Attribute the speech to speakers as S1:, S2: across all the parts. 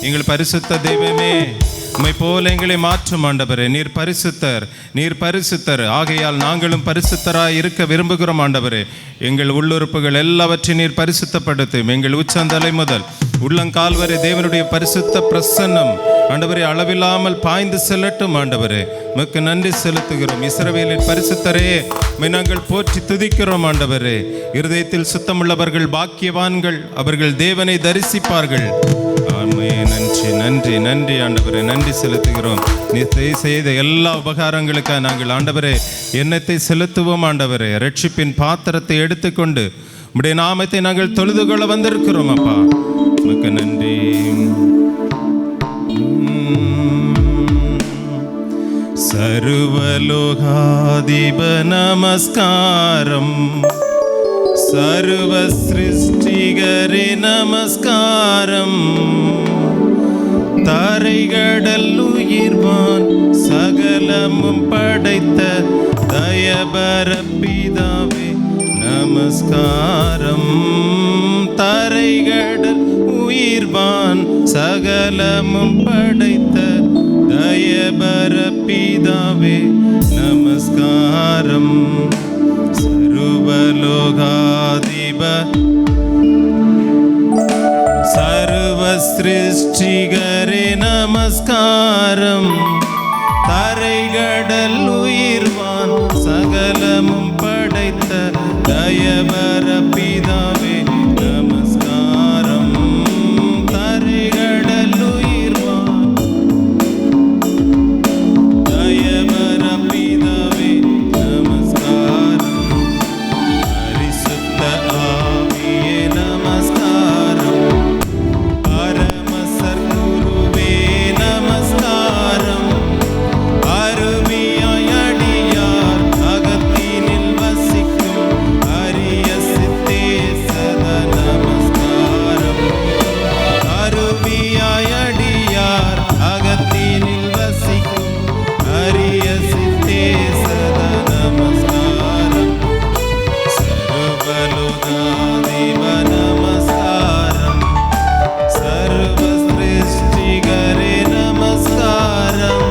S1: எங்கள் பரிசுத்த தெய்வமே, உம்மை போல எங்களை மாற்றும் ஆண்டவரே. நீர் பரிசுத்தர். ஆகையால் நாங்களும் பரிசுத்தராய் இருக்க விரும்புகிறோம் ஆண்டவரே. எங்கள் உள்ளுறுப்புகள் எல்லாவற்றையும் நீர் பரிசுத்தப்படுத்தும். எங்கள் உச்சந்தலை முதல் உள்ளங்கால் வரை தேவனுடைய பரிசுத்த பிரசன்னம் ஆண்டவரே அளவில்லாமல் பாய்ந்து செல்லட்டும் ஆண்டவரே. உமக்கு நன்றி செலுத்துகிறோம். இஸ்ரவேலின் பரிசுத்தரே, உம்மை நாங்கள் போற்றி துதிக்கிறோம் ஆண்டவரே. இருதயத்தில் சுத்தமுள்ளவர்கள் பாக்கியவான்கள், அவர்கள் தேவனை தரிசிப்பார்கள். நன்றி ஆண்டவரே, நன்றி செலுத்துகிறோம். நீ செய்த எல்லா உபகாரங்களுக்காக நாங்கள் ஆண்டவரே எண்ணத்தை செலுத்துவோம் ஆண்டவரே. ரட்சிப்பின் பாத்திரத்தை எடுத்துக்கொண்டு உம்முடைய நாமத்தை நாங்கள் தொழுது கொள்ள வந்திருக்கிறோம் அப்பா. உமக்கு நன்றி. சர்வலோகாதிப நமஸ்காரம், சர்வ சிருஷ்டிகரே நமஸ்காரம். தரைகடல் உயிர்வான் சகலமும் படைத்த தயபர பிதாவே நமஸ்காரம். தரைகடல் உயிர்வான் சகலமும் படைத்த தயபர பிதாவே நமஸ்காரம். சர்வலோகாதிப சர்வ சிருஷ்டிகரே நமஸ்காரம். தரைகடல் உயிர்வான் சகலமும் படைத்த தயபர பிதாவே நமஸ்காரம். தரைகடல் உயிர்வான் தயபர பிதாவே நமஸ்காரம். பரிசுத்த ஆவியே நமஸ்காரம். பரமசர் குருவே நமஸ்காரம். அருவியாய் அடியார் அகத்தினில் வசிக்கும் அரிய சித்தே சதா நமஸ்காரம். அருவியாய் அடியார் அகத்தினில் வசிக்கும் அரிய சித்தே சதா நமஸ்காரம். சர்வலோகாதிப நமஸ்காரம். சர்வ சிருஷ்டிகரே நமஸ்காரம்.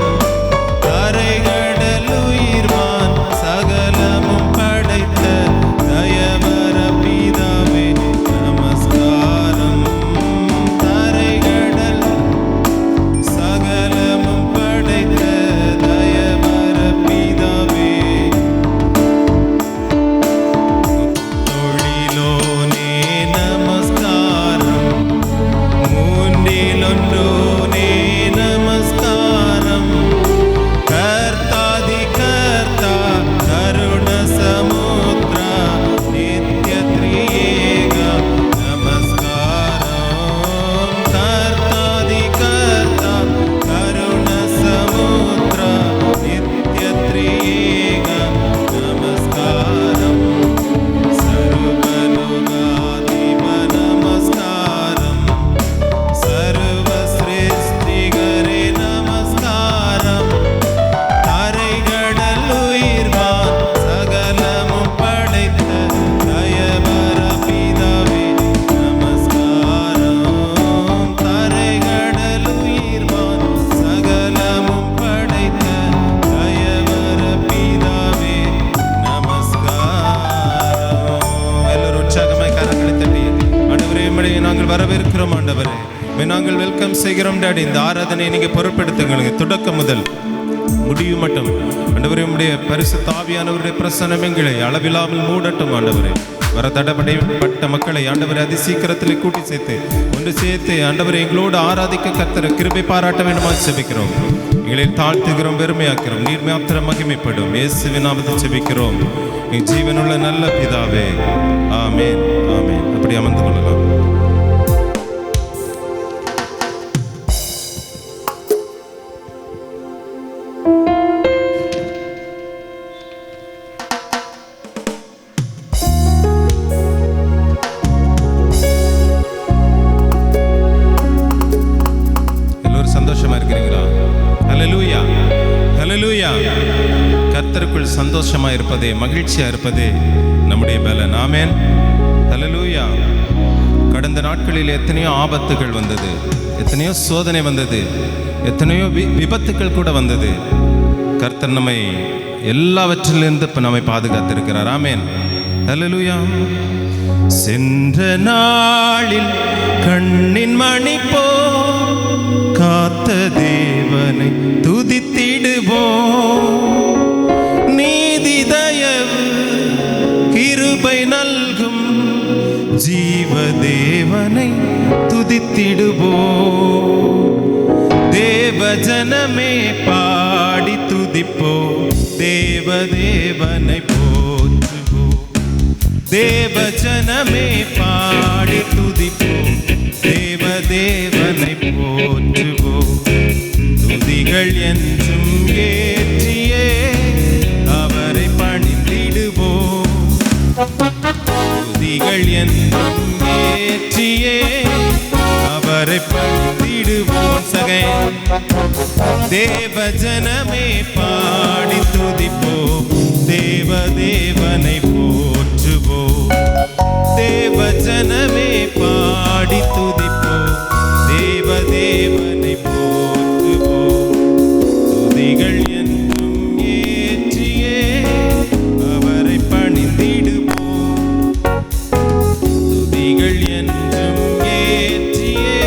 S1: தரைகடல் உயிர்வான் சகலமும் படைத்த தயவர பிதாவே நமஸ்காரம். தரைகடல் சகலமும் படைத்த தயவர பிதாவே. தொழிலோனே நமஸ்காரம். மூன்றிலொன்றோனே நமஸ்காரம். கர்த்தாதி கர்த்தா கருண சமுத்ரா நித்ய த்ரியேக நமஸ்காரம். கர்த்தாதி கர்த்தா கருண சமுத்ரா நித்ய த்ரியேக நமஸ்காரம். சர்வலோகாதிப நமஸ்காரம். சர்வ சிருஷ்டிகரே நமஸ்காரம். தரைகடல் உயிர்வான் சகலமும் படைத்த தயவர பிதாவே நமஸ்காரம். தரைகடல் உயிர்வான் சகலமும் படைத்த தயவர பிதாவே நமஸ்காரம். எல்லோரும் உற்சாகமாய் கரங்களை தட்டி ஆண்டவரே உம்மை நாங்கள் வரவேற்கிறோம் ஆண்டவரே. உம்மை நாங்கள் வெல்கம் செய்கிறோம் டாடி. இந்த ஆராதனை நீங்க பொறுப்பெடுத்துங்களுக்கு தொடக்கம் முதல் முடிவு மட்டும் ஆண்டவரே உம்முடைய பரிசுத்த ஆவியானவருடைய பிரசன்னம் எங்களை அளவில்லாமல் மூடட்டும் ஆண்டவரே. வர தடைப்பட்ட மக்களை ஆண்டவரை அதி சீக்கிரத்தில் கூட்டி ஒன்று சேர்த்து ஆண்டவரை எங்களோடு ஆராதிக்க கர்த்தர் கிருபை பாராட்ட வேண்டுமா செபிக்கிறோம். எங்களை தாழ்த்துகிறோம், பெருமையாக்கிறோம். நீர் மாத்திரம் மகிமைப்படும். இயேசுவின் நாமத்தில் செபிக்கிறோம் என் ஜீவனுள்ள நல்ல பிதாவே, ஆமென் ஆமென். அப்படி அமர்ந்து கொள்ளலாம். கர்த்தருக்குள் சந்தோஷமா இருப்பதே, மகிழ்ச்சியா இருப்பதே நம்முடைய பலன். ஆமென். ஹல்லேலூயா. கடந்த நாட்களில் எத்தனையோ ஆபத்துகள் வந்தது, எத்தனையோ சோதனை வந்தது, எத்தனையோ விபத்துக்கள் கூட வந்தது. கர்த்தர் நம்மை எல்லாவற்றிலிருந்து இப்ப நம்மை பாதுகாத்திருக்கிறார். ஆமென், ஹல்லேலூயா. சென்ற நாளில் கண்ணின் மணி போ காத்த தேவனை துதித்திடுவோம். நீதி தயவு கிருபை நல்கும் ஜீவ தேவனை துதித்திடுவோம். தேவ ஜனமே பாடி துதிப்போ, தேவ தேவனை போற்றுவோம். தேவ ஜனமே பாடி துதிப்போ, தேவ தேவனை போற்றுவோம். துதிகள் என்றும் ஏற்றியே அவரை பணிந்திடுவோம். துதிகள் என்றும் ஏற்றியே அவரை பணிந்திடுவோம். சகை தேவ ஜனமே பாடி துதிப்போம், தேவ தேவனை போற்றுவோம். தேவ ஜனமே பாடி துதிப்போம், தேவ தேவனை போற்றுவோம். துதிகள் என்றும் ஏற்றியே அவரை பணிந்திடுவோம். துதிகள் என்றும் ஏற்றியே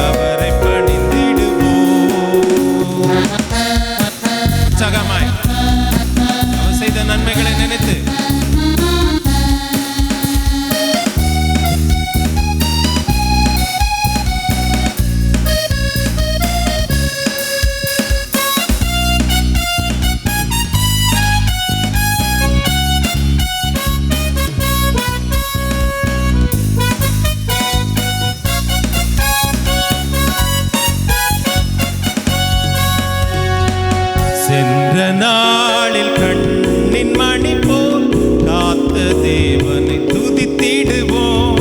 S1: அவரை பணிந்திடுவோம். உற்சாகமாய் அவர் செய்த நன்மைகளை நினைத்து சென்ற நாளில் கண்ணின் மணி போல் காத்த தேவனை துதித்திடுவோம்.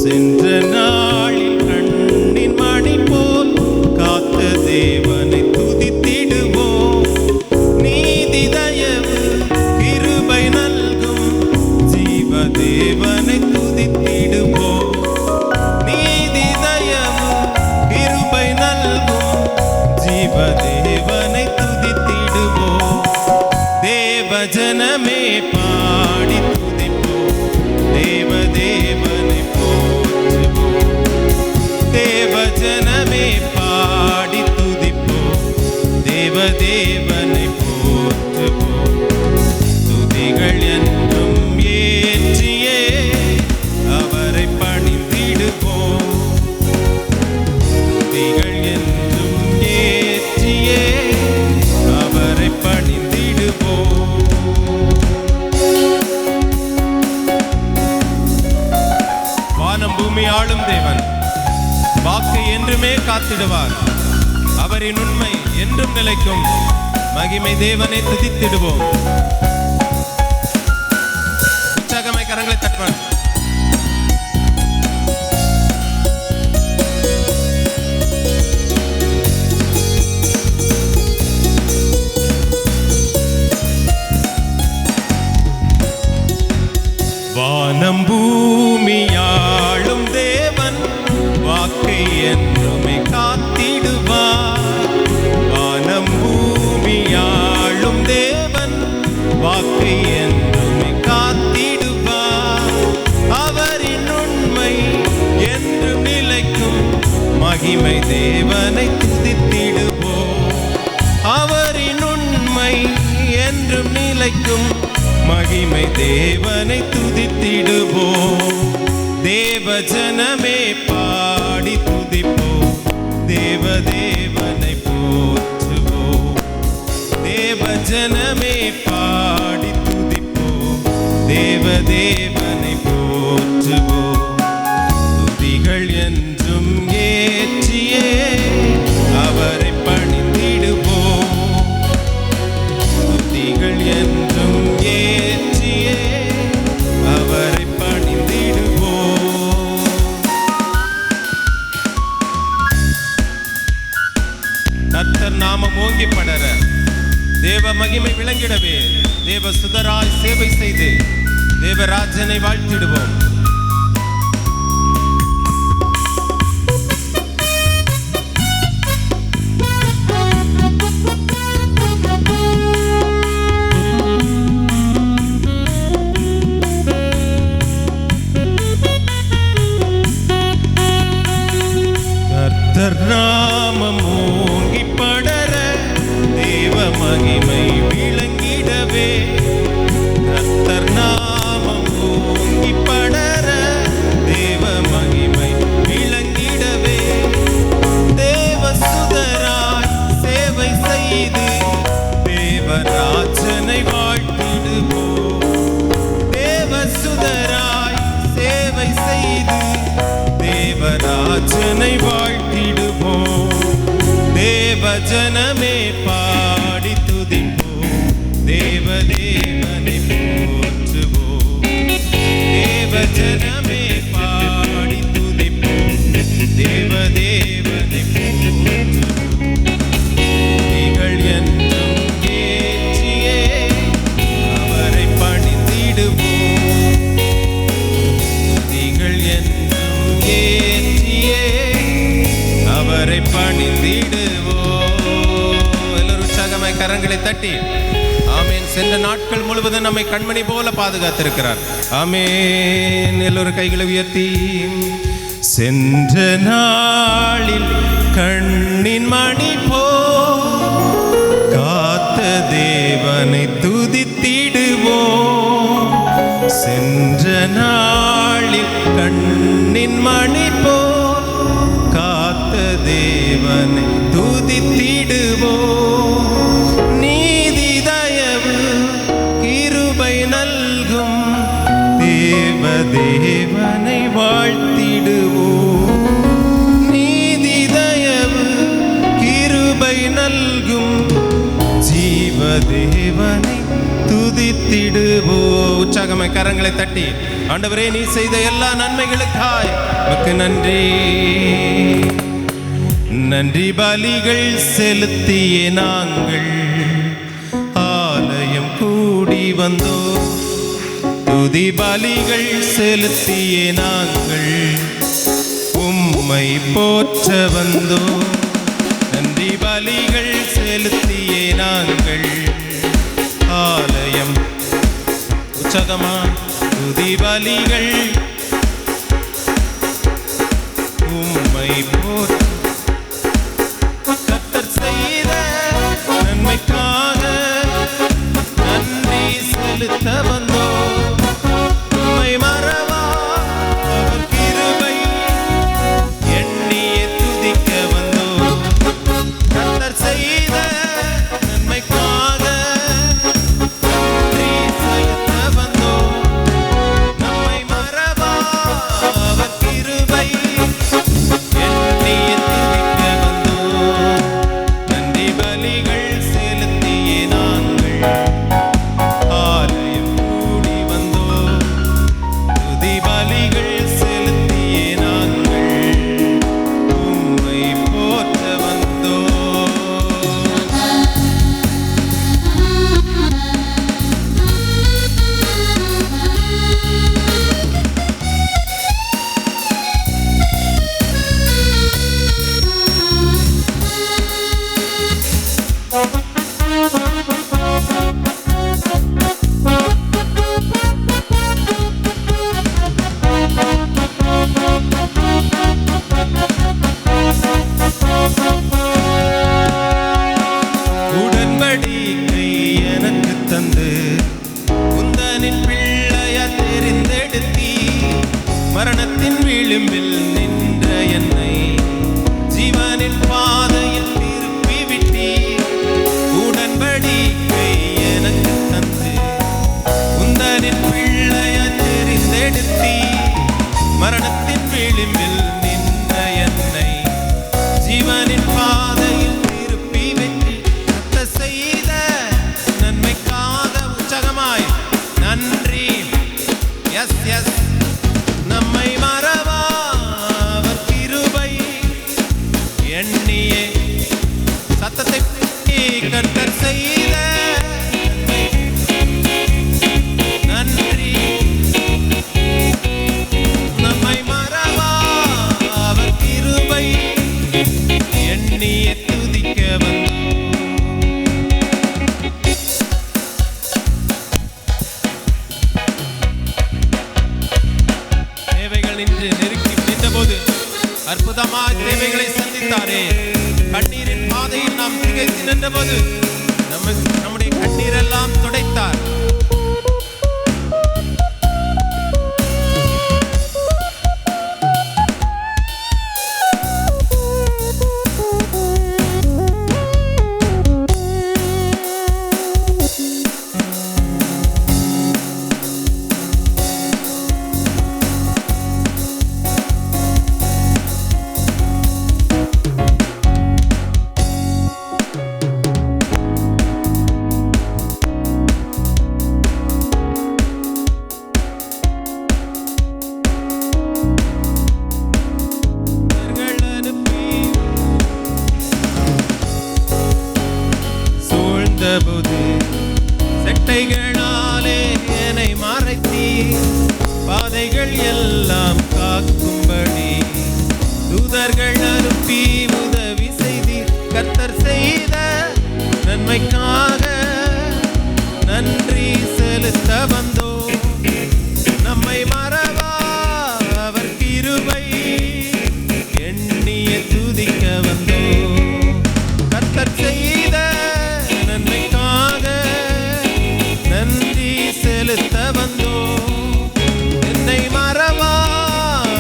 S1: சென்ற நாளில் கண்ணின் மணி போல் காத்த தேவனை துதித்திடுவோம். நீதி தயவு கிருபை நல்கும் ஜீவ தேவனை துதித்திடுவோம். நீதி தயவு கிருபை நல்கும் ஜீவ தேவனை துதித்திடுவோம். தேவ ஜனமே பாடி துதிப்போம், தேவ தேவனை போற்றுவோம். தேவ ஜனமே பாடி துதிப்போம், தேவ தேவனை போற்றுவோம். துதிகள் என்றும் ஏற்றியே அவரை பணிந்திடுவோம். துதிகள் என்றும் ஏற்றியே அவரை பணிந்திடுவோம். வானம் பூமி ஆளும் தேவன் வாக்கை என்றுமே காத்திடுவார். அவரின் உண்மை என்றும் நிலைக்கும். மகிமை தேவனை துதித்திடுவோம். உற்சாகமாய் கரங்களை தட்டுவான். வானம் பூமியாளும் தேவன் வாக்கை என்றுமே காத்திடுவார். வானம் பூமியாளும் தேவன் வாக்கை என்றுமே காத்திடுவார். அவரின் உண்மை என்றும் நிலைக்கும். மகிமை தேவனை துதித்திடுவோம். அவரின் உண்மை என்றும் நிலைக்கும். மகிமை தேவனை துதித்திடுவோம். தேவ ஜனமே பாடி துதிப்போம், தேவ தேவனை போற்றுவோம். தேவ ஜனமே பாடி துதிப்போம், தேவ தேவனை போற்றுவோம். துதிகள் என்றும் ஏற்றியே அவரை பணிந்திடுவோம். துதிகள் என்றும் ஏற்றியே அவரை பணிந்திடுவோம். கர்த்தர் நாமம் ஓங்கி படர, தேவ மகிமை விளங்கிடவே, தேவ சுதராய் சேவை செய்து தேவராஜனை வாழ்த்திடுவோம். கர்த்தர் நாமம் ஓங்கி படர தேவ மகிமை விளங்கிடவே. கர்த்தர் நாமம் ஓங்கி படர தேவ மகிமை விளங்கிடவே. தேவ சுதராய் சேவை செய்து தேவராஜனை வாழ்த்திடுவோம். தேவ சுதராய் சேவை செய்து தேவராஜனை வாழ்த்திடுவோம். தேவ ஜனமே பாடி துதிப்போம். தேவ தேவனை போற்றுவோம். தேவ ஜனமே பாடி துதிப்போம். தேவ தேவனை போற்றுவோம். நீங்கள் என்றும் ஏற்றியே அவரை பணிந்திடுவோம். நீங்கள் என்றும் ஏற்றியே அவரை பணிந்திடுவோம். எல்லாரும் உற்சாகமாய் கரங்களை தட்டி ஆமேன். சென்ற நாட்கள் முழுவதும் நம்மை கண்மணி போல பாதுகாத்திருக்கிறார். ஆமேன். எல்லோரும் கைகளை உயர்த்தி சென்ற நாளில் கண்ணின் மணி போ காத்த தேவனை துதித்திடுவோம். சென்ற நாளில் கண்ணின் மணி போ காத்த தேவனை துதித்திடுவோம். நீதி தயவு கிருபை நல்கும் தேவ தேவனை வாழ்த்திடுவோம். நீதி தயவு கிருபை நல்கும் ஜீவ தேவனை துதித்திடுவோம். உற்சாகமாய் கரங்களை தட்டி ஆண்டவரே நீ செய்த எல்லா நன்மைகளுக்காய் உமக்கு நன்றி. நன்றி பலிகள் செலுத்திய நாங்கள் ஆலயம் கூடி வந்தோம். துதி பலிகள் செலுத்திய நாங்கள் உம்மை போற்ற வந்தோம். நன்றி பலிகள் செலுத்திய நாங்கள் ஆலயம் உற்சாகமா துதி பலிகள் உம்மை போற்ற கர்த்தர் செய்த நன்மைக்காக நன்றி செலுத்த வந்தோம். உம்மை மறவா அவர் கிருபை எண்ணியே துதிக்க வந்தோம். கர்த்தர் செய்த நன்மைக்காக நன்றி செலுத்த வந்தோம். நம்மை மறவா அவர் கிருபை எண்ணியே துதிக்க வந்தோம். நன்றி பலிகள் செலுத்திய நாங்கள் ஆலயம் கூடி வந்தோம். துதி பலிகள் செலுத்திய நாங்கள் உம்மை போற்ற வந்தோம். உடன்படிக்கை எனக்கு தந்து உந்தனின் பிள்ளைய தெரிந்தெடுத்தி மரணத்தின் விளிம்பில் நின்ற என்னை ஜீவனின் பாதையில் திருப்பி விட்டி. உடன்படிக்கை எனக்கு தந்து உந்தனின் பிள்ளைய தெரிந்தெடுத்தி மரணத்தின் விளிம்பில் நின்ற என்னை ஜீவனின் பாதையில் திருப்பி வெற்றி. கர்த்தர் செய்த நன்மைக்காக உற்சாகமாய் நன்றி. எஸ் எஸ் நம்மை மறவா அவர் கிருபை எண்ணியே சத்தத்தை கர்த்தர் செய்த நன்றி. நம்மை மறவா அவர் கிருபை எண்ணியே துதிக்க வந்தோம். தேவைகள் நின்று நெருக்கி நின்றபோது அற்புதமாய் தேவைகளை சந்தித்தாரே. கண்ணீரின் பாதையில் நாம் திகைத்து நின்றபோது நம்முடைய கண்ணீரெல்லாம் துடைத்தார். செட்டைகளாலே என்னை மறைத்தி பாதைகள் எல்லாம் காக்கும்படி தூதர்கள் அனுப்பி உதவி செய்தீர். கர்த்தர் செய்த நன்மைக்காக நன்றி செலுத்த வந்தோ. நம்மை மறவா அவர் கிருபை எண்ணிய துதிக்க வந்தோ. கர்த்தர் செய்த நன்மைக்காக நன்றி செலுத்த வந்தோ. என்னை மறவா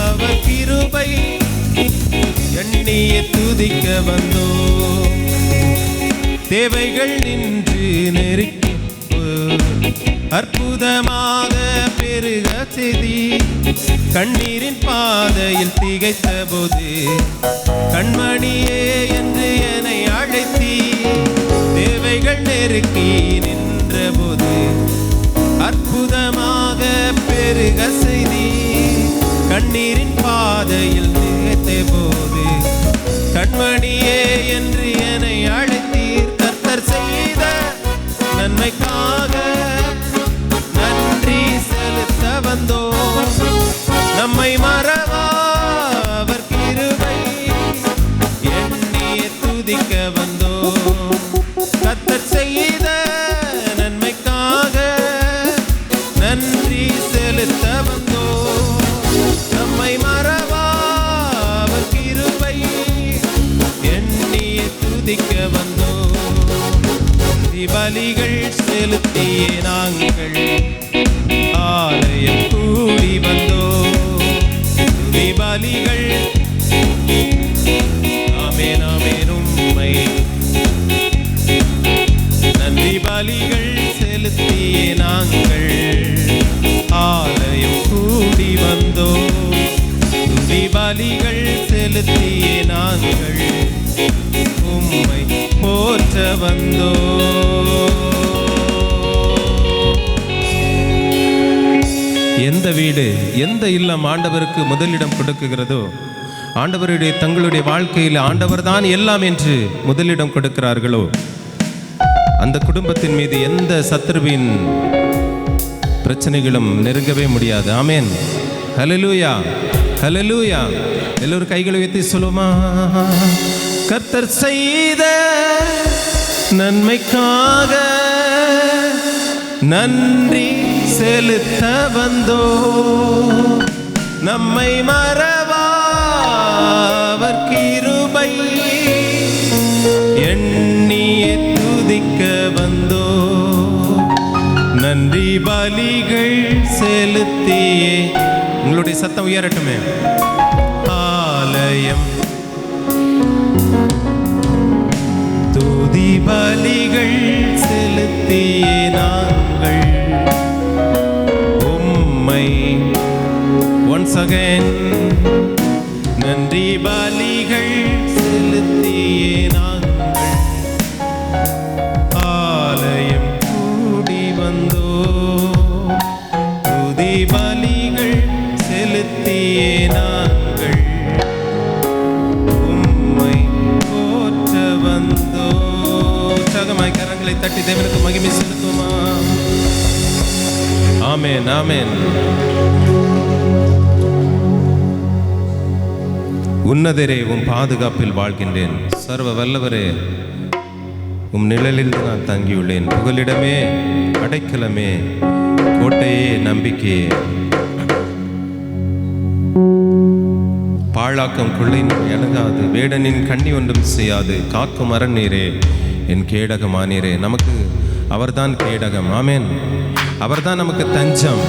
S1: அவர் கிருபை எண்ணிய துதிக்க வந்தோ. தேவைகள் நின்று நெருக்கி அற்புதமாக பெருக செய்தி. கண்ணீரின் பாதையில் திகைத்த போது கண்மணியே என்று என்னை அழைத்தி. தேவைகள் நெருக்கி நின்ற போது அற்புதமாக பெருக செய்தி. கண்ணீரின் பாதையில் திகைத்த போது கண்மணியே என்று என்னை அழைத்தீர். கர்த்தர் செய்த நன்மைக்காக நன்றி செலுத்த வந்தோ. நம்மை மறவா அவர் கிருபை எண்ணிய துதிக்க வந்தோ. கர்த்தர் செய்த நன்மைக்காக நன்றி செலுத்த வந்தோ. நம்மை மறவா அவர் கிருபை எண்ணிய துதிக்க வந்தோ. பலிகள் செலுத்தியே நாங்கள் ஆலயம் கூடி வந்தோ. பலிகள் ஆமென் ஆமென் உம்மை நன்றி பலிகள் செலுத்தியே நாங்கள் ஆலயம் கூடி வந்தோ. பலிகள் செலுத்தியே நாங்கள் உம்மை போற்ற வந்தோ. எந்த வீடு எந்த இல்லம் ஆண்டவருக்கு முதலிடம் கொடுக்குகிறதோ, ஆண்டவருடைய தங்களுடைய வாழ்க்கையில் ஆண்டவர் தான் எல்லாம் என்று முதலிடம் கொடுக்கிறார்களோ, அந்த குடும்பத்தின் மீது எந்த சத்ருவின் பிரச்சனைகளும் நெருங்கவே முடியாது. ஆமென். ஹல்லேலூயா ஹல்லேலூயா. எல்லோரும் கைகளை உயர்த்தி சொல்லுமா. கர்த்தர் செய்த நன்மைக்காக நன்றி செலுத்த வந்தோ. நம்மை மறவா அவர் கிருபை எண்ணிய துதிக்க வந்தோ. நன்றி பலிகள் செலுத்தியே. உங்களுடைய சத்தம் உயரட்டுமே. ஆலயம் துதி பலிகள் செலுத்தியே நாங்கள் உம்மை once again நன்றி பலிகள் செலுத்தியே நாங்கள் ஆலயம் கூடி வந்தோ. துதி பலிகள் செலுத்தியே நாங்கள் உம்மை போற்ற வந்தோ. உற்சாகமாய் கரங்களை தட்டி தேவனுக்கு மகிமை செலுத்துமா. ஆமென் ஆமென். உன்னதரே உம் பாதுகாப்பில் வாழ்கின்றேன். சர்வ வல்லவரே உம் நிழலில் நான் தங்கியுள்ளேன். புகலிடமே அடைக்கலமே கோட்டையே நம்பிக்கையே. பாழாக்கும் கொள்ளை நோய் அணுகாது, வேடனின் கண்ணி ஒன்றும் செய்யாது, காக்கும் அரண்நீரே என் கேடகமானீரே. நமக்கு அவர்தான் கேடகம். ஆமென். அவர்தான் நமக்கு தஞ்சம்,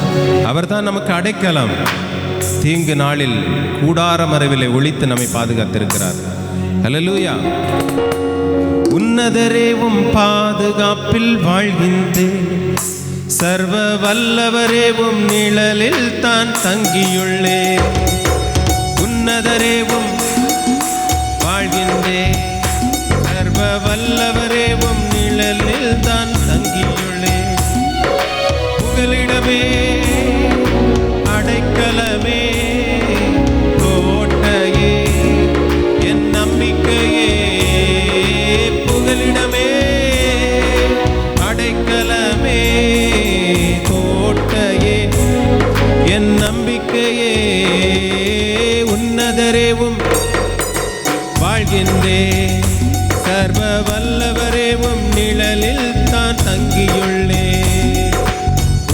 S1: அவர்தான் நமக்கு அடைக்கலம். தீங்கு நாளில் கூடார மறைவிலே ஒளித்து நம்மை பாதுகாத்திருக்கிறார். ஹல்லேலூயா. உன்னதரேவும் பாதுகாப்பில் வாழ்கின்றேன், சர்வ வல்லவரேவும் நிழலில் தான் தங்கியுள்ளேன். உன்னதரேவும் வாழ்கின்றேன், சர்வ வல்லவரேவும் நிழலில் தான் தங்கியுள்ளேன். புகலிடமே அடைக்கலமே கோட்டையே என் நம்பிக்கையே. புகலிடமே அடைக்கலமே கோட்டையே என் நம்பிக்கையே. உன்னதரேவும் வாழ்கின்றேன், சர்வ வல்லவரேவும் நிழலில் தான் தங்கியுள்ளேன்.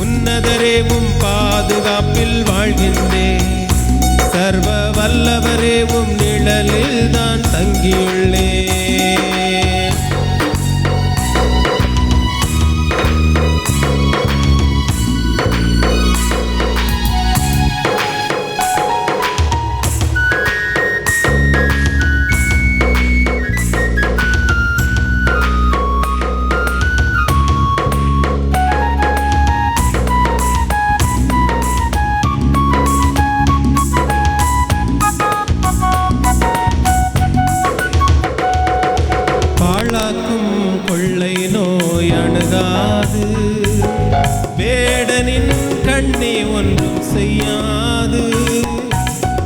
S1: உன்னதரேவும் பாதுகாப்பில் வாழ்கின்றேன், சர்வ வல்லவரேவும் நிழலில் தான் தங்கியுள்ளேன். கொள்ளை நோய் அணுகாது, வேடனின் கண்ணி ஒன்றும் செய்யாது.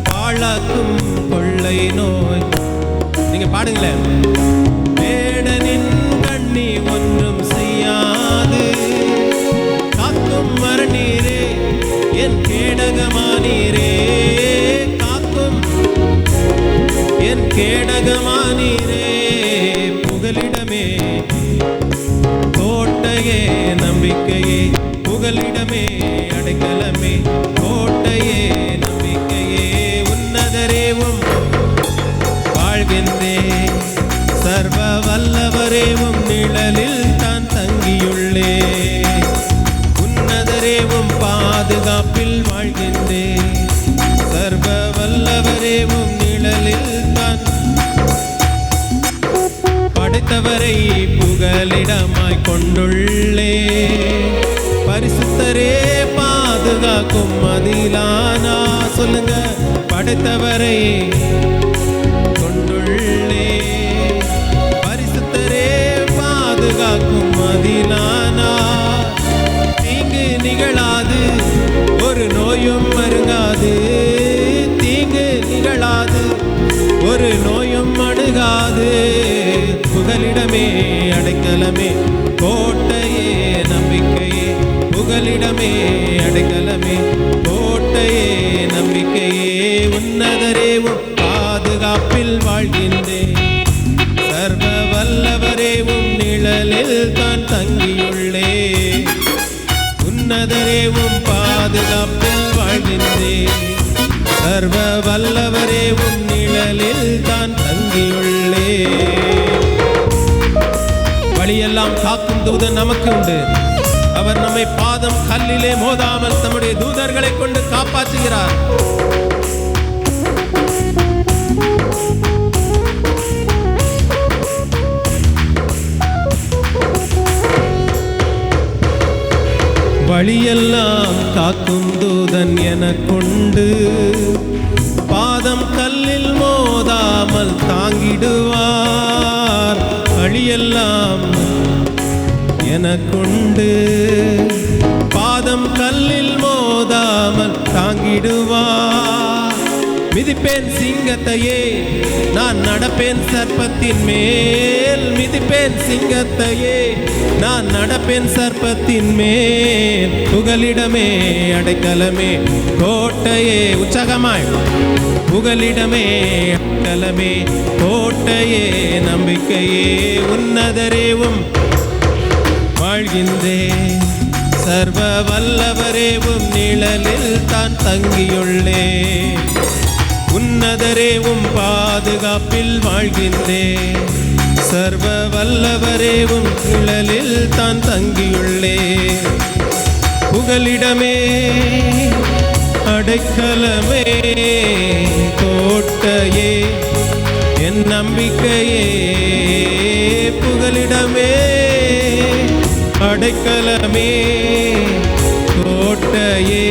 S1: பாழாக்கும் கொள்ளை நோய், நீங்க பாடுங்களேன். வேடனின் கண்ணி ஒன்றும் செய்யாது, காக்கும் மரணீரே என் கேடகமானீரே. காக்கும் என் கேடகமானீரே. புகலிடமே கோட்டையே நம்பிக்கையே, புகலிடமே அடைக்கலமே கோட்டையே நம்பிக்கையே. உன்னதரேவும் வாழ்கின்றேன், சர்வ வல்லவரேவும் நிழலில் தான் தங்கியுள்ளேன். உன்னதரேவும் பாதுகாப்பில் வாழ்கின்றேன், சர்வ வல்லவரேவும் நிழலில் தான். படைத்தவரை புகலிடமாய் கொண்டுள்ளே, பரிசுத்தரே பாதுகாக்கும் மதிலானா. சொல்லுங்க. படைத்தவரை கொண்டுள்ளே, பரிசுத்தரே பாதுகாக்கும் மதிலானா. தீங்கு நிகழாது, ஒரு நோயும் மருங்காது. தீங்கு நிகழாது, ஒரு நோயும் அணுகாது. புகலிடமே அடைக்கலமே கோட்டையே நம்பிக்கையே. புகலிடமே அடைக்கலமே கோட்டையே நம்பிக்கையே. உன்னதரேவும் பாதுகாப்பில் வாழ்கின்றேன், சர்வ வல்லவரேவும் நிழலில் தான் தங்கியுள்ளேன். உன்னதரேவும் பாதுகாப்பில் வாழ்கின்றேன், சர்வ வல்லவரேவும் நிழலில் தான் தங்கியுள்ளேன். வழியெல்லாம் காக்கும் தூதன் நமக்கு உண்டு. அவர் நம்மை பாதம் கல்லிலே மோதாமல் தம்முடைய தூதர்களை கொண்டு காப்பாற்றுகிறார். வழியெல்லாம் காக்கும் தூதன் எனக்குண்டு, பாதம் கல்லில் மோதாமல் தாங்கிடுவார். வழியெல்லாம் எனக்குண்டு, பாதம் கல்லில் மோதாமல் தாங்கிடுவார். மிதிப்பேன் சிங்கத்தையே, நான் நடப்பேன் சர்ப்பத்தின் மேல். மிதிப்பேன் சிங்கத்தையே, நான் நடப்பேன் சர்ப்பத்தின் மேல். புகலிடமே அடைக்கலமே கோட்டையே. உற்சாகமாய். புகலிடமே அடைக்கலமே கோட்டையே நம்பிக்கையே. உன்னதரேவும் வாழ்கின்றேன், சர்வ வல்லவரேவும் நிழலில் தான் தங்கியுள்ளேன். உன்னதரே உம் பாதுகாப்பில் வாழ்கின்றேன். சர்வ வல்லவரே உம் நிழலில் தான் தங்கியுள்ளேன். புகலிடமே அடைக்கலமே கோட்டையே என் நம்பிக்கையே. புகலிடமே அடைக்கலமே கோட்டையே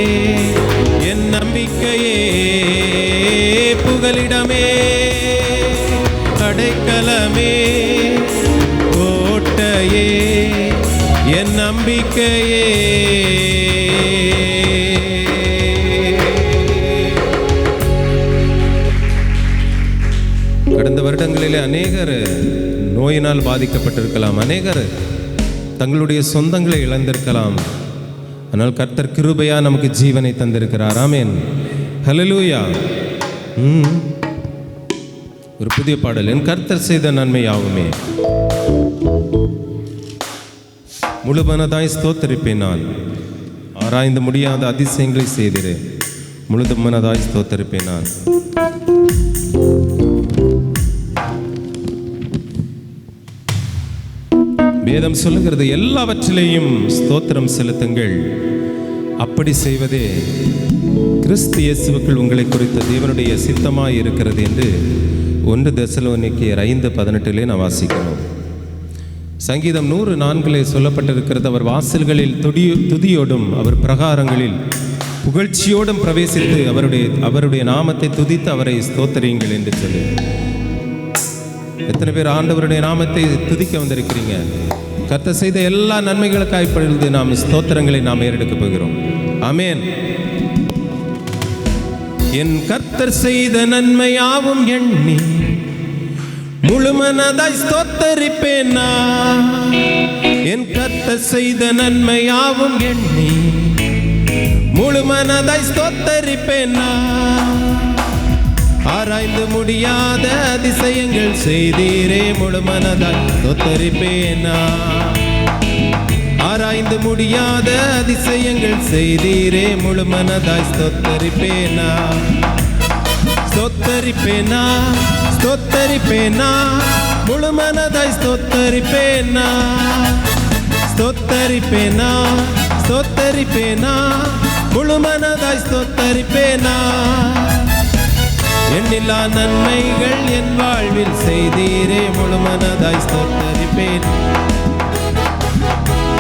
S1: என் நம்பிக்கையே. புகலிடமே அடைக்கலமே கோட்டையே என் நம்பிக்கையே. கடந்த வருடங்களிலே அநேகர் நோயினால் பாதிக்கப்பட்டிருக்கலாம். அநேகர் தங்களுடைய சொந்தங்களை இழந்திருக்கலாம். ஆனால் கர்த்தர் கிருபையா நமக்கு ஜீவனை தந்திருக்கிறார். ஆமென், ஹல்லேலூயா. ஒரு புதிய பாடல். என் கர்த்தர் செய்த நன்மை யாவுமே முழு மனதாய் ஸ்தோத்தரிப்பேன். நான் ஆராய்ந்து முடியாத அதிசயங்களை செய்திரேன். முழு மனதாய் ஸ்தோத்தரிப்பேன். நான் வேதம் சொல்லுகிறது, எல்லாவற்றிலேயும் ஸ்தோத்திரம் செலுத்துங்கள், அப்படி செய்வதே கிறிஸ்து இயேசுவுக்குள் உங்களை குறித்த தேவனுடைய சித்தமாய் இருக்கிறது என்று 1 தெசலோனிக்கேயர் 5:18 நாம் வாசிக்கிறோம். சங்கீதம் 104 சொல்லப்பட்டிருக்கிறது, அவர் வாசல்களில் துதியோடும் அவர் பிரகாரங்களில் புகழ்ச்சியோடும் பிரவேசித்து அவருடைய நாமத்தை துதித்து அவரை ஸ்தோத்தரியுங்கள் என்று சொல்லி. எத்தனை பேர் ஆண்டவருடைய நாமத்தை துதிக்க வந்திருக்கிறீங்க? கர்த்தர் செய்த எல்லா நன்மைகளுக்காக இப்பொழுது நாம் ஸ்தோத்திரங்களை நாம் ஏறெடுக்க போகிறோம். ஆமென். என் கர்த்தர் செய்த நன்மையாவும் எண்ணி முழு மனதாய் ஸ்தோத்தரிப்பேன். என் கர்த்தர் செய்த நன்மையாவும் எண்ணி முழு மனதாய் ஸ்தோத்தரிப்பேன். ஆராய்ந்து முடியாத அதிசயங்கள் செய்தீரே, முழு மனதாய் ஸ்தோத்தரிப்பேன். ஆராய்ந்து முடியாத அதிசயங்கள் செய்தீரே, முழு மனதாய் ஸ்தோத்தரிப்பேன். ஸ்தோத்தரிப்பேனா ஸ்தோத்தரிப்பேனா முழு மனதாய் ஸ்தோத்தரிப்பேனா. ஸ்தோத்தரிப்பேனா ஸ்தோத்தரிப்பேனா முழு மனதாய் ஸ்தோத்தரிப்பேனா. எண்ணில்லா நன்மைகள் என் வாழ்வில் செய்தீரே, முழு மனதாய் ஸ்தோத்தரிப்பேன்.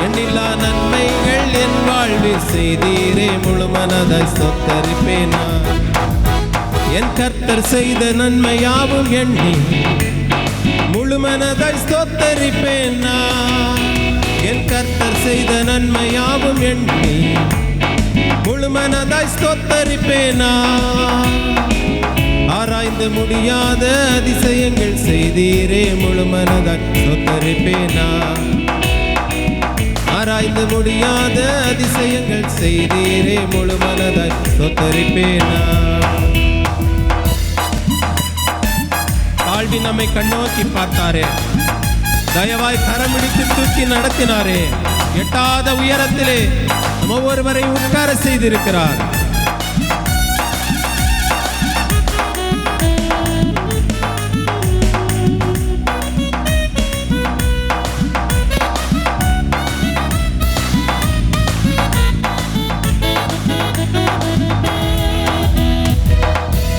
S1: எண்ணில்லா நன்மைகள் என் வாழ்வில் செய்தீரே, முழு மனதாய் ஸ்தோத்தரிப்பேனா. என் கர்த்தர் செய்த நன்மையாவும் எண்ணி முழு மனதாய் ஸ்தோத்தரிப்பேனா. என் கர்த்தர் செய்த நன்மையாவும் எண்ணி முழு மனதாய் ஸ்தோத்தரிப்பேனா. ஆராய்ந்து முடியாத அதிசயங்கள் செய்தீரே, முழு மனதாய் ஸ்தோத்தரிப்பேனா. ஆராய்ந்து முடியாத அதிசயங்கள் செய்தீரே, முழு மனதாய் ஸ்தோத்தரிப்பேனா. தாழ்வி நம்மை கண்ணோக்கி பார்த்தாரே, தயவாய் கரமிடித்து தூக்கி நடத்தினாரே, எட்டாத உயரத்திலே நம்ம ஒருவரை உட்கார செய்திருக்கிறார்.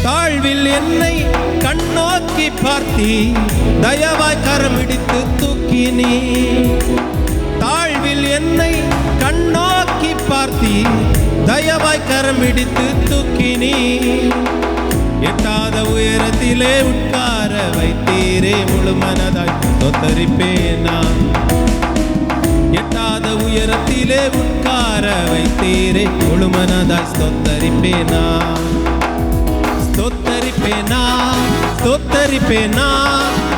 S1: தாழ்வில் என்னை கண்ணோக்கி பார்த்தி, தயவாய் கரமிடித்து தூக்கினீ. தாழ்வில் என்னை கண்ணோக்கி பார்த்தி, தயவாய் கரமிடித்து தூக்கினீ. எட்டாத உயரத்திலே உட்கார வைத்தீரே, முழு மனதாய் ஸ்தோத்தரிப்பேனா. எட்டாத உயரத்திலே உட்கார வைத்தீரே, முழு மனதாய் ஸ்தோத்தரிப்பேனா. ஸ்தோத்தரிப்பேனா ஸ்தோத்தரிப்பேனா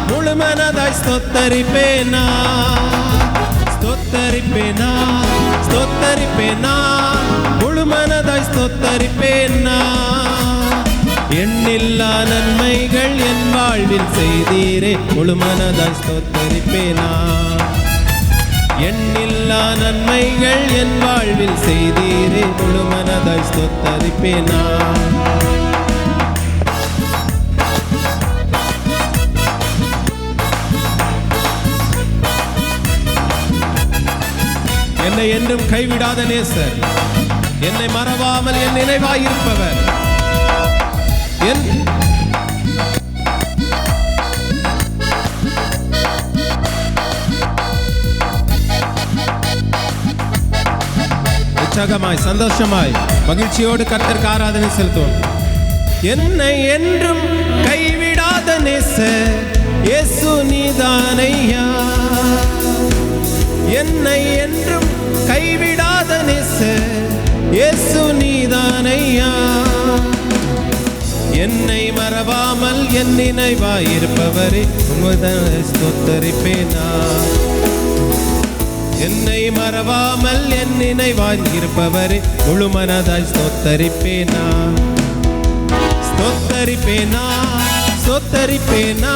S1: முழு மனதாய் ஸ்தோத்தரிப்பேனா. ஸ்தோத்தரிப்பேனா ஸ்தோத்தரிப்பேனா முழு மனதாய் ஸ்தோத்தரிப்பேனா. எண்ணில்லா நன்மைகள் என் வாழ்வில் செய்தீரே, முழு மனதாய் ஸ்தோத்தரிப்பேனா. எண்ணில்லா நன்மைகள் என் வாழ்வில் செய்தீரே, முழு மனதாய் ஸ்தோத்தரிப்பேனா. என்னை என்றும் கைவிடாத நேசர், என்னை மறவாமல் என் நினைவாயிருப்பவர், என் உற்சாகமாய் சந்தோஷமாய் மகிழ்ச்சியோடு கர்த்தருக்கு ஆராதனை செலுத்துவோம். என்னை என்றும் கைவிடாத நேசர் இயேசு நீதானையா, என்னை என்றும் கைவிடாத நேசர் இயேசு நீதானையா, என்னை மறவாமல் என் நினைவாயிருப்பவரே உம்மை ஸ்தோத்தரிப்பேனா, என்னை மறவாமல் என் நினைவாயிருப்பவரே முழு மனதாய் ஸ்தோத்தரிப்பேனா, ஸ்தோத்தரிப்பேனா, ஸ்தோத்தரிப்பேனா,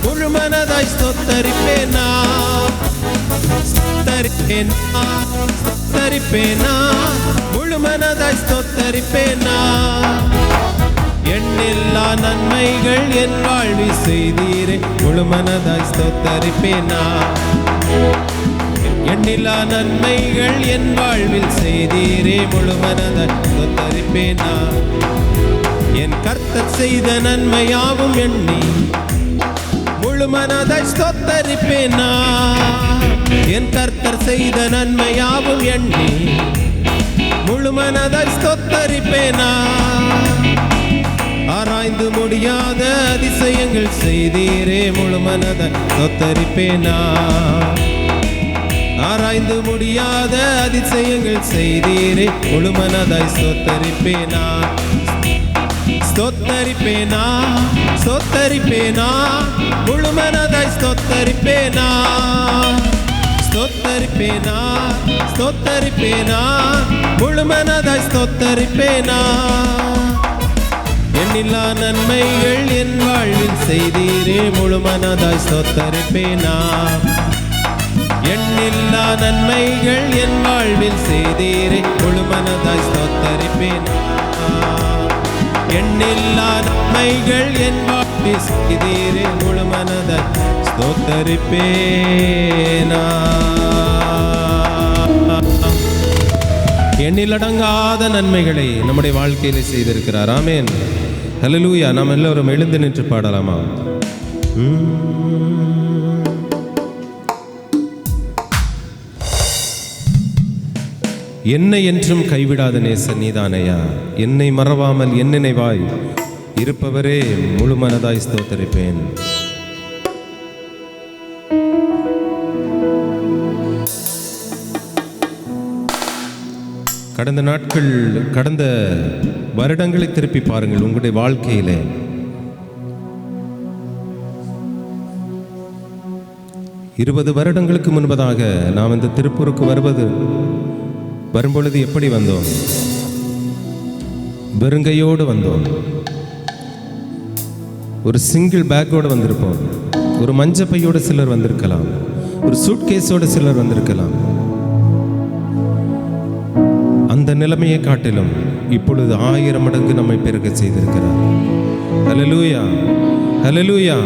S1: முழு மனதாய் ஸ்தோத்தரிப்பேனா, ஸ்தோத்தரிப்பேனா, ஸ்தோத்தரிப்பேனா, முழு மனதாய் ஸ்தோத்தரிப்பேனா. எண்ணில்லா நன்மைகள் என் வாழ்வில் செய்தீரே முழு மனதாய் ஸ்தோத்தரிப்பேனா, எண்ணில்லா நன்மைகள் என் வாழ்வில் செய்தீரே முழு மனதாய் ஸ்தோத்தரிப்பேனா. என் கர்த்தர் செய்த நன்மையாவும் எண்ணி முழு மனதாய் ஸ்தோத்தரிப்பேனா, என் கர்த்தர் செய்த நன்மையாவும் எண்ணி முழு மனதாய் ஸ்தோத்தரிப்பேனா. ஆராய்ந்து முடியாத அதிசயங்கள் செய்தீரே முழு மனதாய் ஸ்தோத்தரிப்பேனா, ஆராய்ந்து முடியாத அதிசயங்கள் செய்தீரே முழு மனதாய் ஸ்தோத்தரிப்பேனா, ஸ்தோத்தரிப்பேனா, ஸ்தோத்தரிப்பேனா, முழு மனதாய் ஸ்தோத்தரிப்பேனா, ஸ்தோத்தரிப்பேனா, ஸ்தோத்தரிப்பேனா, முழு மனதாய் ஸ்தோத்தரிப்பேனா. எண்ணில்லா நன்மைகள் என் வாழ்வில் செய்தீரே முழு மனதாய் ஸ்தோத்தரிப்பேனா, எண்ணில்லா நன்மைகள் என் வாழ்வில் செய்தீரே முழு மனதாய் ஸ்தோத்தரிப்பேனா, எண்ணில்லா நன்மைகள் என் வாழ்வில் செய்தீரே முழு மனதாய் ஸ்தோத்தரிப்பேனா. எண்ணிலடங்காத நன்மைகளை நம்முடைய வாழ்க்கையில செய்திருக்கிறார். ஆமென், ஹல்லேலூயா. நாம் எல்லோரும் எழுந்து நின்று பாடலாமா? என்னை என்றும் கைவிடாத நேசர் நீதானையா, என்னை மறவாமல் என் நினைவாய் இருப்பவரே முழு மனதாய் ஸ்தோத்தரிப்பேன். கடந்த நாட்கள், கடந்த வருடங்களை திருப்பி பாருங்கள். உங்களுடைய வாழ்க்கையிலே 20 வருடங்களுக்கு முன்பதாக நாம் இந்த திருப்பூருக்கு வரும்பொழுது எப்படி வந்தோம்? வெறுங்கையோடு வந்தோம். ஒரு சிங்கிள் பேக்கோடு வந்திருப்போம். ஒரு மஞ்சப்பையோடு சிலர் வந்திருக்கலாம், ஒரு சூட்கேஸோடு சிலர் வந்திருக்கலாம். அந்த நிலைமையை காட்டிலும் இப்பொழுது 1000 மடங்கு நம்மை பெருக செய்திருக்கிறார். ஹல்லேலூயா, ஹல்லேலூயா.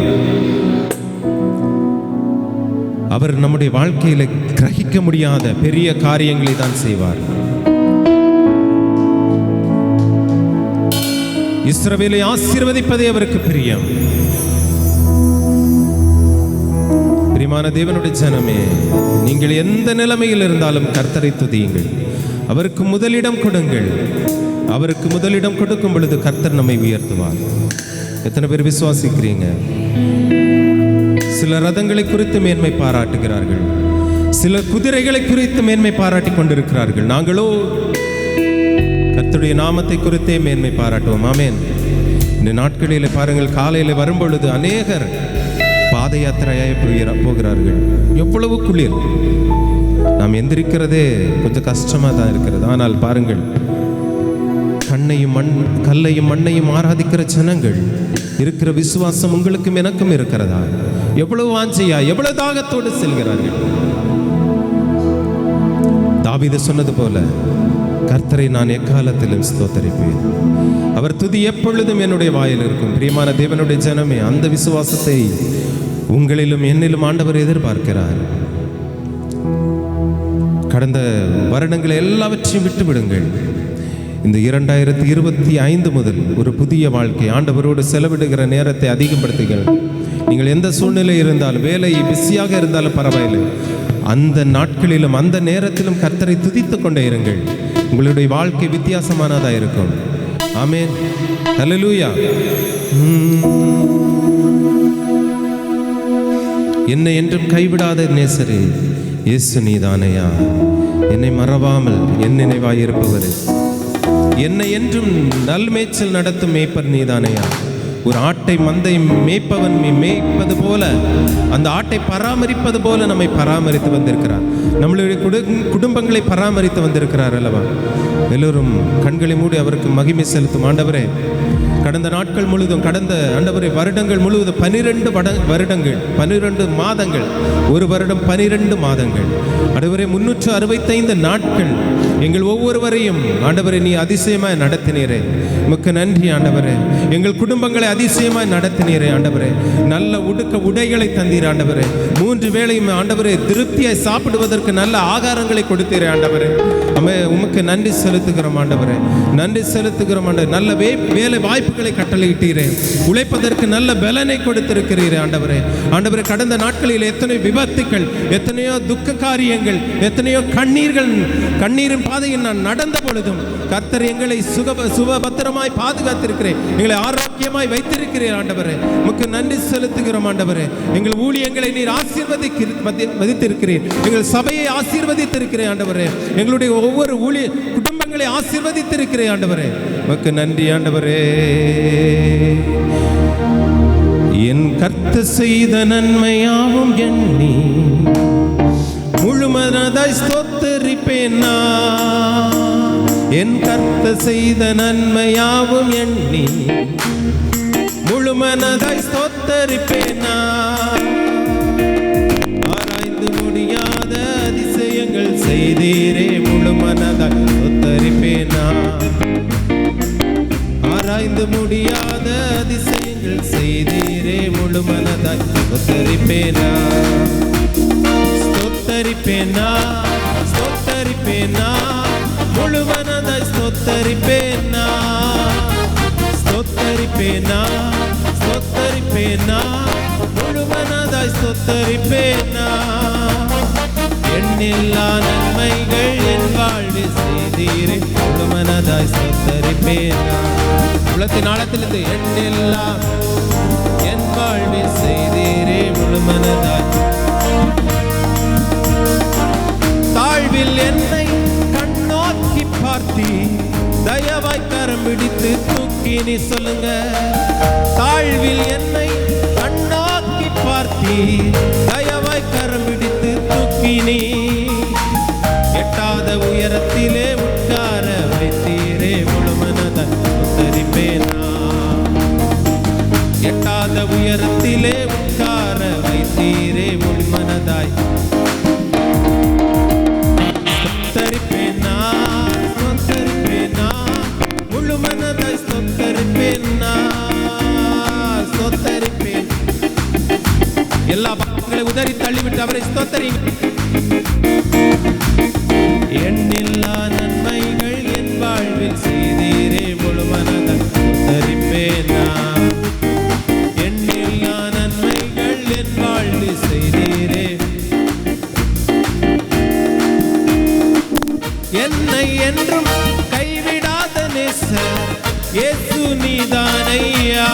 S1: அவர் நம்முடைய வாழ்க்கையில கிரகிக்க முடியாத பெரிய காரியங்களை தான் செய்வார். இஸ்ரவேலை ஆசீர்வதிப்பதே அவருக்கு பிரியம். பிரியமான தேவனுடைய ஜனமே, நீங்கள் எந்த நிலைமையில் இருந்தாலும் கர்த்தரை துதியுங்கள், அவருக்கு முதலிடம் கொடுங்கள். அவருக்கு முதலிடம் கொடுக்கும் பொழுது கர்த்தர் நம்மை உயர்த்துவார். எத்தனை பேர் விசுவாசிக்கிறீங்க? சில ரதங்களை குறித்து மேன்மை பாராட்டுகிறார்கள், சில குதிரைகளை குறித்து மேன்மை பாராட்டி கொண்டிருக்கிறார்கள். நாங்களோ கர்த்தருடைய நாமத்தை குறித்தே மேன்மை பாராட்டுவோம். ஆமென். இந்த நாட்களில் பாருங்கள், காலையில் வரும்பொழுது அநேகர் பாத யாத்திரையாய் போகிறார்கள். எவ்வளவு குளிர்! நாம் எந்திரிக்கிறதே கொஞ்சம் கஷ்டமாக தான் இருக்கிறது. ஆனால் பாருங்கள், கல்லையும் மண்ணையும் ஆராதிக்கிற ஜனங்கள் இருக்கிற விசுவாசம் உங்களுக்கும் எனக்கும் இருக்கிறதா? எவ்வளவு வாஞ்சையா, எவ்வளவு தாகத்தோடு செல்கிறார்கள். தாவீது சொன்னது போல, கர்த்தரை நான் எக்காலத்திலும் ஸ்தோத்தரிப்பேன், அவர் துதி எப்பொழுதும் என்னுடைய வாயில் இருக்கும். பிரியமான தேவனுடைய ஜனமே, அந்த விசுவாசத்தை உங்களிலும் என்னிலும் ஆண்டவர் எதிர்பார்க்கிறார். கடந்த வருடங்களை எல்லாவற்றையும் விட்டுவிடுங்கள். இந்த 2025 முதல் ஒரு புதிய வாழ்க்கை ஆண்டவரோடு செலவிடுகிற நேரத்தை அதிகப்படுத்துங்கள். நீங்கள் எந்த சூழ்நிலை இருந்தாலும், வேலை பிஸியாக இருந்தாலும் பரவாயில்லை, அந்த நாட்களிலும் அந்த நேரத்திலும் கர்த்தரை துதித்து கொண்டே இருங்கள். உங்களுடைய வாழ்க்கை வித்தியாசமானதாக இருக்கும். ஆமென், ஹல்லேலூயா. என்னை என்றும் கைவிடாத நேசரே இயேசு நீதானையா, என்னை மறவாமல் என் நினைவாய் இருப்பவரே, என்னை என்றும் நல்மேய்ச்சல் நடத்தும் மேய்ப்பர் நீதானையா. ஒரு ஆட்டை மந்தை மேய்ப்பவன் மேய்ப்பது போல, அந்த ஆட்டை பராமரிப்பது போல நம்மை பராமரித்து வந்திருக்கிறார். நம்மளுடைய குடும்பங்களை பராமரித்து வந்திருக்கிறார் அல்லவா. எல்லோரும் கண்களை மூடி அவருக்கு மகிமை செலுத்தும். ஆண்டவரே, கடந்த நாட்கள் முழுவதும், கடந்த ஆண்டவரே வருடங்கள் முழுவதும் 12 வருடங்கள், 12 மாதங்கள், ஒரு வருடம் 12 மாதங்கள், ஆண்டவரே 365 நாட்கள் எங்கள் ஒவ்வொருவரையும் ஆண்டவரே நீ அதிசயமாய் நடத்தினீரே. உமக்கு நன்றி ஆண்டவரே. எங்கள் குடும்பங்களை அதிசயமாய் நடத்தினீரே ஆண்டவரே. நல்ல உடைகளை தந்தீர் ஆண்டவரே. 3 வேளையும் ஆண்டவரே திருப்தியாய் சாப்பிடுவதற்கு நல்ல ஆகாரங்களை கொடுத்தீரே ஆண்டவரே. உமக்கு நன்றி செலுத்துகிறோம் ஆண்டவரே, நன்றி செலுத்துகிறோம் ஆண்டவரே. நல்ல வேலை வாய்ப்புகளை கட்டளையிட்டீரே, உழைப்பதற்கு நல்ல பலனை கொடுத்திருக்கிறீரே ஆண்டவரே. ஆண்டவரே, கடந்த நாட்களில் எத்தனை விபத்துக்கள், எத்தனையோ துக்க காரியங்கள், எத்தனையோ கண்ணீரின் பாதையில் நான் நடந்த பொழுதும் கர்த்தர் எங்களை சுபபத்திரமாய் பாதுகாத்திருக்கிறேன், எங்களை ஆரோக்கியமாய் வைத்திருக்கிறேன் ஆண்டவரே. உமக்கு நன்றி செலுத்துகிறோம் ஆண்டவரே. எங்கள் ஊழியங்களை நீர் ஆசீர்வதித்திருக்கிறேன், எங்கள் சபையை ஆசீர்வதித்திருக்கிறேன் ஆண்டவரே. எங்களுடைய ஒவ்வொரு குடும்பங்களை ஆசீர்வதித்திருக்கிறேன் ஆண்டவரே. உமக்கு நன்றி ஆண்டவரே. என் கர்த்தர் செய்த நன்மையாவும் எண்ணி முழுமனதாய் ஸ்தோத்தரிப்பேன் நான். என் கர்த்தர் செய்த நன்மையாவும் எண்ணி முழுமனதாய் ஸ்தோத்தரிப்பேன் நான். ஆராய்ந்து முடியாத அதிசயங்கள் செய்தீரே, முழுமனதாய் ஸ்தோத்தரிப்பேன் நான். ஆராய்ந்து முடியாத அதிசயங்கள் செய்தீரே, முழுமனதாய் ஸ்தோத்தரிப்பேன் நான். ஸ்தோத்தரிப்பேனா, ஸ்தோத்தரிப்பேனா, முழுமனதாய் ஸ்தோத்தரிப்பேனா. ஸ்தோத்தரிப்பேனா, ஸ்தோத்தரிப்பேனா, முழுமனதாய் ஸ்தோத்தரிப்பேனா. எண்ணில்லா நன்மைகள் என் வாழ்வில் செய்தீரே, முழுமனதாய் ஸ்தோத்தரிப்பேனா. உலகத்தின் ஆழத்திலிருந்து எண்ணில்லா என் வாழ்வில் செய்தீரே, முழுமனதாய். தாழ்வில் என்னை கண்ணோக்கி பார்த்தி தயவாய் கரம் பிடித்து தூக்கி நீ சொல்லுங்க. தாழ்வில் என்னை கண்ணோக்கி பார்த்தி தயவாய் கரம் பிடித்து தூக்கி நீ எட்டாத உயரத்திலே உட்கார வைத்தீரே, முழுமனதாய் ஸ்தோத்தரிப்பேனா. எட்டாத உயரத்திலே உட்கார வைத்தீரே, முழுமனதாய் ஸ்தோத்தரிப்பேனா, ஸ்தோத்தரிப்பேனா, முழுமனதாய் ஸ்தோத்தரிப்பேனா, ஸ்தோத்தரிப்பேன். எல்லா பாவங்களை உதறி தள்ளிவிட்டு அவரை ஸ்தோத்தரிங்க. எண்ணில்லா நன்மைகள் என் வாழ்வில் செய்தீரே, முழுமனதாய் ஸ்தோத்தரிப்பேனா. எண்ணில்லா நன்மைகள் என் வாழ்வில் செய்தீரே. என்னை என்றும் கைவிடாத நேசர் இயேசு நீதானையா.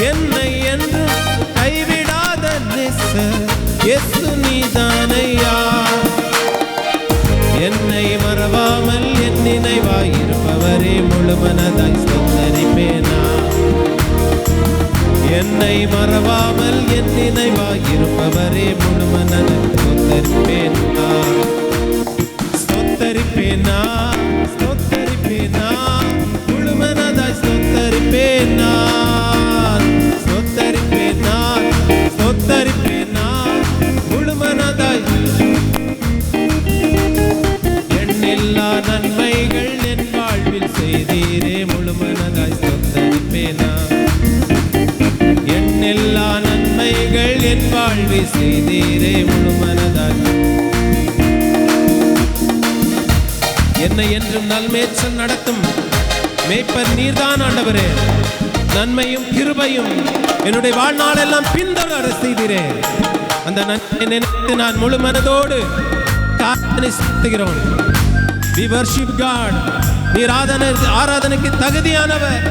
S1: என்னை என்றும் கைவிடாத நேசர் இயேசு நீதானையா. என்னை மறவாமல் என் நினைவாய் இருப்பவரே, முழுமனதாய் ஸ்தோத்தரிப்பேனா. என்னை மறவாமல் என் நினைவாய் இருப்பவரே, முழுமனதாய் ஸ்தோத்தரிப்பேனா. ஸ்தோத்தரிப்பேனா, ஸ்தோத்தரிப்பேனா, முழுமனதாய் ஸ்தோத்தரிப்பேனா. ஸ்தோத்தரிப்பேனா, ஸ்தோத்தரிப்பேனா, முழுமனதாய். எண்ணில்லா நன்மைகள் என் வாழ்வில் செய்தீரே, முழுமனதாய் ஸ்தோத்தரிப்பேனா. எண்ணில்லா நன்மைகள் என் வாழ்வில் செய்தீரே, முழுமனதாய். என்னை என்றும் நல்மேய்ச்சல் நடத்தும் மேய்ப்பர் நீர்தான் ஆண்டவரே. நன்மையும் கிருபையும் என்னுடைய வாழ்நாளெல்லாம் பின்தொடர செய்தீரே. அந்த நன்மை நினைத்து நான் முழு மனதோடு செலுத்துகிறோம். We worship God. நீர் ஆராதனைக்கு தகுதியானவர்.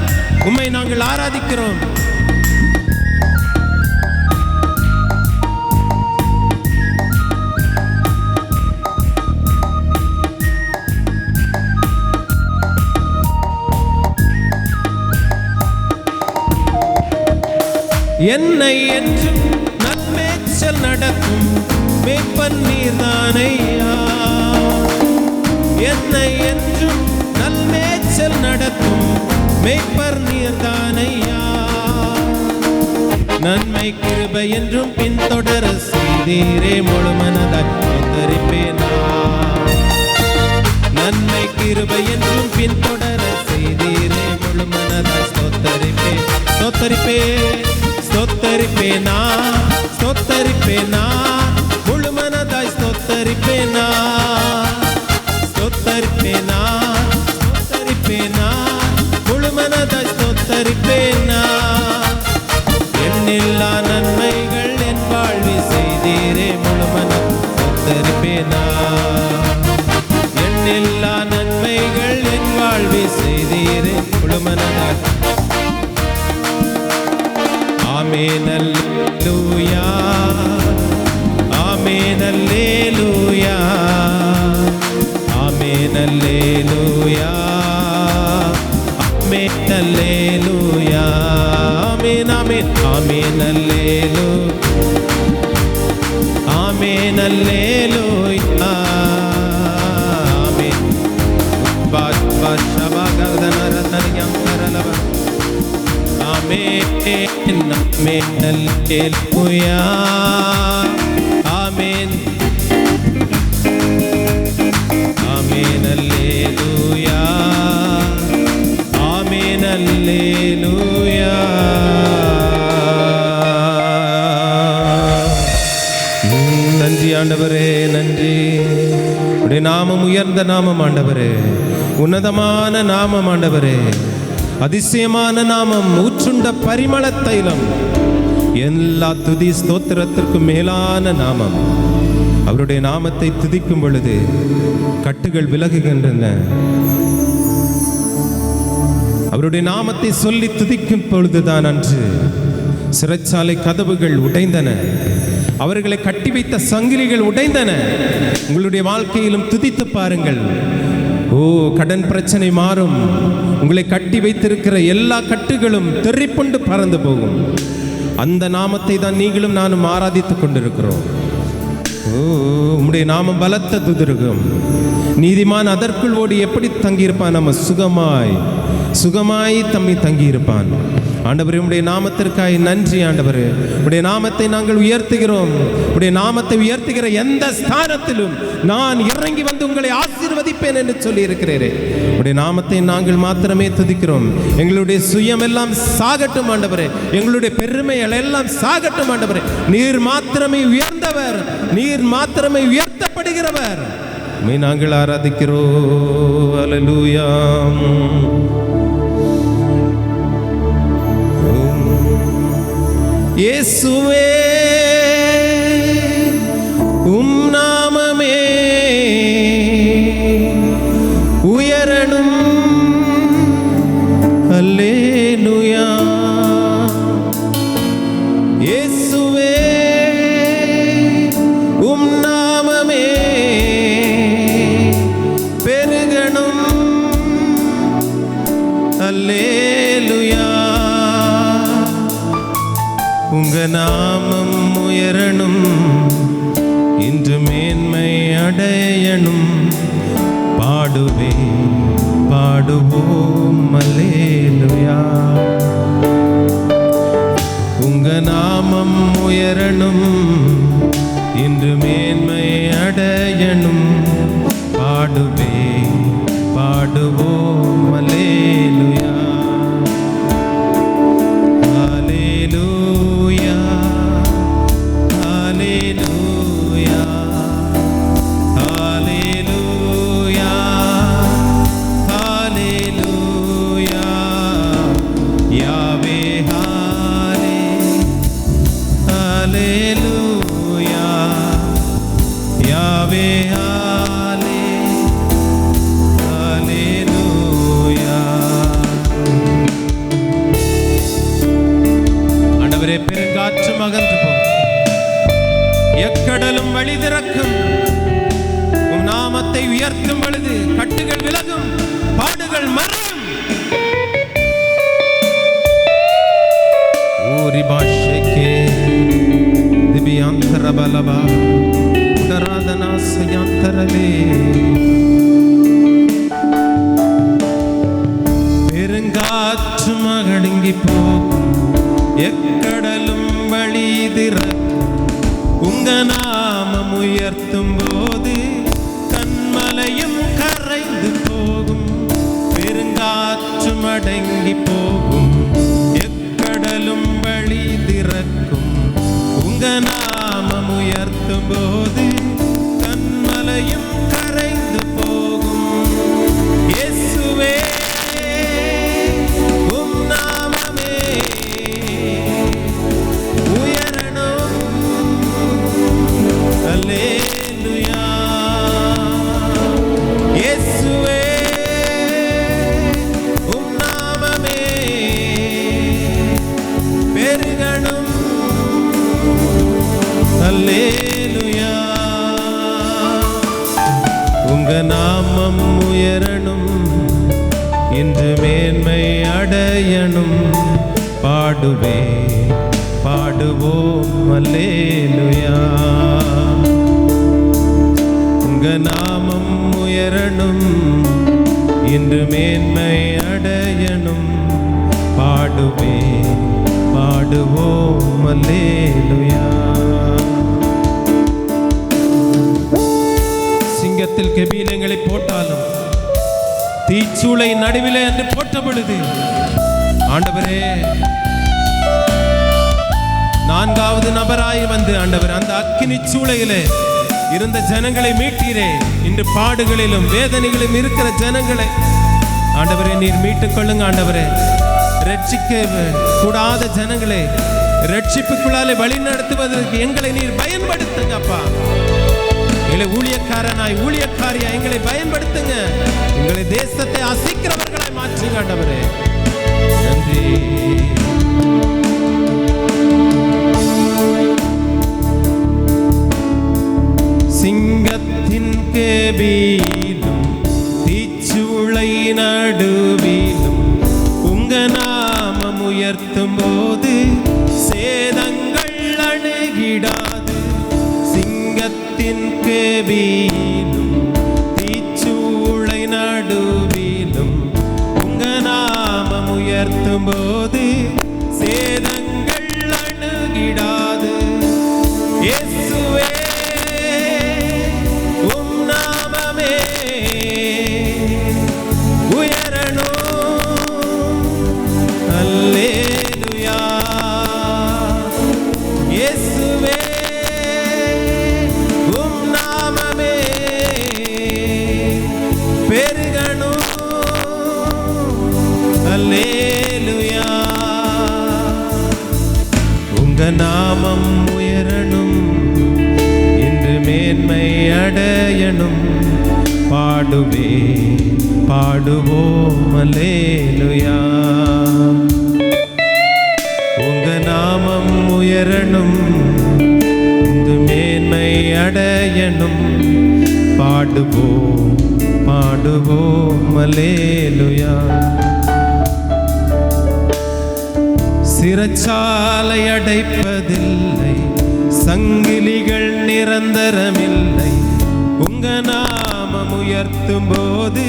S1: உம்மை நாங்கள் ஆராதிக்கிறோம். என்னை என்றும் நல்மேய்ச்சல் நடத்தும் மேய்ப்பன் நீர்தானையா. என்னை என்றும் நல்மேய்ச்சல் நடத்தும் மேய்ப்பர் நீர்தானையா. நன்மை கிருபை என்றும் பின்தொடர செய்தீரே. முழு மனதாய் ஸ்தோத்தரிப்பேனா. நன்மை கிருபை என்றும் பின்தொடர செய்தீரே. முழு மனதாய் ஸ்தோத்தரிப்பேன் ஸ்தோத்தரிப்பேன் ஸ்தோத்தரிப்பேனா ஸ்தோத்தரிப்பேனா. முழு மனதாய் ஸ்தோத்தரிப்பேனா ஸ்தோத்தரிப்பேனா ஸ்தோத்தரிப்பேனா. முழு மனதாய் ஸ்தோத்தரிப்பேனா. எண்ணில்லா நன்மைகள் என் வாழ்வி செய்தீரே. முழு மனம் ஸ்தோத்தரிப்பேனா. எண்ணில்லா நன்மைகள் என் வாழ்வி செய்தீரே. முழு மனதாய் ஆமென் அல்லேலூயா ஆமென் அல்லேலூயா ஆமென் அல்லேலூயா ஆமென் அல்லேலூயா ஆமென் ஆமென் ஆமென் அல்லேலூயா ஆமென் அல்லேலூயா ஆமென். பாஷபாகதனரதனியம் கரலவ ஆமென் ஆமென் அல்லேலூயா ஆமென் ஆமென் அல்லேலூயா ஆமென் அல்லேலூயா. நன்றி ஆண்டவரே, நன்றி. உடைய நாமம் உயர்ந்த நாமம் ஆண்டவரே, உன்னதமான நாமம் ஆண்டவரே, அதிசயமான நாமம், ஊற்றுண்ட பரிமள தைலம், எல்லா துதி ஸ்தோத்திரத்திற்கும் மேலான நாமம். அவருடைய நாமத்தை துதிக்கும் பொழுது கட்டுகள் விலகுகின்றன. அவருடைய நாமத்தை சொல்லி துதிக்கும் பொழுதுதான் அன்று சிறைச்சாலை கதவுகள் உடைந்தன. அவர்களை கட்டி வைத்த சங்கிலிகள் உடைந்தன. உங்களுடைய வாழ்க்கையிலும் துதித்து பாருங்கள். ஓ, கடன் பிரச்சனை மாறும். உங்களை கட்டி வைத்திருக்கிற எல்லா கட்டுகளும் தெறிப்புண்டு பறந்து போகும். அந்த நாமத்தை தான் நீங்களும் நானும் ஆராதித்துக் கொண்டிருக்கிறோம். ஓ, உம்முடைய நாமம் பலத்த துதிருகம். நீதிமான் அதற்குள் ஓடி எப்படி தங்கியிருப்பான்? நம்ம சுகமாய் சுகமாய் தம்பி தங்கியிருப்பான். ஆண்டவரே, உம்முடைய நாமத்திற்காய் நன்றி ஆண்டவரே. உம்முடைய நாமத்தை நாங்கள் உயர்த்துகிறோம். உம்முடைய நாமத்தை உயர்த்துகிற எந்த ஸ்தானத்திலும் நான் இறங்கி வந்து உங்களை ஆசீர்வதிப்பேன் என்று சொல்லி இருக்கிறேன். உம்முடைய நாமத்தை நாங்கள் மாத்திரமே துதிக்கிறோம். எங்களுடைய சுயம் எல்லாம் சாகட்டும் ஆண்டவரே. எங்களுடைய பெருமைகள் எல்லாம் சாகட்டும் ஆண்டவரே. நீர் மாத்திரமே உயர்ந்தவர், நீர் மாத்திரமே உயர்த்தப்படுகிறவர். நாங்கள் ஆராதிக்கிறோம். அல்லேலூயா. இயேசுவே, உம் நாமமே உயரணும். அல்லேலூயா. இயேசுவே, உம் நாமமே பெருகணும். அல்லேலூயா. உங்க நாமம் உயரணும், இன்று மேன்மை அடையணும். பாடுவே பாடுவோம் அல்லேலூயா. உங்க நாமம் உயரணும், இன்று மேன்மை அடையணும். பாடுவே பாடுவோம் அல்லேலூயா. ஹல்லேலூயா யாவே ஹல்லேலூயா. ஆண்டவரே, பெருங்காற்றும் அகன்று போகும், எக்கடலும் வழி திறக்கும். உம் நாமத்தை உயர்த்தும் பொழுது கட்டுகள் விலகும், பாடுகள் மறையும். ஓரி பாஷேகே திவ்யாந்தரபலபா உடராதனா சயாந்தரலே. பெருங்காற்று மகடுங்கி போகும், எக்கடலும் வழி திறக்கும். உங்க நாமம் உயர்த்தும் போது கண்மலையும் கரைந்து போகும். பெருங்காற்று மடங்கி போகும், எக்கடலும் வழி திறக்கும். உங்க நாமம் உயர்த்தும் போது கண்மலையும் கரைந்து போகும். இயேசுவே, உம் நாமமே உயரணும். அல்லேலூயா. இயேசுவே, உம் நாமமே பெருகணும். அல்லேலூயா. உங்க நாமம் உயரணும், இன்று மேன்மை அடையணும். பாடுவே பாடுவோம் அல்லேலூயா. உங்க நாமம் உயரணும், இன்று மேன்மை அடையணும். பாடுவே பாடுவோம் அல்லேலூயா. சிங்கத்தில் கெபீலங்களை போட்டாலும் தீச்சூளை நடுவிலே என்று போட்ட பொழுது ஆண்டவரே, நான்காவது நபராய் வந்து ஆண்டவர் அந்த அக்கினி சூளையிலே இருந்த ஜனங்களை மீட்டீரே. இன்று பாடுகளிலும் வேதனைகளிலும் இருக்கிற ஜனங்களை ஆண்டவரே நீர் மீட்டுக் கொள்ளுங்க. ஆண்டவரே, ரட்சிக்க கூடாத ஜனங்களை ரட்சிப்புக்குள்ளாலே வழி நடத்துவதற்கு எங்களை நீர் பயன்படுத்துங்க அப்பா. எங்களை ஊழியக்காரனாய் ஊழியக்காரியா எங்களை பயன்படுத்துங்க. எங்களை தேசத்தை அசைக்கிறவர்களாய் மாற்றுங்க ஆண்டவரே. நன்றி. சிங்கத்தின் கெபீலும் தீச்சூளை நடுவிலும் உங்க நாமம் உயர்த்தும் போது சேதங்கள் அணுகிடாது. சிங்கத்தின் கெபீலும் தீச்சூளை நடுவிலும் உங்க நாமம் உயர்த்தும் போது சேதங்கள் அணுகிடாது. இயேசுவே, உம் நாமமே உயரணும். அல்லேலூயா. இயேசுவே, உம் நாமமே பெருகணும். அல்லேலூயா. உங்க நாமம் உயரணும், இன்று மேன்மை அடையணும். பாடுவே பாடுவோம் அல்லேலூயா. உங்க நாமம் உயரணும், இன்று மேன்மை அடையணும். பாடுவோம் பாடுவோம் அல்லேலூயா. சிறைச்சாலை அடைப்பதில்லை, சங்கிலிகள் நிரந்தரமில்லை. உங்க நாமம் உயர்த்தும் போது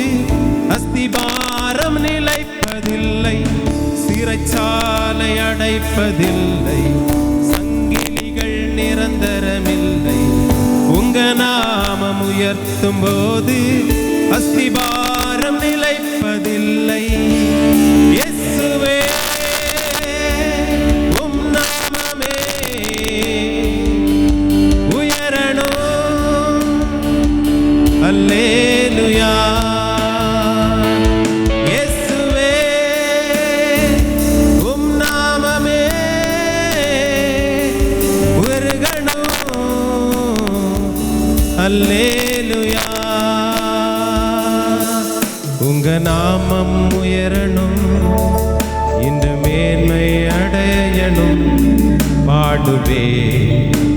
S1: அஸ்திபாரம் நிலைப்பதில்லை. சிறைச்சாலை அடைப்பதில்லை, சங்கிலிகள் நிரந்தரமில்லை. உங்க நாமம் உயர்த்தும் போது அஸ்திபாரம் நிலைப்பதில்லை. இயேசுவே, உம் நாமமே உயரணும். அல்லேலூயா. இயேசுவே, உம் நாமமே அல்லேலூயா. உங்க நாமம் உயரணும், இன்று மேன்மை அடையணும். பாடுவே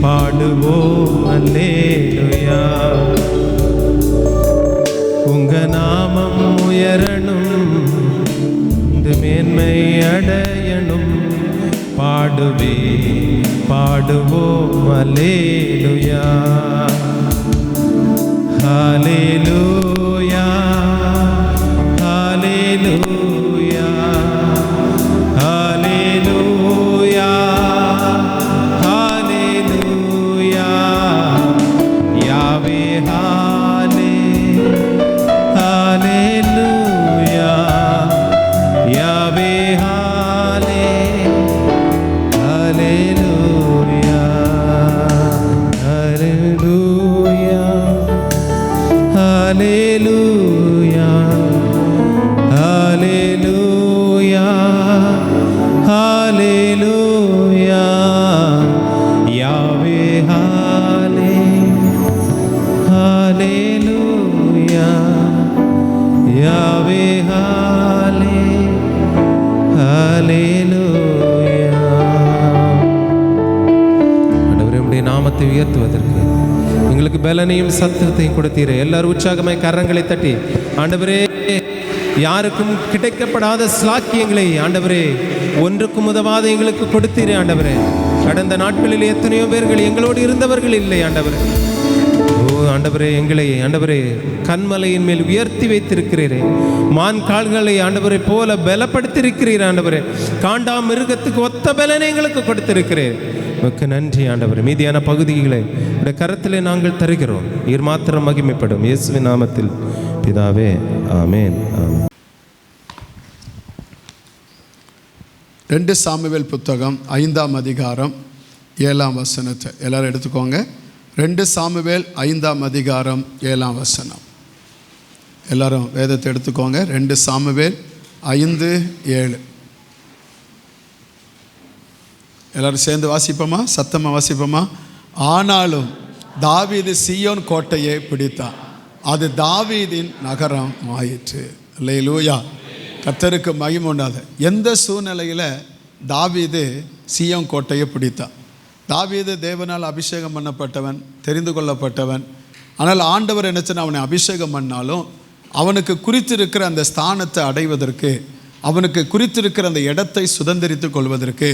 S1: பாடுவோம் அல்லேலூயா. உங்க நாமம் உயரணும், இன்று மேன்மை அடையணும். பாடுவே பாடுவோம் அல்லேலூயா. ஹல்லேலூயா ஹல்லேலூயா ஹல்லேலூயா ஹல்லேலூயா. யாவே ஹல்லேலூயா யாவே ஹல்லேலூயா ஹல்லேலூயா ஹல்லேலூயா ஹல்லேலூயா ஹல்லேலூயா. யாவே ஹல்லேலூயா யாவே ஹல்லேலூயா. ஆண்டவரே, உம்முடைய நாமத்தை உயர்த்துவதற்கு எங்களுக்கு பலனையும் சத்தத்தையும் கொடுத்தீரே. எல்லாரும் உற்சாகமாய் கரங்களை தட்டி ஆண்டவரே, யாருக்கும் கிடைக்கப்படாத ஸ்லாக்கியங்களை ஆண்டவரே, ஒன்றுக்கும் உதவாத எங்களுக்கு கொடுத்தீரே ஆண்டவரே. கடந்த நாட்களில் எத்தனையோ பேர்கள் எங்களோடு இருந்தவர்கள் இல்லை ஆண்டவரே. ஓ ஆண்டவரே, எங்களை ஆண்டவரே கண்மலையின் மேல் உயர்த்தி வைத்திருக்கிறீரே. மான் கால்களை ஆண்டவரை போல பலப்படுத்தியிருக்கிறீர் ஆண்டவரே. காண்டா மிருகத்துக்கு ஒத்த பலனை எங்களுக்கு கொடுத்திருக்கிறீர். மிக்க நன்றி ஆண்டவரே. மீதியான பகுதிகளை உடைய கரத்திலே நாங்கள் தருகிறோம். நீர் மாத்திரம் மகிமைப்படும். இயேசுவின் நாமத்தில் பிதாவே, ஆமேன் ஆமேன்.
S2: 2 சாமுவேல் புத்தகம் 5ஆம் அதிகாரம் 7ஆம் வசனத்தை எல்லாரும் எடுத்துக்கோங்க. 2 சாமுவேல் 5ஆம் அதிகாரம் 7ஆம் வசனம். எல்லாரும் வேதத்தை எடுத்துக்கோங்க. 2 சாமுவேல் 5:7. எல்லாரும் சேர்ந்து வாசிப்போமா? சத்தமாக வாசிப்போமா? ஆனாலும் தாவீது சீயோன் கோட்டையை பிடித்தான், அது தாவீதின் நகரம் ஆயிற்று. அல்லேலூயா. கர்த்தருக்கு மகிமை உண்டாது. எந்த சூழ்நிலையில் தாவீது சீயோன் கோட்டையை பிடித்தான்? தாவீது தேவனால் அபிஷேகம் பண்ணப்பட்டவன், தெரிந்து கொள்ளப்பட்டவன். ஆனால் ஆண்டவர் என்னச்சுன்னா, அவனை அபிஷேகம் பண்ணாலும் அவனுக்கு குறித்திருக்கிற அந்த ஸ்தானத்தை அடைவதற்கு, அவனுக்கு குறித்திருக்கிற அந்த இடத்தை சுதந்திரித்து கொள்வதற்கு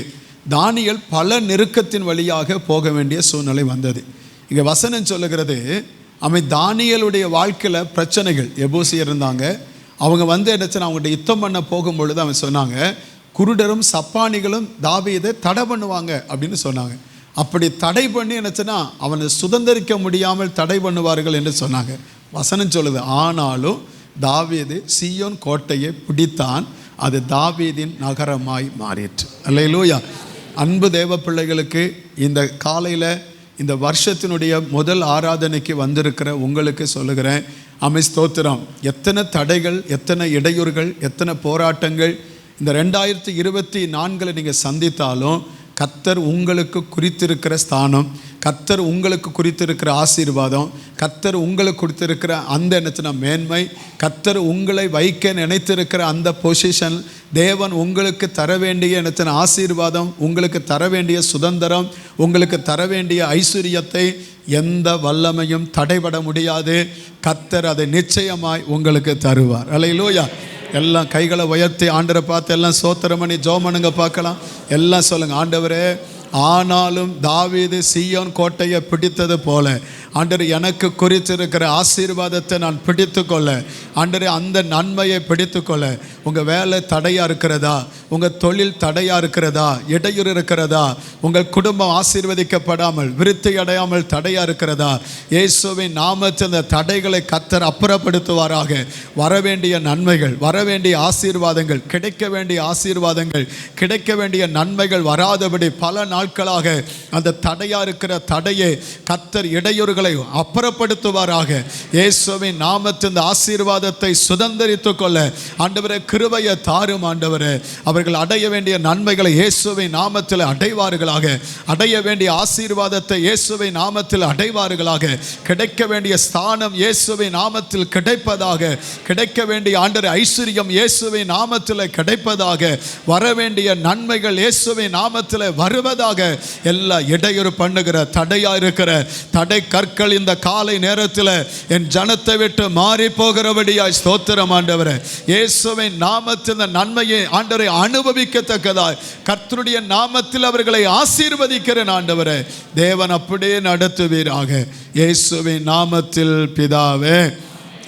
S2: தானியேல் பல நெருக்கத்தின் வழியாக போக வேண்டிய சூழ்நிலை வந்தது. இங்கே வசனம் சொல்லுகிறது, அவன் தானியேலுடைய வாழ்க்கையில் பிரச்சனைகள். எபூசியர் இருந்தாங்க, அவங்க என்னச்சுன்னா அவங்கள்ட்ட யுத்தம் பண்ண போகும்பொழுது அவன் சொன்னாங்க, குருடரும் சப்பானிகளும் தாவீதை தடை பண்ணுவாங்க அப்படின்னு சொன்னாங்க. அப்படி தடை பண்ணி என்னச்சுன்னா அவனை சுதந்திரிக்க முடியாமல் தடை பண்ணுவார்கள் என்று சொன்னாங்க. வசனம் சொல்லுது, ஆனாலும் தாவீது சீயோன் கோட்டையை பிடித்தான், அது தாவீதின் நகரமாய் மாறிற்று. அல்லேலூயா. அன்பு தேவ பிள்ளைகளுக்கு இந்த காலையில் இந்த வருஷத்தினுடைய முதல் ஆராதனைக்கு வந்திருக்கிற உங்களுக்கு சொல்லுகிறேன், அமை ஸ்தோத்திரம். எத்தனை தடைகள், எத்தனை இடையூறுகள், எத்தனை போராட்டங்கள் இந்த 2024 நீங்கள் சந்தித்தாலும் கர்த்தர் உங்களுக்கு குறித்திருக்கிற ஸ்தானம், கர்த்தர் உங்களுக்கு குறித்திருக்கிற ஆசீர்வாதம், கர்த்தர் உங்களுக்கு குறித்திருக்கிற அந்த என்னச்சுன்னா மேன்மை, கர்த்தர் உங்களை வைக்க நினைத்திருக்கிற அந்த பொசிஷன், தேவன் உங்களுக்கு தர வேண்டிய என்னச்சுன்னா ஆசீர்வாதம், உங்களுக்கு தர வேண்டிய சுதந்திரம், உங்களுக்கு தர வேண்டிய ஐஸ்வர்யத்தை எந்த வல்லமையும் தடைபட முடியாது. கர்த்தர் அதை நிச்சயமாய் உங்களுக்கு தருவார். அல்லேலூயா. எல்லாம் கைகளை உயர்த்தி ஆண்டவரை பார்த்து எல்லாம் சோத்திரம் பண்ணி ஜெபம் பண்ணுங்க பார்க்கலாம். எல்லாம் சொல்லுங்க, ஆண்டவரே, ஆனாலும் தாவீது சீயோன் கோட்டையை பிடித்தது போல ஆண்டவரே எனக்கு குறித்திருக்கிற ஆசீர்வாதத்தை நான் பிடித்து கொள்ள, ஆண்டவரே அந்த நன்மையை பிடித்து கொள்ள. உங்கள் வேலை தடையாக இருக்கிறதா, உங்கள் தொழில் தடையாக இருக்கிறதா, இடையூறு இருக்கிறதா, உங்கள் குடும்பம் ஆசீர்வதிக்கப்படாமல் விருத்தி அடையாமல் தடையாக இருக்கிறதா, இயேசுவின் நாமத்தில் அந்த தடைகளை கர்த்தர் அப்புறப்படுத்துவாராக. வரவேண்டிய நன்மைகள், வரவேண்டிய ஆசீர்வாதங்கள், கிடைக்க வேண்டிய ஆசீர்வாதங்கள், கிடைக்க வேண்டிய நன்மைகள் வராதபடி பல நாட்களாக அந்த தடையாக இருக்கிற தடையை கர்த்தர் இடையூறுகளை அப்புறப்படுத்துவாராக. இயேசுவின் நாமத்தில் இந்த ஆசீர்வாதத்தை சுதந்திரித்துக் கொள்ள ஆண்டவரே கிருபையை தாரும் ஆண்டவரே. அவர்கள் அடைய வேண்டிய நன்மைகளை இயேசுவின் நாமத்தில் அடைவார்களாக. அடைய வேண்டிய ஆசீர்வாதத்தை இயேசுவின் நாமத்தில் அடைவார்களாக. கிடைக்க வேண்டிய ஸ்தானம் இயேசுவின் நாமத்தில் கிடைப்பதாக. கிடைக்க வேண்டிய ஆண்டவரே ஐஸ்வர்யம் இயேசுவின் நாமத்தில் கிடைப்பதாக. வர வேண்டிய நன்மைகள் இயேசுவின் நாமத்தில் வருவதாக. எல்லா இடையூறு பண்ணுகிற தடையா இருக்கிற தடை கற்கள் இந்த காலை நேரத்தில் என் ஜனத்தை விட்டு மாறி போகிறபடியாய் ஸ்தோத்திரம் ஆண்டவரே. இயேசுவின் நாமத்தில் இந்த நன்மையை ஆண்டவரை அனுபவிக்கத்தக்கதாய் கர்த்தருடைய நாமத்தில் அவர்களை ஆசீர்வதிக்கிறேன் ஆண்டவரே. தேவன் அப்படியே நடத்துவீராக இயேசுவின் நாமத்தில் பிதாவே.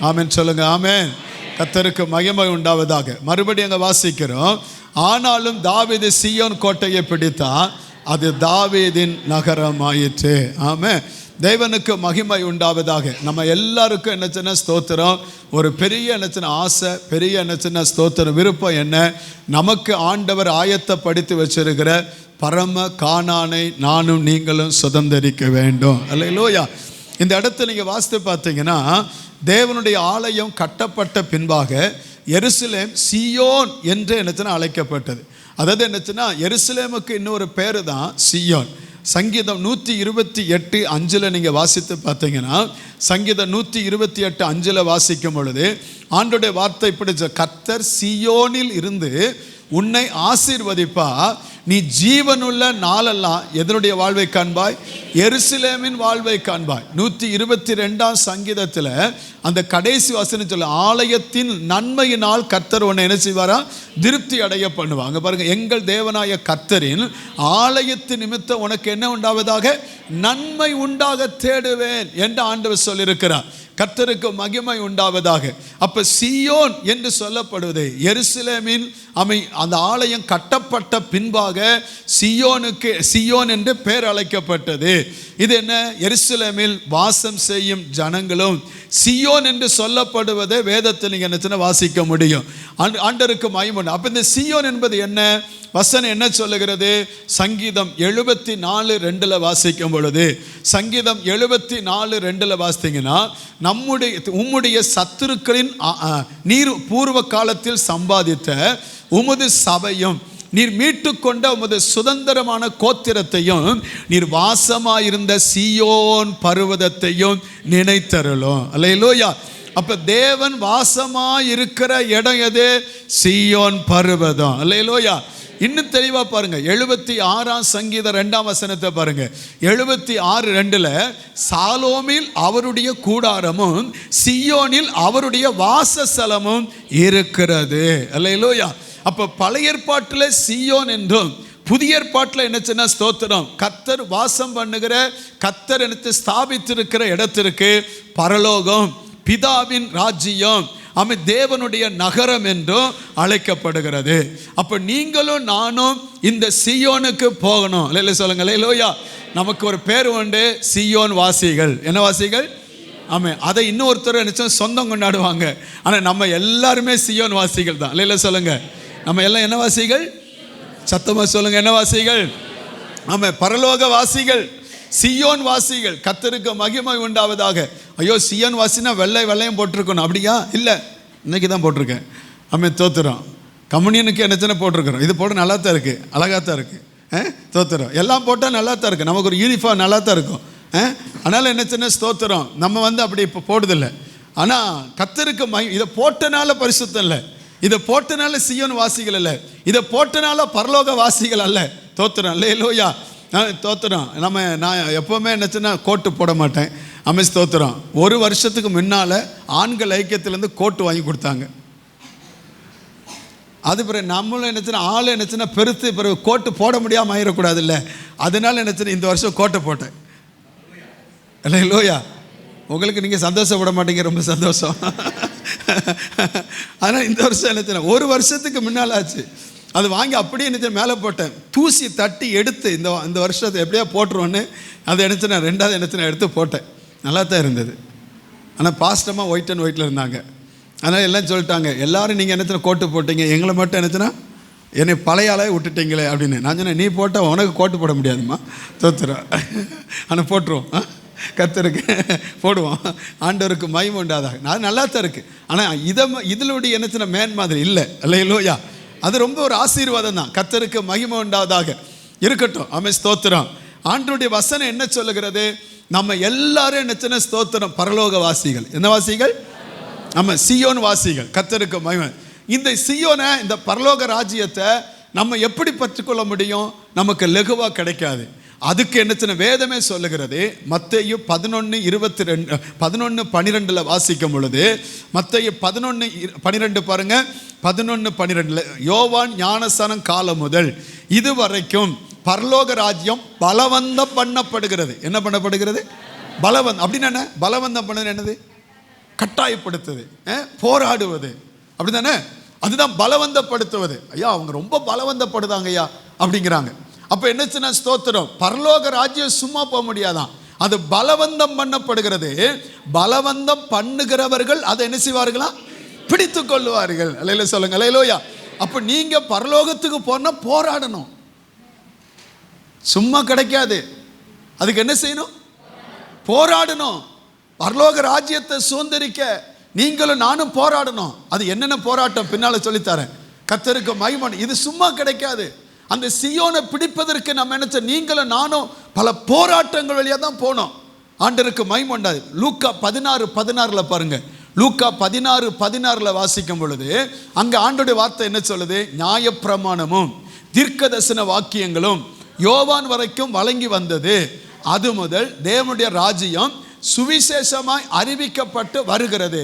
S2: ஆமென் சொல்லுங்க. ஆமென். கர்த்தருக்கு மகிமை உண்டாவதாக. மறுபடியும் அங்கே வாசிக்கிறோம். ஆனாலும் தாவீது சீயோன் கோட்டையை பிடித்தான், அது தாவீதின் நகரம் ஆயிற்று. ஆமென். தேவனுக்கு மகிமை உண்டாவதாக. நம்ம எல்லாருக்கும் என்ன சின்ன ஸ்தோத்திரம், ஒரு பெரிய என்ன சின்ன ஆசை, பெரிய என்ன சின்ன ஸ்தோத்திரம், விருப்பம் என்ன, நமக்கு ஆண்டவர் ஆயத்தப்படுத்தி வச்சிருக்கிற பரம கானானை நானும் நீங்களும் சுதந்தரிக்க வேண்டும். அல்லேலூயா. இந்த இடத்துல நீங்கள் வாசித்து பார்த்தீங்கன்னா தேவனுடைய ஆலயம் கட்டப்பட்ட பின்பாக எருசலேம் சீயோன் என்று என்னச்சுன்னா அழைக்கப்பட்டது. அதாவது என்னச்சுன்னா எருசலேமுக்கு இன்னொரு பேரு தான் சீயோன். சங்கீதம் 128:5 நீங்கள் வாசித்து பார்த்தீங்கன்னா சங்கீதம் 128:5 வாசிக்கும் பொழுது ஆண்டோடைய வார்த்தை பிடிச்ச கர்த்தர் சீயோனில் இருந்து உன்னை ஆசீர்வதிப்பா, நீ ஜீவனுள்ள நாளெல்லாம் எதனுடைய வாழ்வை காண்பாய், எருசலேமின் வாழ்வை காண்பாய். 122ஆம் சங்கீதத்தில் அந்த கடைசி வசனம் சொல்ல, ஆலயத்தின் நன்மையினால் கர்த்தர் உன்னை என்ன செய்வாரா, திருப்தி அடைய பண்ணுவாங்க. பாருங்க, எங்கள் தேவனாய கர்த்தரின் ஆலயத்தின் நிமித்தம் உனக்கு என்ன உண்டாவதாக, நன்மை உண்டாக தேடுவேன் என்று ஆண்டவர் சொல்லியிருக்கிறார். கர்த்தருக்கு மகிமை உண்டாவதாக. அப்ப சீயோன் என்று சொல்லப்படுவது எருசலேமின் அந்த ஆலயம் கட்டப்பட்ட பின்பாக சீயோனுக்கு சீயோன் என்று பெயர் அழைக்கப்பட்டது. இது என்ன, எருசலேமில் வாசம் செய்யும் ஜனங்களும் சீயோன் என்று சொல்லப்படுவதை வேதத்தில் நீங்க என்ன வாசிக்க முடியும். ஆண்டவருக்கு மகிமை. அப்ப இந்த சீயோன் என்பது என்ன, வசனம் என்ன சொல்லுகிறது, சங்கீதம் 74:2 வாசிக்கும் பொழுது, சங்கீதம் 74:2 வாசித்தீங்கன்னா, உம்முடைய சத்துருக்களின் நீர் பூர்வ காலத்தில் சம்பாதித்த உமது சபையும் நீர் மீட்டு கொண்ட உமது சுதந்திரமான கோத்திரத்தையும் நீர் வாசமாயிருந்த சீயோன் பர்வதத்தையும் நினைத்தருளும். அல்லேலூயா. அப்ப தேவன் வாசமாயிருக்கிற இடம் எது, சீயோன் பர்வதம். அல்லேலூயா. இன்னும் தெளிவா பாருங்க, 76ஆம் சங்கீதம் 2ஆம் வசனத்தை பாருங்க. 76:2 சாலோமில் அவருடைய கூடாரமும் சீயோனில் அவருடைய வாசஸ்தலமும் இருக்கிறது. அல்லேலூயா. அப்ப பழைய ஏற்பாட்டில் சீயோன் என்றும் புதிய ஏற்பாட்டில் என்ன சொன்னா ஸ்தோத்திரம், கர்த்தர் வாசம் பண்ணுகிற, கர்த்தர் எடுத்து ஸ்தாபித்திருக்கிற இடத்திற்கு பரலோகம், பிதாவின் ராஜ்யம், தேவனுடைய நகரம் என்றும் அழைக்கப்படுகிறது. அப்ப நீங்களும் நானும் இந்த சீயோனுக்கு போகணும். இல்ல சொல்லுங்க. அல்லேலூயா. நமக்கு ஒரு பேர் உண்டு, சீயோன் வாசிகள். என்ன வாசிகள்? ஆமே. அதை இன்னொருத்தர் நினைச்சா சொந்தம் கொண்டாடுவாங்க. ஆனா நம்ம எல்லாருமே சீயோன் வாசிகள் தான். இல்ல சொல்லுங்க. நம்ம எல்லாம் என்ன வாசிகள்? சத்தமா சொல்லுங்க. என்ன வாசிகள்? ஆமா, பரலோக வாசிகள், சீயோன் வாசிகள். கர்த்தருக்கு மகிமை உண்டாவதாக. ஐயோ, சீயோன் வாசினா வெள்ளையும் போட்டிருக்கணும், அப்படியா? இல்லை, இன்னைக்கு தான் போட்டிருக்கேன். ஆமே, தோத்துறோம். கம்யூனியனுக்கு என்னச்சுன்னா போட்டிருக்கிறோம். இது போட்டு நல்லா தான் இருக்குது, அழகாக தான் இருக்குது. தோத்துறோம். எல்லாம் போட்டால் நல்லா தான் இருக்குது, நமக்கு ஒரு யூனிஃபார்ம் நல்லா தான் இருக்கும். அதனால் என்னச்சுன்னா ஸ்தோத்திரம், நம்ம அப்படி இப்போ போடுதில்லை. ஆனால் கர்த்தருக்கு இதை போட்டனால பரிசுத்தம் இல்லை, இதை போட்டனால சீயோன் வாசிகள் இல்லை, இதை போட்டனால பரலோக வாசிகள் அல்ல. தோத்துறோம். அல்லேலூயா. தோத்துறோம். நான் எப்போவுமே என்னச்சுன்னா கோட்டு போட மாட்டேன். அமைச்சு தோத்துறோம். ஒரு வருஷத்துக்கு முன்னால் ஆண்கள் ஐக்கியத்திலேருந்து கோட்டு வாங்கி கொடுத்தாங்க. அது பிறகு நம்மளும் என்னச்சுன்னா ஆள் என்னச்சுன்னா பெருத்து பிறகு கோட்டு போட முடியாமல் ஆயிடக்கூடாது இல்லை, அதனால என்னச்சுன்னா இந்த வருஷம் கோட்டை போட்டேன். அல்லேலூயா. உங்களுக்கு நீங்கள் சந்தோஷப்பட மாட்டீங்க, ரொம்ப சந்தோஷம். ஆனால் இந்த வருஷம் என்னச்சுன்னா ஒரு வருஷத்துக்கு முன்னால் ஆச்சு, அது வாங்கி அப்படியே என்ன மேலே போட்டேன். தூசி தட்டி எடுத்து இந்த வருஷத்தை எப்படியா போட்டுருவோன்னு அதை நினச்சினா ரெண்டாவது நினச்சினா எடுத்து போட்டேன். நல்லா தான் இருந்தது. ஆனால் பாஸ்டமாக ஒயிட் அண்ட் ஒயிட்டில் இருந்தாங்க. அதனால் எல்லாம் சொல்லிட்டாங்க, எல்லோரும் நீங்கள் என்னச்சினா கோட்டு போட்டீங்க, எங்களை மட்டும் என்னச்சுன்னா என்னை பழைய ஆளாக விட்டுட்டீங்களே அப்படின்னு. நான் சொன்னேன், நீ போட்டால் உனக்கு கோட்டு போட முடியாதும்மா, தோத்துறோம். ஆனால் போட்டுருவோம். கர்த்தருக்கு போடுவோம். ஆண்டவருக்கு மகிமை உண்டாதாக. நான் நல்லா தான் இருக்கு. ஆனால் இதனுடைய என்னத்தின மேன் மாதிரி இல்லை. அல்லேலூயா. அது ரொம்ப ஒரு ஆசீர்வாதம் தான். கர்த்தருக்கு மகிமை உண்டாதாக இருக்கட்டும். ஆமென், ஸ்தோத்திரம். ஆண்டவருடைய வசனம் என்ன சொல்லுகிறது? நம்ம எல்லாரும் என்ன ஸ்தோத்திரம், பரலோக வாசிகள். என்ன வாசிகள்? நம்ம சீயோன் வாசிகள். கர்த்தருக்கு மகிமை. இந்த சீயோனை, இந்த பரலோக ராஜ்யத்தை நம்ம எப்படி பற்றிக்கொள்ள முடியும்? நமக்கு லகுவாக கிடைக்காது. அதுக்கு என்ன வேதமே சொல்லுகிறது. மத்தேயு 11:12 வாசிக்கும் பொழுது, மத்தேயு 11:12 பாருங்க. 11:12 யோவான் ஞானஸ்நானம் காலம் முதல் இதுவரைக்கும் பரலோக ராஜ்யம் பலவந்தம் பண்ணப்படுகிறது. என்ன பண்ணப்படுகிறது? பலவந்தம். அப்படின்னு என்ன? பலவந்தம் பண்ணது என்னது? கட்டாயப்படுத்துது, போராடுவது, அப்படிதானே? அதுதான் பலவந்தப்படுத்துவது. ஐயா அவங்க ரொம்ப பலவந்தப்படுதாங்க ஐயா அப்படிங்கிறாங்க. அப்போ என்னச்சுன்னா ஸ்தோத்திரம், பரலோக ராஜ்யம் சும்மா போக முடியாதான், அது பலவந்தம் பண்ணப்படுகிறது. பலவந்தம் பண்ணுகிறவர்கள் அதை என்ன செய்வார்களா? பிடித்து கொள்வார்கள். அல்லேலூயா சொல்லுங்க. அல்லேலூயா. அப்போ நீங்க பரலோகத்துக்கு போனா போராடணும், சும்மா கிடைக்காது. அதுக்கு என்ன செய்யணும்? போராடணும். பரலோக ராஜ்யத்தை சுதந்திரிக்க நீங்களும் நானும் போராடணும். அது என்னென்ன போராட்டம் பின்னால சொல்லித்தரேன். கர்த்தருக்கு மகிமை. இது சும்மா கிடைக்காது. அந்த சீயோனை பிடிப்பதற்கு நம்ம நினைச்ச நீங்களும் நானும் பல போராட்டங்கள் வழியாக தான் போனோம். ஆண்டவருக்கு மகிமை உண்டாது. லூக்கா 16:16 பாருங்க. லூக்கா 16:16 வாசிக்கும் பொழுது அங்க ஆண்டவருடைய வார்த்தை என்ன சொல்லுது? நியாயப்பிரமாணமும் தீர்க்கதரிசன வாக்கியங்களும் யோவான் வரைக்கும் வழங்கி வந்தது. அது முதல் தேவனுடைய ராஜ்யம் சுவிசேஷமாய் அறிவிக்கப்பட்டு வருகிறது.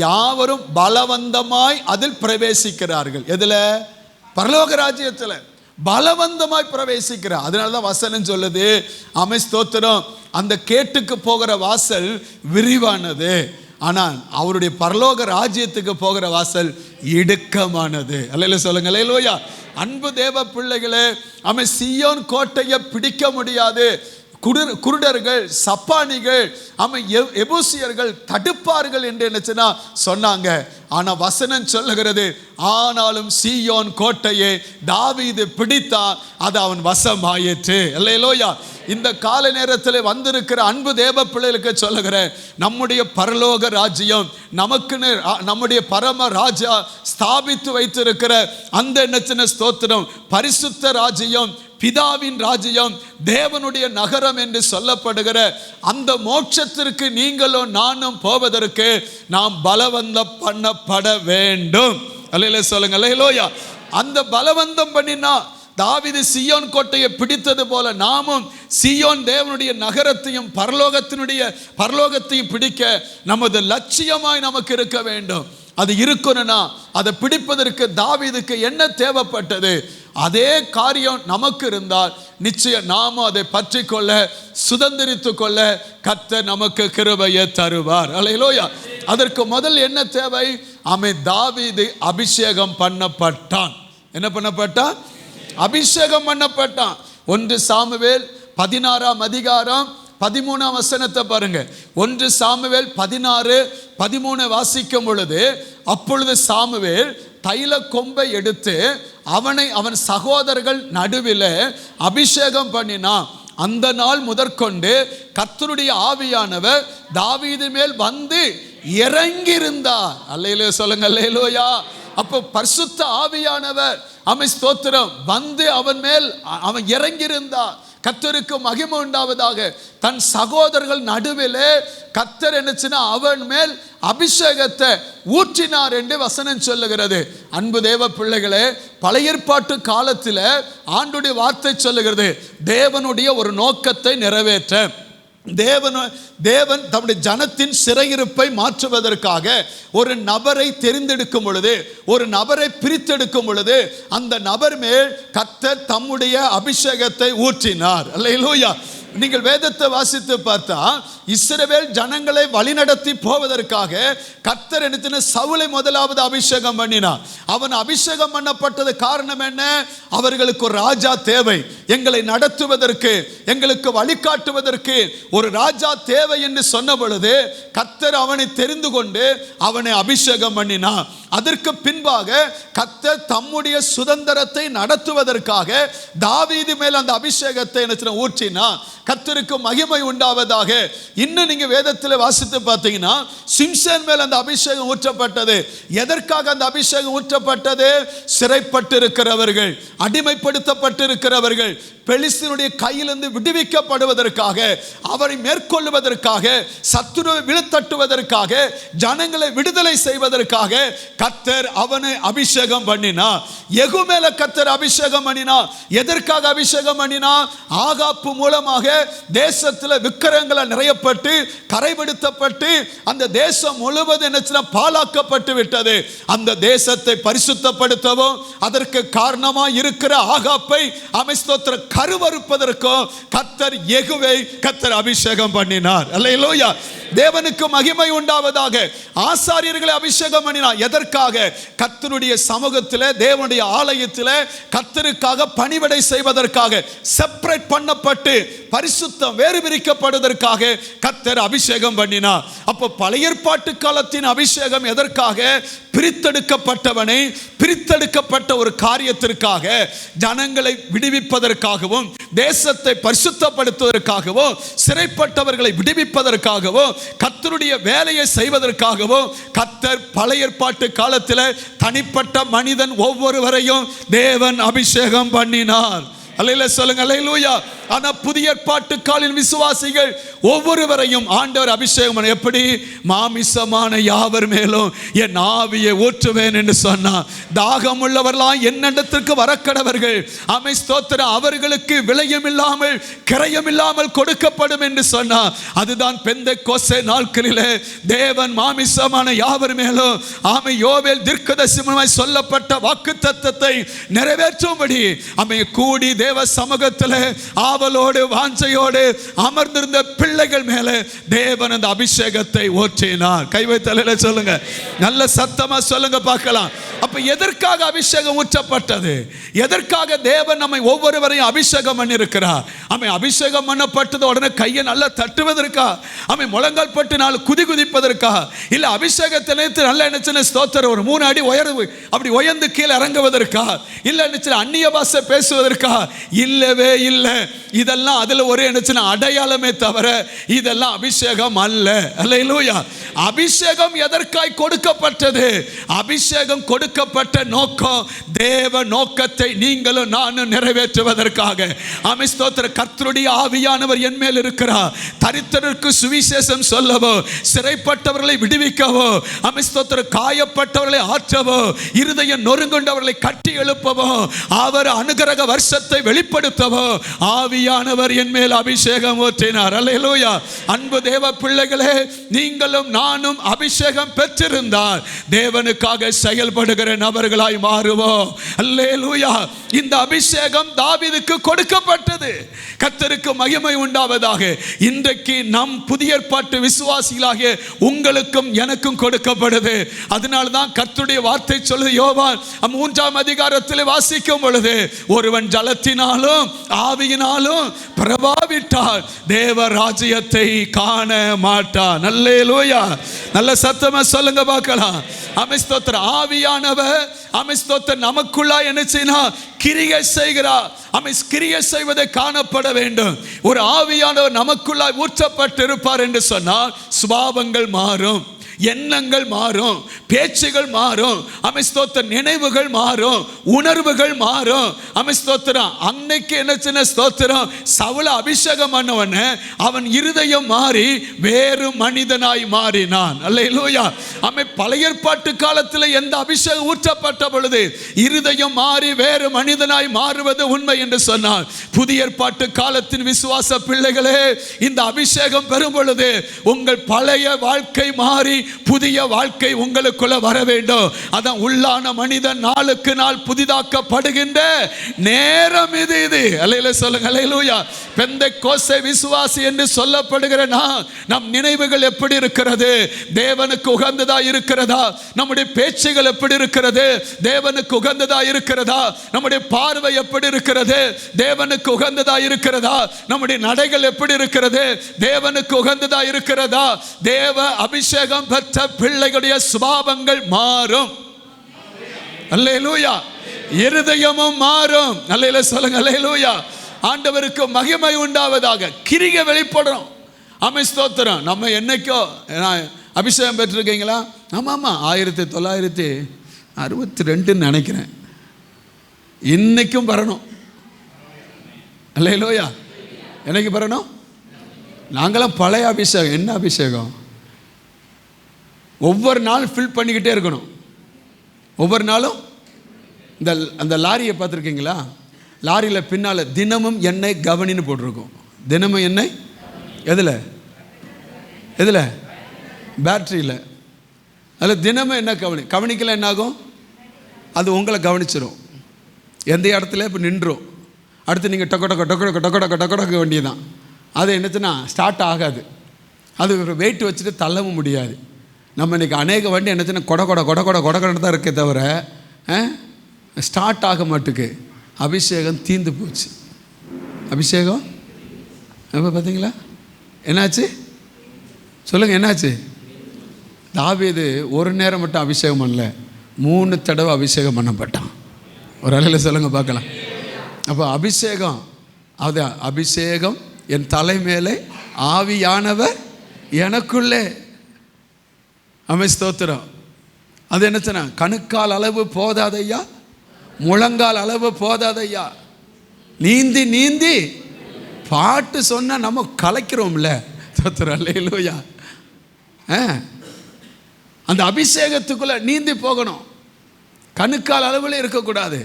S2: யாவரும் பலவந்தமாய் அதில் பிரவேசிக்கிறார்கள். எதுல? பரலோக ராஜ்யத்தில் பலவந்தமாய் பிரவேசிக்கிறார். அதனாலதான் வசனம் சொல்லுது, ஆமென் ஸ்தோத்திரம், அந்த கேட்டுக்கு போகிற வாசல் விரிவானது, ஆனால் அவருடைய பரலோக ராஜ்யத்துக்கு போகிற வாசல் இடுக்கமானது. அல்லேலூயா சொல்லுங்க. அல்லேலூயா. அன்பு தேவ பிள்ளைகளே, ஆமென், சீயோன் கோட்டையை பிடிக்க முடியாது. குருடர்கள், சப்பானிகள், எபூசியர்கள் தடுப்பார்கள் என்று என்ன சொன்னாங்க. ஆனா வசனம் சொல்லுகிறது, ஆனாலும் சீயோன் கோட்டையை தாவீது பிடித்தான், அது அவன் வசம் ஆயிற்று. அல்லேலூயா. இந்த கால நேரத்தில் வந்திருக்கிற அன்பு தேவ பிள்ளைகளுக்கு சொல்லுகிறேன், நம்முடைய பரலோக ராஜ்யம் நமக்குன்னு நம்முடைய பரம ராஜா ஸ்தாபித்து வைத்திருக்கிற அந்த என்ன ஸ்தோத்திரம் பரிசுத்த ராஜ்யம், பிதாவின் ராஜ்யம், தேவனுடைய நகரம் என்று சொல்லப்படுகிற அந்த மோட்சத்திற்கு நீங்களும் நானும் போவதற்கு நாம் பலவந்தம் பண்ணப்பட வேண்டும். அல்லேலூயா சொல்லுங்க. அல்லேலூயா. அந்த பலவந்தம் பண்ணினா தாவீது சீயோன் கோட்டையை பிடித்தது போல நாமும் சீயோன் தேவனுடைய நகரத்தையும் பரலோகத்தையும் பிடிக்க நமது லட்சியமாய் நமக்கு இருக்க வேண்டும். அது இருக்கணும்னா அதை பிடிப்பதற்கு தாவீதுக்கு என்ன தேவைப்பட்டது? அதே காரியம் நமக்கு இருந்தால் நிச்சயம் நாமும் அதை பற்றி கொள்ள, சுதந்திரித்து கொள்ள கர்த்தர் நமக்கு கிருபையை தருவார். அல்லேலூயா. அதற்கு முதல் என்ன தேவை? அவன் தாவீது அபிஷேகம் பண்ணப்பட்டான். என்ன பண்ணப்பட்டான்? அபிஷேகம் பண்ணப்பட்டான். 1 சாமுவேல் 16:13 பாருங்க. 1 சாமுவேல் 16:13 வாசிக்கும் பொழுது, அப்பொழுது சாமுவேல் தைல கொம்பை எடுத்து அவனை அவன் சகோதரர்கள் நடுவில் அபிஷேகம் பண்ணினான். அந்த நாள் முதற்கொண்டு கர்த்தருடைய ஆவியானவர் தாவீது மேல் வந்து இறங்கியிருந்தார். அல்லேலூயா சொல்லுங்க. அல்லேலூயா. அப்போ பரிசுத்த ஆவியானவர் அவன் ஸ்தோத்திரம் வந்து அவன் மேல் அவன் இறங்கியிருந்தார். கர்த்தருக்கு மகிமை உண்டாவதாக. தன் சகோதரர்கள் நடுவிலே கர்த்தர் என்னச்சுன்னா அவன் மேல் அபிஷேகத்தை ஊற்றினார் என்று வசனம் சொல்லுகிறது. அன்பு தேவ பிள்ளைகளே, பழைய ஏற்பாட்டு காலத்தில் ஆண்டுடைய வார்த்தை சொல்லுகிறது, தேவனுடைய ஒரு நோக்கத்தை நிறைவேற்ற தேவன் தம்முடைய ஜனத்தின் சிறையிருப்பை மாற்றுவதற்காக ஒரு நபரை தெரிந்தெடுக்கும் பொழுது, ஒரு நபரை பிரித்தெடுக்கும் பொழுது, அந்த நபர் மேல் கர்த்தர் தம்முடைய அபிஷேகத்தை ஊற்றினார். அல்லேலூயா. நீங்கள் வேதத்தை வாசித்து பார்த்தா இஸ்ரவேல் ஜனங்களை வழிநடத்தி போவதற்காக கர்த்தர் என்ன சவுலை முதலாவது அபிஷேகம் பண்ணினார். அவன் அபிஷேகம் பண்ணப்பட்டது காரணம் என்ன? அவர்களுக்கு ஒரு ராஜா தேவை, எங்களை நடத்துவதற்கு, எங்களுக்கு வழிகாட்டுவதற்கு ஒரு ராஜா தேவை என்று சொன்ன பொழுது கர்த்தர் அவனை தெரிந்து கொண்டு அவனை அபிஷேகம் பண்ணினார். அதற்கு பின்பாக கர்த்தர் தம்முடைய சுதந்திரத்தை நடத்துவதற்காக தாவீது மேல் அந்த அபிஷேகத்தை ஊற்றினார். கர்த்தருக்கு மகிமை உண்டாவதாக. இன்னும் நீங்க வேதத்தில் வாசித்து பார்த்தீங்கன்னா சிம்சன் மேல் அந்த அபிஷேகம் ஊற்றப்பட்டது. எதற்காக அந்த அபிஷேகம் ஊற்றப்பட்டது? சிறைப்பட்டு இருக்கிறவர்கள், அடிமைப்படுத்தப்பட்டு இருக்கிறவர்கள் பெலிஸ்தருடைய கையிலிருந்து விடுவிக்கப்படுவதற்காக, அவரை மேற்கொள்வதற்காக, சத்துருவை விழுத்தட்டுவதற்காக, ஜனங்களை விடுதலை செய்வதற்காக கர்த்தர் அவனை அபிஷேகம் பண்ணினார். யெகூ மேல கர்த்தர் அபிஷேகம் பண்ணினார். எதற்காக அபிஷேகம் பண்ணினார்? ஆகாப்பு மூலமாக தேசத்தில் விக்கிரகங்கள் நிறையப்பட்டு கரைபடுத்தப்பட்டு அந்த தேசம் முழுவதும் என்ன பாழாக்கப்பட்டு விட்டது. அந்த தேசத்தை பரிசுத்தப்படுத்தவும் அதற்கு காரணமாக இருக்கிற ஆகாப்பை ஸ்தோத்திர கருவறுப்பதற்கும் கர்த்தர் யெகூவை கர்த்தர் அபிஷேகம் பண்ணினார். அல்லேலூயா. தேவனுக்கு மகிமை உண்டாவதாக. ஆசாரியர்களை அபிஷேகம் பண்ணினார். எதற்காக? கர்த்தருடைய சமூகத்தில், தேவனுடைய ஆலயத்தில் கர்த்தருக்காக பணிவிடை செய்வதற்காக, செப்பரேட் பண்ணப்பட்டு பரிசுத்தம் வேறு பிரிக்கப்படுவதற்காக கர்த்தர் அபிஷேகம் பண்ணினார். அப்போ பழைய ஏற்பாட்டு காலத்தின் அபிஷேகம் எதற்காக? பிரித்தெடுக்கப்பட்டவனை, பிரித்தெடுக்கப்பட்ட ஒரு காரியத்திற்காக, ஜனங்களை விடுவிப்பதற்காகவும், தேசத்தை பரிசுத்தப்படுத்துவதற்காகவும், சிறைப்பட்டவர்களை விடுவிப்பதற்காகவும், கர்த்தருடைய வேலையை செய்வதற்காகவும் கர்த்தர் பழைய ஏற்பாட்டு காலத்தில் தனிப்பட்ட மனிதன் ஒவ்வொருவரையும் தேவன் அபிஷேகம் பண்ணினார். அல்லேலூயா சொல்லுங்க, அல்லேலூயா. ஆனா புதிய ஏற்பாட்டு காலின் விசுவாசிகள் ஒவ்வொருவரையும் ஆண்டவர் அபிஷேகம் எப்படி? மாமிசமான யாவர் மேலும் என் ஆவியை ஊற்றுவேன் என்று சொன்னார். தாகம் உள்ளவர்களாம் என்னிடத்திற்கு வரக்கடவர்கள், ஸ்தோத்திரம், அவர்களுக்கு விலையும் இல்லாமல் கிரயம் இல்லாமல் கொடுக்கப்படும் என்று சொன்னார். அதுதான் பெந்தெக்கோஸ்தே நாட்களிலே தேவன் மாமிசமான யாவர் மேலும் யோவேல் தீர்க்கதரிசியாய் சொல்லப்பட்ட வாக்குத்தத்தத்தை நிறைவேற்றும்படி கூடி தேவ சமூகத்தில் ஆவலோடு வாஞ்சையோடு அமர்ந்திருந்த பிள்ளைகள் மேலே தேவன் அந்த அபிஷேகத்தை ஊற்றினார். கை வைத்து சொல்லுங்க, நல்ல சத்தமா சொல்லுங்க பார்க்கலாம். அப்ப எதற்காக அபிஷேகம் ஊற்றப்பட்டது? எதற்காக தேவன் நம்மை ஒவ்வொருவரையும் அபிஷேகம் பண்ணியிருக்கிறார்? அபிஷேகம் பண்ணப்பட்டது உடனே கையை நல்லா தட்டுவதற்கா? முழங்கால் பட்டு நாள் குதிப்பதற்கா? இல்ல அபிஷேகத்தை நினைத்து நல்லா நினைச்சு ஸ்தோத்திரம் ஒரு 3 அடி உயர்வு அப்படி உயர்ந்து கீழே இறங்குவதற்கா? இல்ல நினைச்சு அந்நிய பாஷை பேசுவதற்கா? இல்லவே இல்லை. இதெல்லாம் அதுல ஒரு நினைச்சு அடையாளமே தவிர இதெல்லாம் அபிஷேகம் அல்ல. அல்லேலூயா. அபிஷேகம் எதற்காய் கொடுக்கப்பட்டது? அபிஷேகம் கொடுக்கப்பட்ட நோக்கம் தேவ நோக்கத்தை நீங்களும் நானும் நிறைவேற்றுவதற்காக. ஸ்தோத்திர, கர்த்தருடைய ஆவியானவர் என் மேல் இருக்கிறார். தரித்திரருக்கு சுவிசேஷம் சொல்லவோ, சிறைப்பட்டவர்களை விடுவிக்கவோ, ஸ்தோத்திர, காயப்பட்டவர்களை ஆற்றவோ, இருதயம் நொறுங்குண்டவர்களை கட்டி எழுப்பவோ, அவர் அனுகிரக வருஷத்தை வெளிப்படுத்தவோ ஆவியானவர் என் மேல் அபிஷேகம் ஊற்றினார். அல்லேலூயா. அன்பு தேவ பிள்ளைகளே, நீங்களும் நானும் அபிஷேகம் பெற்றிருந்தால் தேவனுக்காக செயல்படுகிற நபர்களாய் மாறுவோம். அல்லேலூயா. இந்த அபிஷேகம் தாவீதுக்கு கொடுக்கப்பட்டது. கர்த்தருக்கு மகிமை உண்டாவதாக. இன்றைக்கு நம் புதிய ஏற்பாட்டு விசுவாசிகளாகிய உங்களுக்கும் எனக்கும் கொடுக்கப்படுது. அதனால தான் கர்த்தருடைய வார்த்தை சொல்லுது. யோவான் 3ஆம் அதிகாரத்தில் வாசிக்கும் பொழுது, ஒருவன் ஜலத்தினாலும் ஆவியினாலும் பிரபாவிட்டால் தேவ ராஜ்யத்தை காண மாட்டான். அல்லேலூயா. நல்ல சத்தமா சொல்லுங்க பார்க்கலாம். ஸ்தோத்திரம். ஆவியானவர் ஸ்தோத்திரம் நமக்குள்ளா என்ன செய்யணும்? கிரியை செய்கிறார். கிரியை செய்வதை காணப்பட வேண்டும். ஒரு ஆவியானவர் நமக்குள்ளா ஊற்றப்பட்டு இருப்பார் என்று சொன்னால் சுபாவங்கள் மாறும், எண்ணங்கள் மாறும், பேச்சுகள் மாறும், ஸ்தோத்திரம், நினைவுகள் மாறும், உணர்வுகள் மாறும். ஸ்தோத்திரம். அன்னைக்கு என்ன சின்ன ஸ்தோத்திரம், சவுல அபிஷேகம் பண்ணவன அவன் இருதயம் மாறி வேறு மனிதனாய் மாறினான். அல்லேலூயா. பழைய ஏற்பாட்டு காலத்தில் எந்த அபிஷேகம் ஊற்றப்பட்ட பொழுது இருதயம் மாறி வேறு மனிதனாய் மாறுவது உண்மை என்று சொன்னான். புதிய ஏற்பாட்டு காலத்தின் விசுவாச பிள்ளைகளே, இந்த அபிஷேகம் பெறும் பொழுது உங்கள் பழைய வாழ்க்கை மாறி புதிய வாழ்க்கை உங்களுக்குள்ள வர வேண்டும். அதான் உள்ளான மனிதன் நாளுக்கு நாள் புதிதாக்கப்படுகின்ற நேரம் இது. அல்லேலூயா சொல்லுங்க, அல்லேலூயா. பெந்தெக்கோஸ்தே விசுவாசி என்று சொல்லப்படுகிற நம் நினைவுகள் எப்படி இருக்கிறது? தேவனுக்கு உகந்ததா இருக்கிறதா? நம்முடைய பேச்சுகள் எப்படி இருக்கிறது? தேவனுக்கு உகந்ததா இருக்கிறதா? நம்முடைய பார்வை எப்படி இருக்கிறது? தேவனுக்கு உகந்ததா இருக்கிறதா? நம்முடைய நடைகள் எப்படி இருக்கிறது? தேவனுக்கு உகந்ததா இருக்கிறதா? தேவ அபிஷேகம் பெற்ற பிள்ளைகளுடைய சுபாவங்கள் மாறும். அல்லேலூயா. இருதயமும் மாறும். அல்லேலூயா சொல்லுங்க, அல்லேலூயா. ஆண்டவருக்கு மகிமை உண்டாவதாக. கிரியை வெளிப்படும். ஆமென், ஸ்தோத்திரம். நம்ம என்னைக்கோ அபிஷேகம் பெற்றிருக்கீங்களா? ஆமாம், 1962 நினைக்கிறேன். இன்னைக்கும் வரணும். அல்லேலூயா. என்னைக்கு வரணும்? நாங்களாம் பழைய அபிஷேகம். என்ன அபிஷேகம்? ஒவ்வொரு நாள் ஃபில் பண்ணிக்கிட்டே இருக்கணும். ஒவ்வொரு நாளும் அந்த லாரியை பார்த்துருக்கீங்களா? லாரியில் பின்னால் தினமும் எண்ணெய் கவனின்னு போட்டிருக்கும். தினமும் எண்ணெய் எதில்? பேட்டரியில். அதில் தினமும் என்ன கவனிக்கல என்னாகும்? அது உங்களை கவனிச்சிடும். எந்த இடத்துல இப்போ நின்றும். அடுத்து நீங்கள் டொக்க வேண்டியதான். அது என்னச்சுன்னா ஸ்டார்ட் ஆகாது. அது ஒரு வெயிட் வச்சுட்டு தள்ளவும் முடியாது. நம்ம இன்றைக்கி அநேக வண்டி என்னச்சுன்னா கொடன்னு தான் இருக்கே தவிர ஸ்டார்ட் ஆக மாட்டுக்கு. அபிஷேகம் தீந்து போச்சு. அபிஷேகம் இப்போ பார்த்தீங்களா என்னாச்சு? சொல்லுங்கள், என்னாச்சு? தாவீது ஒரு நேரம் மட்டும் அபிஷேகம் பண்ணல, 3 தடவை அபிஷேகம் பண்ணப்பட்டான். ஒரு அலையில் சொல்லுங்கள் பார்க்கலாம். அப்போ அபிஷேகம், அது அபிஷேகம் என் தலை மேலே, ஆவியானவர் எனக்குள்ளே. ஆமென், ஸ்தோத்திரம். அது என்னச்சுன்னா கணுக்கால் அளவு போதாதையா, முழங்கால் அளவு போதாதையா. நீந்தி நீந்தி பாட்டு சொன்னால் நம்ம கலைக்கிறோம்ல. ஸ்தோத்திரம், அல்லேலூயா. அந்த அபிஷேகத்துக்குள்ளே நீந்தி போகணும். கணுக்கால் அளவில் இருக்கக்கூடாது.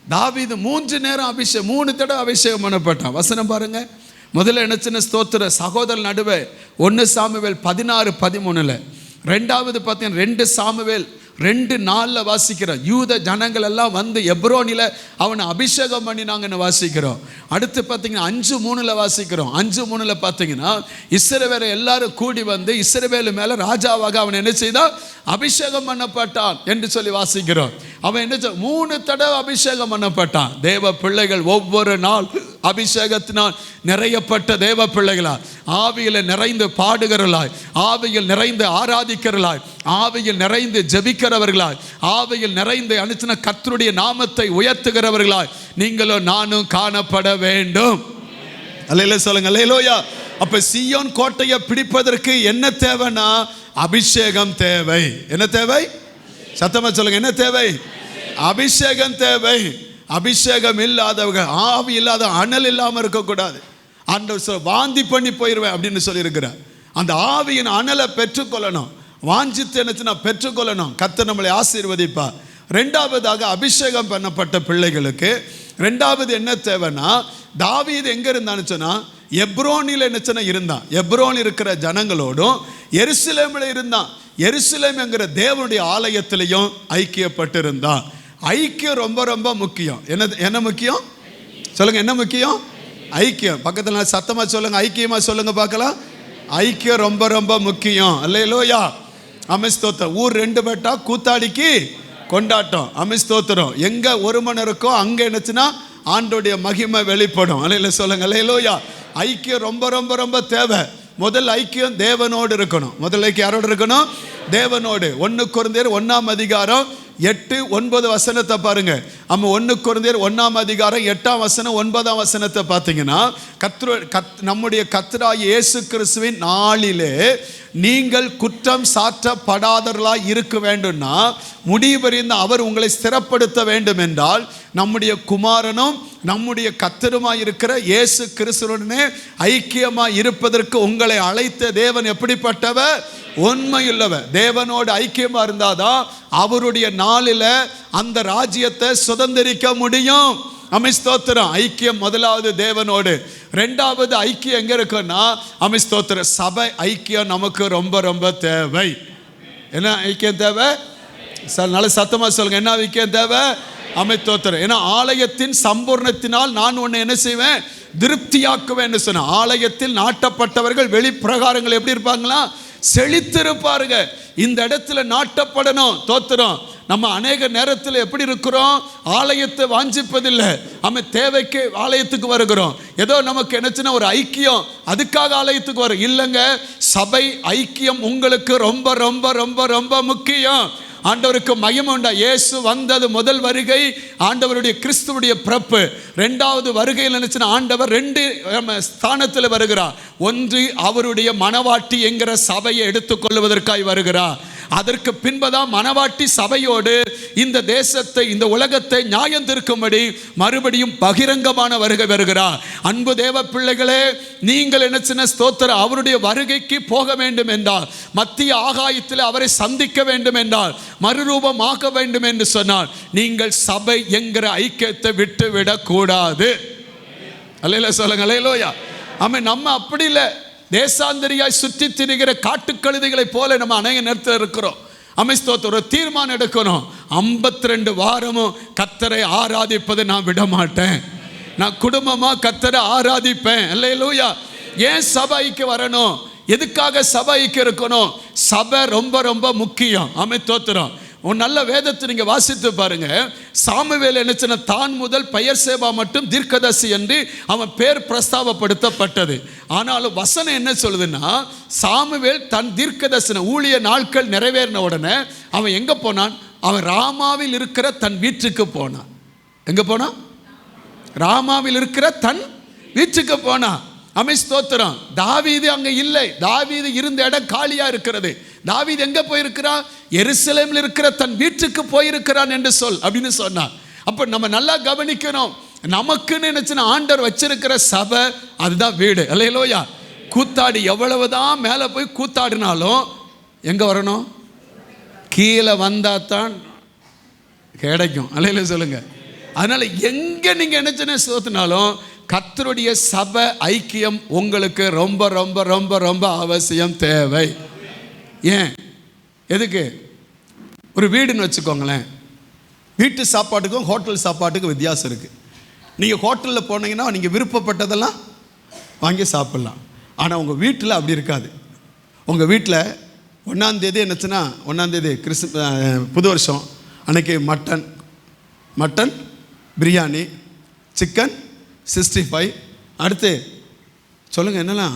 S2: தாவீது 3 நேரம் 3 தடவை அபிஷேகம் பண்ணப்பட்டான். வசனம் பாருங்க. முதல்ல என்னச்சுன்னு ஸ்தோத்திர சகோதரர் நடுவே 1 சாமுவேல் 16:13. ரெண்டாவது பார்த்தீங்கன்னா 2 சாமுவேல் 2:4 வாசிக்கிறோம். யூத ஜனங்கள் எல்லாம் வந்து எப்ரோனில் அவனை அபிஷேகம் பண்ணினாங்கன்னு வாசிக்கிறோம். அடுத்து பார்த்தீங்கன்னா 5:3 வாசிக்கிறோம். 5:3 பார்த்தீங்கன்னா இஸ்ரவேல் எல்லாரும் கூடி வந்து இஸ்ரவேல் மேலே ராஜாவாக அவன் என்ன செய்தான்? அபிஷேகம் பண்ணப்பட்டான் என்று சொல்லி வாசிக்கிறோம். அவன் என்ன 3 தடவை அபிஷேகம் பண்ணப்பட்டான். தேவ பிள்ளைகள் ஒவ்வொரு நாள் அபிஷேகத்தினால் நிறையப்பட்ட தேவ பிள்ளைகளாய், ஆவியில் நிறைந்து பாடுகிறவர்களாய், ஆவியில் நிறைந்து ஆராதிக்கிறவர்களாய், ஆவியில் நிறைந்து ஜெபிக்கிறவர்களாய், ஆவியில் நிறைந்து அனுச்சின கர்த்தருடைய நாமத்தை உயர்த்துகிறவர்களாய் நீங்களும் நானும் காணப்பட வேண்டும். அல்லேலூயா சொல்லுங்க, அல்லேலூயா. அப்ப சீயோன் கோட்டையை பிடிப்பதற்கு என்ன தேவைன்னா அபிஷேகம் தேவை. என்ன தேவை? சத்தமா சொல்லுங்க, என்ன தேவை? அபிஷேகம் தேவை. அபிஷேகம் இல்லாதவங்க, ஆவி இல்லாத, அனல் இல்லாமல் இருக்கக்கூடாது. ஆண்டவர் வாந்தி பண்ணி போயிடுவேன் அப்படின்னு சொல்லியிருக்கிறார். அந்த ஆவியின் அனலை பெற்றுக்கொள்ளணும். வாஞ்சித்து என்னச்சுன்னா பெற்றுக்கொள்ளணும். கர்த்தர் நம்மளை ஆசீர்வதிப்பார். ரெண்டாவதாக அபிஷேகம் பண்ணப்பட்ட பிள்ளைகளுக்கு ரெண்டாவது என்ன தேவைன்னா, தாவீது எங்க இருந்தான்னு சொன்னா எப்ரோனில் என்னச்சுன்னா இருந்தான். எப்ரோன் இருக்கிற ஜனங்களோடும் எருசலேமில் இருந்தான். எருசலேம் என்கிற தேவனுடைய ஆலயத்திலையும் ஐக்கியப்பட்டிருந்தான். ஐக்கியம் ரொம்ப ரொம்ப முக்கியம். என்ன முக்கியம்? சொல்லுங்க, என்ன முக்கியம்? ஐக்கியம். பக்கத்தில் சத்தமா சொல்லுங்க, ஐக்கியமா சொல்லுங்க பார்க்கலாம். ஐக்கியம் ரொம்ப ரொம்ப முக்கியம். அல்லேலூயா. ஆமென், ஸ்தோத்திரம். ஊர் 2 பேட்டா கூத்தாடிக்கு கொண்டாட்டம். ஆமென், ஸ்தோத்திரம். எங்க ஒரு மணி இருக்கோ அங்க என்னச்சுன்னா ஆண்டோடைய மகிமை வெளிப்படும். அல்லேலூயா சொல்லுங்க, அல்லேலூயா. ஐக்கியம் ரொம்ப ரொம்ப ரொம்ப தேவை. முதல் ஐக்கியம் தேவனோடு இருக்கணும். முதல் ஐக்கியம் யாரோடு இருக்கணும்? தேவனோடு. 1 கொரிந்தியர் 1:8-9 பாருங்க. நம்ம 1 கொரிந்தியர் 1:8 பார்த்தீங்கன்னா நம்முடைய கர்த்தராகிய இயேசு கிறிஸ்துவின் நாளிலே நீங்கள் குற்றம் சாற்றப்படாதவர்களாய் இருக்க வேண்டும்னா முடிவறிந்த அவர் உங்களை ஸ்திரப்படுத்த வேண்டும் என்றால் நம்முடைய குமாரனும் நம்முடைய கர்த்தருமாய் இருக்கிற இயேசு கிறிஸ்துவுடனே ஐக்கியமாய் இருப்பதற்கு உங்களை அழைத்த தேவன் எப்படிப்பட்டவர்? உண்மையுள்ளவர். தேவனோடு ஐக்கியமா இருந்தாதான் அவருடைய நாளில் அந்த ராஜ்யத்தை சுதந்திரிக்க முடியும். ஆமென், ஸ்தோத்திரம். ஐக்கியம் முதலாவது தேவனோடு. ரெண்டாவது ஐக்கியம் எங்க இருக்குன்னா ஆமென், ஸ்தோத்திரம், சபை ஐக்கியம் நமக்கு ரொம்ப ரொம்ப தேவை. என்ன ஐக்கியம் தேவை? நல்ல சத்தமா சொல்லுங்க, என்ன ஐக்கியம் தேவை? ஆமென், ஸ்தோத்திரம். ஏன்னா ஆலயத்தின் சம்பூர்ணத்தினால் நான் உன்னை என்ன செய்வேன்? திருப்தியாக்குவேன் சொன்ன. ஆலயத்தில் நாட்டப்பட்டவர்கள் வெளிப்பிரகாரங்கள் எப்படி இருப்பாங்களா? செழித்திருப்பாருங்க. இந்த இடத்துல நாட்டப்படணும். தோத்திரம். நம்ம அநேக நேரத்தில் எப்படி இருக்கிறோம்? ஆலயத்தை வாஞ்சிப்பதில்லை. நம்ம தேவைக்கு ஆலயத்துக்கு வருகிறோம். ஏதோ நமக்கு என்னச்சுன்னா ஒரு ஐக்கியம், அதுக்காக ஆலயத்துக்கு வரும் இல்லைங்க. சபை ஐக்கியம் உங்களுக்கு ரொம்ப ரொம்ப ரொம்ப ரொம்ப முக்கியம். ஆண்டவருக்கு மகிமை உண்டா. இயேசு வந்தது முதல் வருகை ஆண்டவருடைய கிறிஸ்துவுடைய பிறப்பு. இரண்டாவது வருகையில் நினைச்சுன்னா ஆண்டவர் 2 ஸ்தானத்தில் வருகிறார். ஒன்று அவருடைய மணவாட்டி என்கிற சபையை எடுத்துக்கொள்வதற்காய் வருகிறார். அதற்கு பின்பதான் மணவாட்டி சபையோடு இந்த தேசத்தை இந்த உலகத்தை நியாயம் தீர்க்கும்படி மறுபடியும் பகிரங்கமான வருகை வருகிறார். அன்பு தேவ பிள்ளைகளே, நீங்கள் என்ன சின்ன ஸ்தோத்திரம் அவருடைய வருகைக்கு போக வேண்டும் என்றால், மத்திய ஆகாயத்தில் அவரை சந்திக்க வேண்டும் என்றால், மறுரூபமாக்க வேண்டும் என்று சொன்னால், நீங்கள் சபை என்கிற ஐக்கியத்தை விட்டு விடக்கூடாது. அல்லேலூயா சொல்லுங்க. அல்லேலூயா. ஆமென். நம்ம அப்படி இல்லை, தேசாந்தரியாய் சுற்றி திரிகிற காட்டுக்கழுதைகளை போல நம்ம அநேக நேரத்தில் இருக்கிறோம். அமைஸ்தோத்தர் ஒரு தீர்மானம் எடுக்கணும். 52 வாரமும் கர்த்தரை ஆராதிப்பதை நான் விட மாட்டேன். நான் குடும்பமா கர்த்தரை ஆராதிப்பேன். அல்லேலூயா. ஏன் சபைக்கு வரணும்? எதுக்காக சபைக்கு இருக்கணும்? சபை ரொம்ப ரொம்ப முக்கியம். அமைஸ்தோத்திரம். ஒரு நல்ல வேதத்தை நீங்க வாசித்து பாருங்க. சாமுவேல் என்ன தான் முதல் பெயர் சேபா மட்டும் தீர்க்கதரிசி என்று அவன் பேர் பிரஸ்தாபப்படுத்தப்பட்டது. ஆனாலும் வசனம் என்ன சொல்லுதுன்னா, சாமுவேல் தன் தீர்க்கதரிசன ஊழிய நாட்கள் நிறைவேறின உடனே அவன் எங்க போனான்? அவன் ராமாவில் இருக்கிற தன் வீட்டுக்கு போனான். எங்க போனான்? ராமாவில் இருக்கிற தன் வீட்டுக்கு போனான். ஸ்தோத்திரம். தாவீது அங்க இல்லை. தாவீது இருந்த இடம் காலியா இருக்கிறது. தாவீது எங்க போயிருக்கிறான்? எருசலேமில் இருக்கிற தன் வீட்டுக்கு போயிருக்கிறான் என்று சொல் அப்படின்னு சொன்னான். அப்ப நம்ம நல்லா கவனிக்கணும். நமக்குன்னு நினைச்சுன்னா ஆண்டவர் வச்சிருக்கிற சபை அதுதான் வீடு. அல்லேலூயா. கூத்தாடி எவ்வளவுதான் மேலே போய் கூத்தாடினாலும் எங்க வரணும்? கீழே வந்தா தான் கிடைக்கும். அல்லேலூயா சொல்லுங்க. அதனால எங்க நீங்க என்ன சோத்தினாலும் கர்த்தருடைய சபை ஐக்கியம் உங்களுக்கு ரொம்ப ரொம்ப ரொம்ப ரொம்ப அவசியம், தேவை. ஏன்? எதுக்கு? ஒரு வீடுன்னு வச்சுக்கோங்களேன். வீட்டு சாப்பாட்டுக்கும் ஹோட்டல் சாப்பாட்டுக்கும் வித்தியாசம் இருக்குது. நீங்கள் ஹோட்டலில் போனீங்கன்னா நீங்கள் விருப்பப்பட்டதெல்லாம் வாங்கி சாப்பிட்லாம். ஆனால் உங்கள் வீட்டில் அப்படி இருக்காது. உங்கள் வீட்டில் 1ஆம் தேதி என்னச்சுன்னா, 1ஆம் தேதி புது வருஷம் அன்னைக்கு மட்டன் பிரியாணி, சிக்கன் 65. அடுத்து சொல்லுங்கள் என்னெல்லாம்,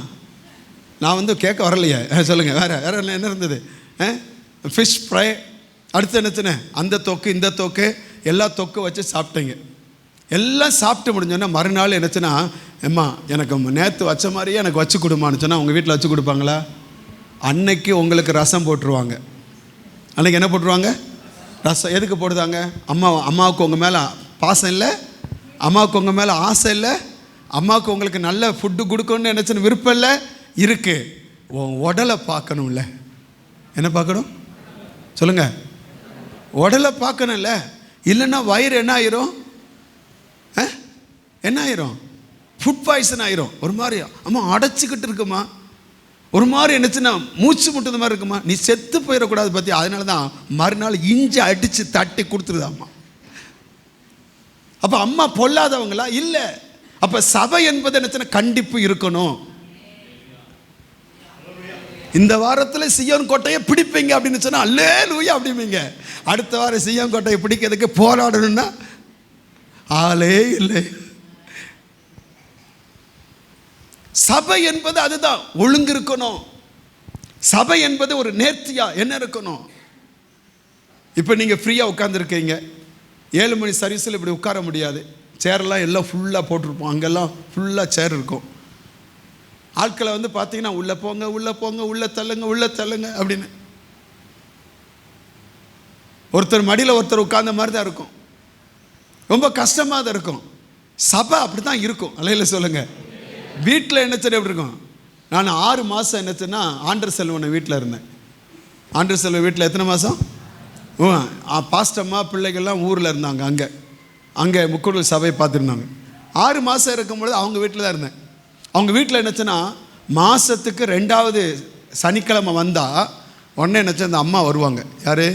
S2: நான் கேட்க வரலையே, சொல்லுங்கள் வேறு என்ன இருந்தது? Fish fry. அடுத்து என்னச்சுன்னு அந்த தொக்கு இந்த தொக்கு எல்லா தொக்கு வச்சு சாப்பிட்டீங்க. எல்லாம் சாப்பிட்டு முடிஞ்சோன்னா மறுநாள் என்னச்சுன்னா, அம்மா எனக்கு நேற்று வச்ச மாதிரியே எனக்கு வச்சு கொடுமான்னு சொன்னால் உங்கள் வீட்டில் வச்சு கொடுப்பாங்களா? அன்னைக்கு உங்களுக்கு ரசம் போட்டுருவாங்க. அன்றைக்கி என்ன போட்டுருவாங்க? ரசம். எதுக்கு போடுதாங்க? அம்மாவுக்கு உங்கள் மேலே பாசம் இல்லை, அம்மாவுக்கு உங்கள் மேலே ஆசை இல்லை, அம்மாவுக்கு உங்களுக்கு நல்ல ஃபுட்டு கொடுக்கணும்னு நினச்சின்னு விருப்பம் இல்லை. இருக்குது. உன் உடலை பார்க்கணும்ல. என்ன பார்க்கணும் சொல்லுங்கள்? உடலை பார்க்கணும்ல. இல்லைன்னா வயிறு என்ன ஆயிரும்? என்ன ஆயிரும்? ஃபுட் பாய்சன் ஆயிரும். ஒரு மாதிரி அம்மா அடைச்சிக்கிட்டு இருக்குமா, ஒரு மாதிரி என்னச்சுன்னா மூச்சு முட்டுறது மாதிரி இருக்குமா, நீ செத்து போயிடக்கூடாது பற்றி. அதனால தான் மறுநாள் இஞ்சி அடித்து தட்டி கொடுத்துருது அம்மா. அப்போ அம்மா பொல்லாதவங்களா? இல்லை. அப்போ சபை என்பது என்னச்சுன்னா கண்டிப்பு இருக்கணும். இந்த வாரத்தில் சீயோன் கோட்டையை பிடிப்பீங்க அப்படின்னு சொன்னால் அல்லேலூயா அப்படிம்பீங்க. அடுத்த வாரம் சீயோன் கோட்டையை பிடிக்கிறதுக்கு போராடணும்னா ஆளே இல்லை. சபை என்பது அதுதான், ஒழுங்கு இருக்கணும். சபை என்பது ஒரு நேர்த்தியா என்ன இருக்கணும்? இப்போ நீங்கள் ஃப்ரீயாக உட்காந்துருக்கீங்க. 7 மணி சர்வீஸில் இப்படி உட்கார முடியாது. சேரெல்லாம் எல்லாம் ஃபுல்லாக போட்டிருப்போம். அங்கெல்லாம் ஃபுல்லாக சேர் இருக்கும். ஆட்களை பார்த்தீங்கன்னா உள்ளே போங்க உள்ளே போங்க உள்ளே தள்ளுங்க அப்படின்னு ஒருத்தர் மடியில் ஒருத்தர் உட்கார்ந்த மாதிரி தான் இருக்கும். ரொம்ப கஷ்டமாக தான் இருக்கும். சபை அப்படி தான் இருக்கும். அல்லேலூயா சொல்லுங்க. வீட்டில் என்ன சரி எப்படி இருக்கும்? நான் 6 மாதம் என்னச்சுன்னா ஆண்டர் செல்வனை வீட்டில் இருந்தேன். ஆண்டர் செல்வன் வீட்டில் எத்தனை மாதம்? பாஸ்டம்மா பிள்ளைகள்லாம் ஊரில் இருந்தாங்க. அங்கே முக்கூடல் சபையை பார்த்துருந்தாங்க. 6 மாதம் இருக்கும்பொழுது அவங்க வீட்டில் தான் இருந்தேன். அவங்க வீட்டில் என்னச்சுன்னா மாதத்துக்கு 2வது சனிக்கிழமை வந்தால் உடனே என்னச்சு அந்த அம்மா வருவாங்க. யார்?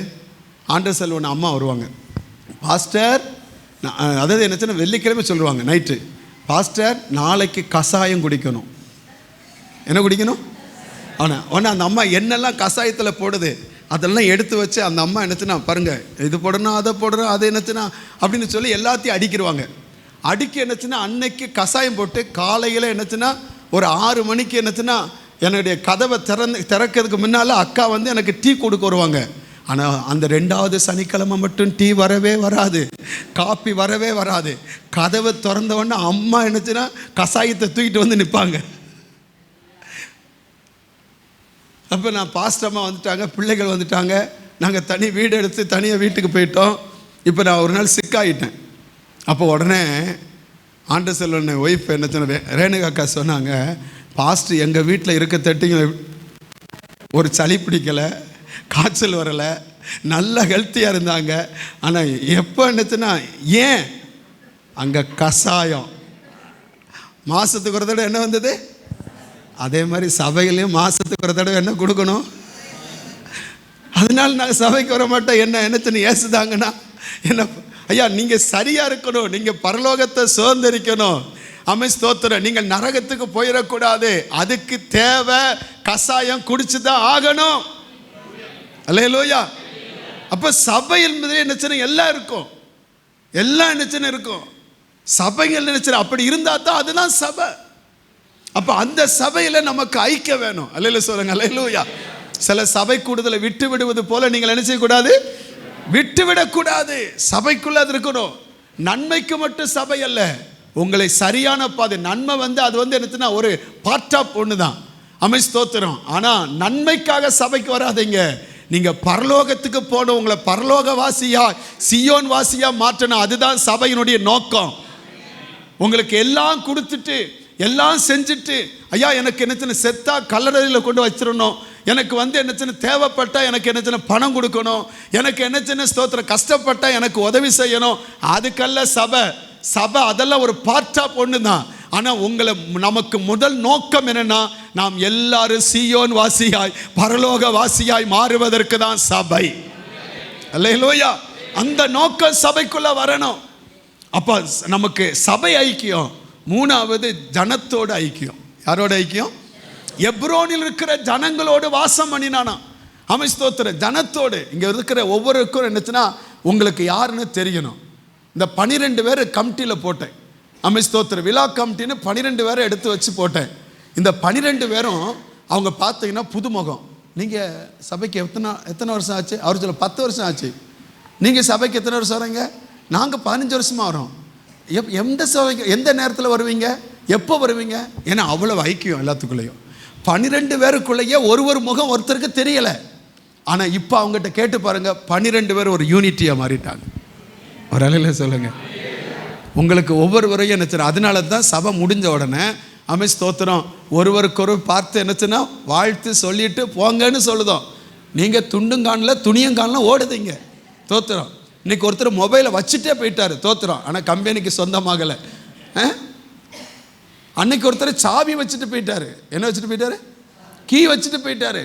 S2: ஆண்டர் செல்வன் அம்மா வருவாங்க. பாஸ்டர், அதாவது என்னச்சுன்னா வெள்ளிக்கிழமை சொல்லுவாங்க நைட்டு, பாஸ்டர் நாளைக்கு கஷாயம் குடிக்கணும். என்ன குடிக்கணும்? ஆனால் உடனே அந்த அம்மா என்னெல்லாம் கஷாயத்தில் போடுது அதெல்லாம் எடுத்து வச்சு அந்த அம்மா என்னச்சுன்னா பாருங்கள், இது போடணும் அதை போடணும் அது என்னச்சுன்னா அப்படின்னு சொல்லி எல்லாத்தையும் அடிக்கிடுவாங்க. அடிக்க என்னச்சுன்னா அன்னைக்கு கஷாயம் போட்டு காலையில் என்னச்சுன்னா ஒரு 6 மணிக்கு என்னச்சுன்னா என்னுடைய கதவை திறக்கிறதுக்கு முன்னால் அக்கா எனக்கு டீ கொடுக்க வருவாங்க. ஆனால் அந்த 2வது சனிக்கிழமை மட்டும் டீ வரவே வராது, காப்பி வரவே வராது. கதவை திறந்த உடனே அம்மா என்னச்சுன்னா கசாயத்தை தூக்கிட்டு வந்து நிற்பாங்க. அப்போ நான் பாஸ்டம்மா வந்துட்டாங்க, பிள்ளைகள் வந்துட்டாங்க, நாங்கள் தனி வீடு எடுத்து தனியாக வீட்டுக்கு போயிட்டோம். இப்போ நான் ஒரு நாள் சிக்காயிட்டேன். அப்போ உடனே ஆண்ட செல்வன் ஒய்ஃப் என்ன சொன்ன ரேணுகாக்கா சொன்னாங்க, பாஸ்டர் எங்கள் வீட்டில் இருக்க தட்டிங்க ஒரு சளி பிடிக்கலை, காய்ச்சல் வரலை, நல்ல ஹெல்த்தியாக இருந்தாங்க. ஆனால் எப்போ என்னச்சுன்னா ஏன் அங்கே கசாயம் மாதத்துக்கு ஒரு தடவை என்ன வந்தது, அதே மாதிரி சபையிலையும் மாதத்துக்கு ஒரு தடவை என்ன கொடுக்கணும். அதனால நாங்கள் சபைக்கு வர மாட்டோம். என்னச்சுன்னு ஏசுதாங்கன்னா என்ன, ஐயா நீங்கள் சரியாக இருக்கணும், நீங்கள் பரலோகத்தை சுதந்திரிக்கணும். ஸ்தோத்திரம். நீங்கள் நரகத்துக்கு போயிடக்கூடாது, அதுக்கு தேவை கசாயம் குடிச்சு தான் ஆகணும். அல்லேலூயா. அப்போ சபை என்பது என்னச்சுன்னு எல்லாம் இருக்கும், எல்லாம் என்னச்சுன்னு இருக்கும். சபைகள் நினைச்சு அப்படி இருந்தால் தான் அதுதான் சபை. அப்போ அந்த சபையில் நமக்கு ஐக்கியம் வேணும். அல்லேலூயா சொல்லுங்க. அல்லேலூயா. சில சபை கூடுதலை விட்டு விடுவது போல நீங்கள் என்ன செய்யக்கூடாது, விட்டு விடக்கூடாது. சபைக்குள்ள அது இருக்கணும். நன்மைக்கு மட்டும் சபை அல்ல, உங்களை சரியான பாதை. நன்மை அது என்னச்சுன்னா ஒரு பார்ட் ஆஃப் ஒன்று தான். ஸ்தோத்திரம். ஆனால் நன்மைக்காக சபைக்கு வராதீங்க. நீங்கள் பரலோகத்துக்கு போன உங்களை பரலோக வாசியா சியோன் வாசியா மாற்றணும். அதுதான் சபையினுடைய நோக்கம். உங்களுக்கு எல்லாம் கொடுத்துட்டு எல்லாம் செஞ்சுட்டு, ஐயா எனக்கு என்னச்சுன்னு செத்தா கல்லறையில் கொண்டு வச்சிடணும், எனக்கு என்னச்சுன்னு தேவைப்பட்டால் எனக்கு என்னச்சுன்னு பணம் கொடுக்கணும், எனக்கு என்னச்சுன்னு ஸ்தோத்திரம் கஷ்டப்பட்டா எனக்கு உதவி செய்யணும், அதுக்கல்ல சபை. சபை அதெல்லாம் ஒரு பார்ட் ஆஃப் ஒன்று தான். ஆனால் நமக்கு முதல் நோக்கம் என்னன்னா, நாம் எல்லாரும் சீயோன் வாசியாய் பரலோக வாசியாய் மாறுவதற்கு தான் சபை. அல்லேலூயா. அந்த நோக்கம் சபைக்குள்ள வரணும். அப்போ நமக்கு சபை ஐக்கியம். 3வது ஜனத்தோடு ஐக்கியம். யாரோட ஐக்கியம்? எப்ரோனில் இருக்கிற ஜனங்களோடு வாசம் பண்ணினானா. ஸ்தோத்திரம். ஜனத்தோடு. இங்கே இருக்கிற ஒவ்வொருக்கும் என்னச்சுன்னா உங்களுக்கு யாருன்னு தெரியணும். இந்த 12 பேர் கமிட்டியில் போட்டேன். ஸ்தோத்திரம். விழா கமிட்டின்னு 12 பேரை எடுத்து வச்சு போட்டேன். இந்த 12 பேரும் அவங்க பார்த்தீங்கன்னா புதுமுகம். நீங்கள் சபைக்கு எத்தனை வருஷம் ஆச்சு? அவர் சொல்ல 10 வருஷம் ஆச்சு. நீங்கள் சபைக்கு எத்தனை வருஷம் வரீங்க? நாங்கள் 15 வருஷமாக வரோம். எந்த சபைக்கு எந்த நேரத்தில் வருவீங்க, எப்போ வருவீங்க? ஏன்னா அவ்வளோ ஐக்கியம் எல்லாத்துக்குள்ளேயும். 12 பேருக்குள்ளேயே ஒரு முகம் ஒருத்தருக்கு தெரியலை. ஆனால் இப்போ அவங்ககிட்ட கேட்டு பாருங்க, 12 பேர் ஒரு யூனிட்டியாக மாறிட்டாங்க. ஒரு அலையில சொல்லுங்க. உங்களுக்கு ஒவ்வொருவரையும் என்னச்சுன்னா, அதனால தான் சபை முடிஞ்ச உடனே ஸ்தோத்திரம் ஒருவருக்கொரு பார்த்து என்னச்சுன்னா வாழ்த்து சொல்லிட்டு போங்கன்னு சொல்லுதோம். நீங்கள் துண்டும் காணல துணியும் காணல ஓடுதீங்க. தோத்திரம். இன்னைக்கு ஒருத்தர் மொபைலை வச்சுட்டே போயிட்டாரு. தோத்திரம். ஆனால் கம்பெனிக்கு சொந்தமாகலை. அன்னைக்கு ஒருத்தர் சாவி வச்சுட்டு போயிட்டாரு. என்ன வச்சுட்டு போயிட்டாரு? கீ வச்சுட்டு போயிட்டாரு.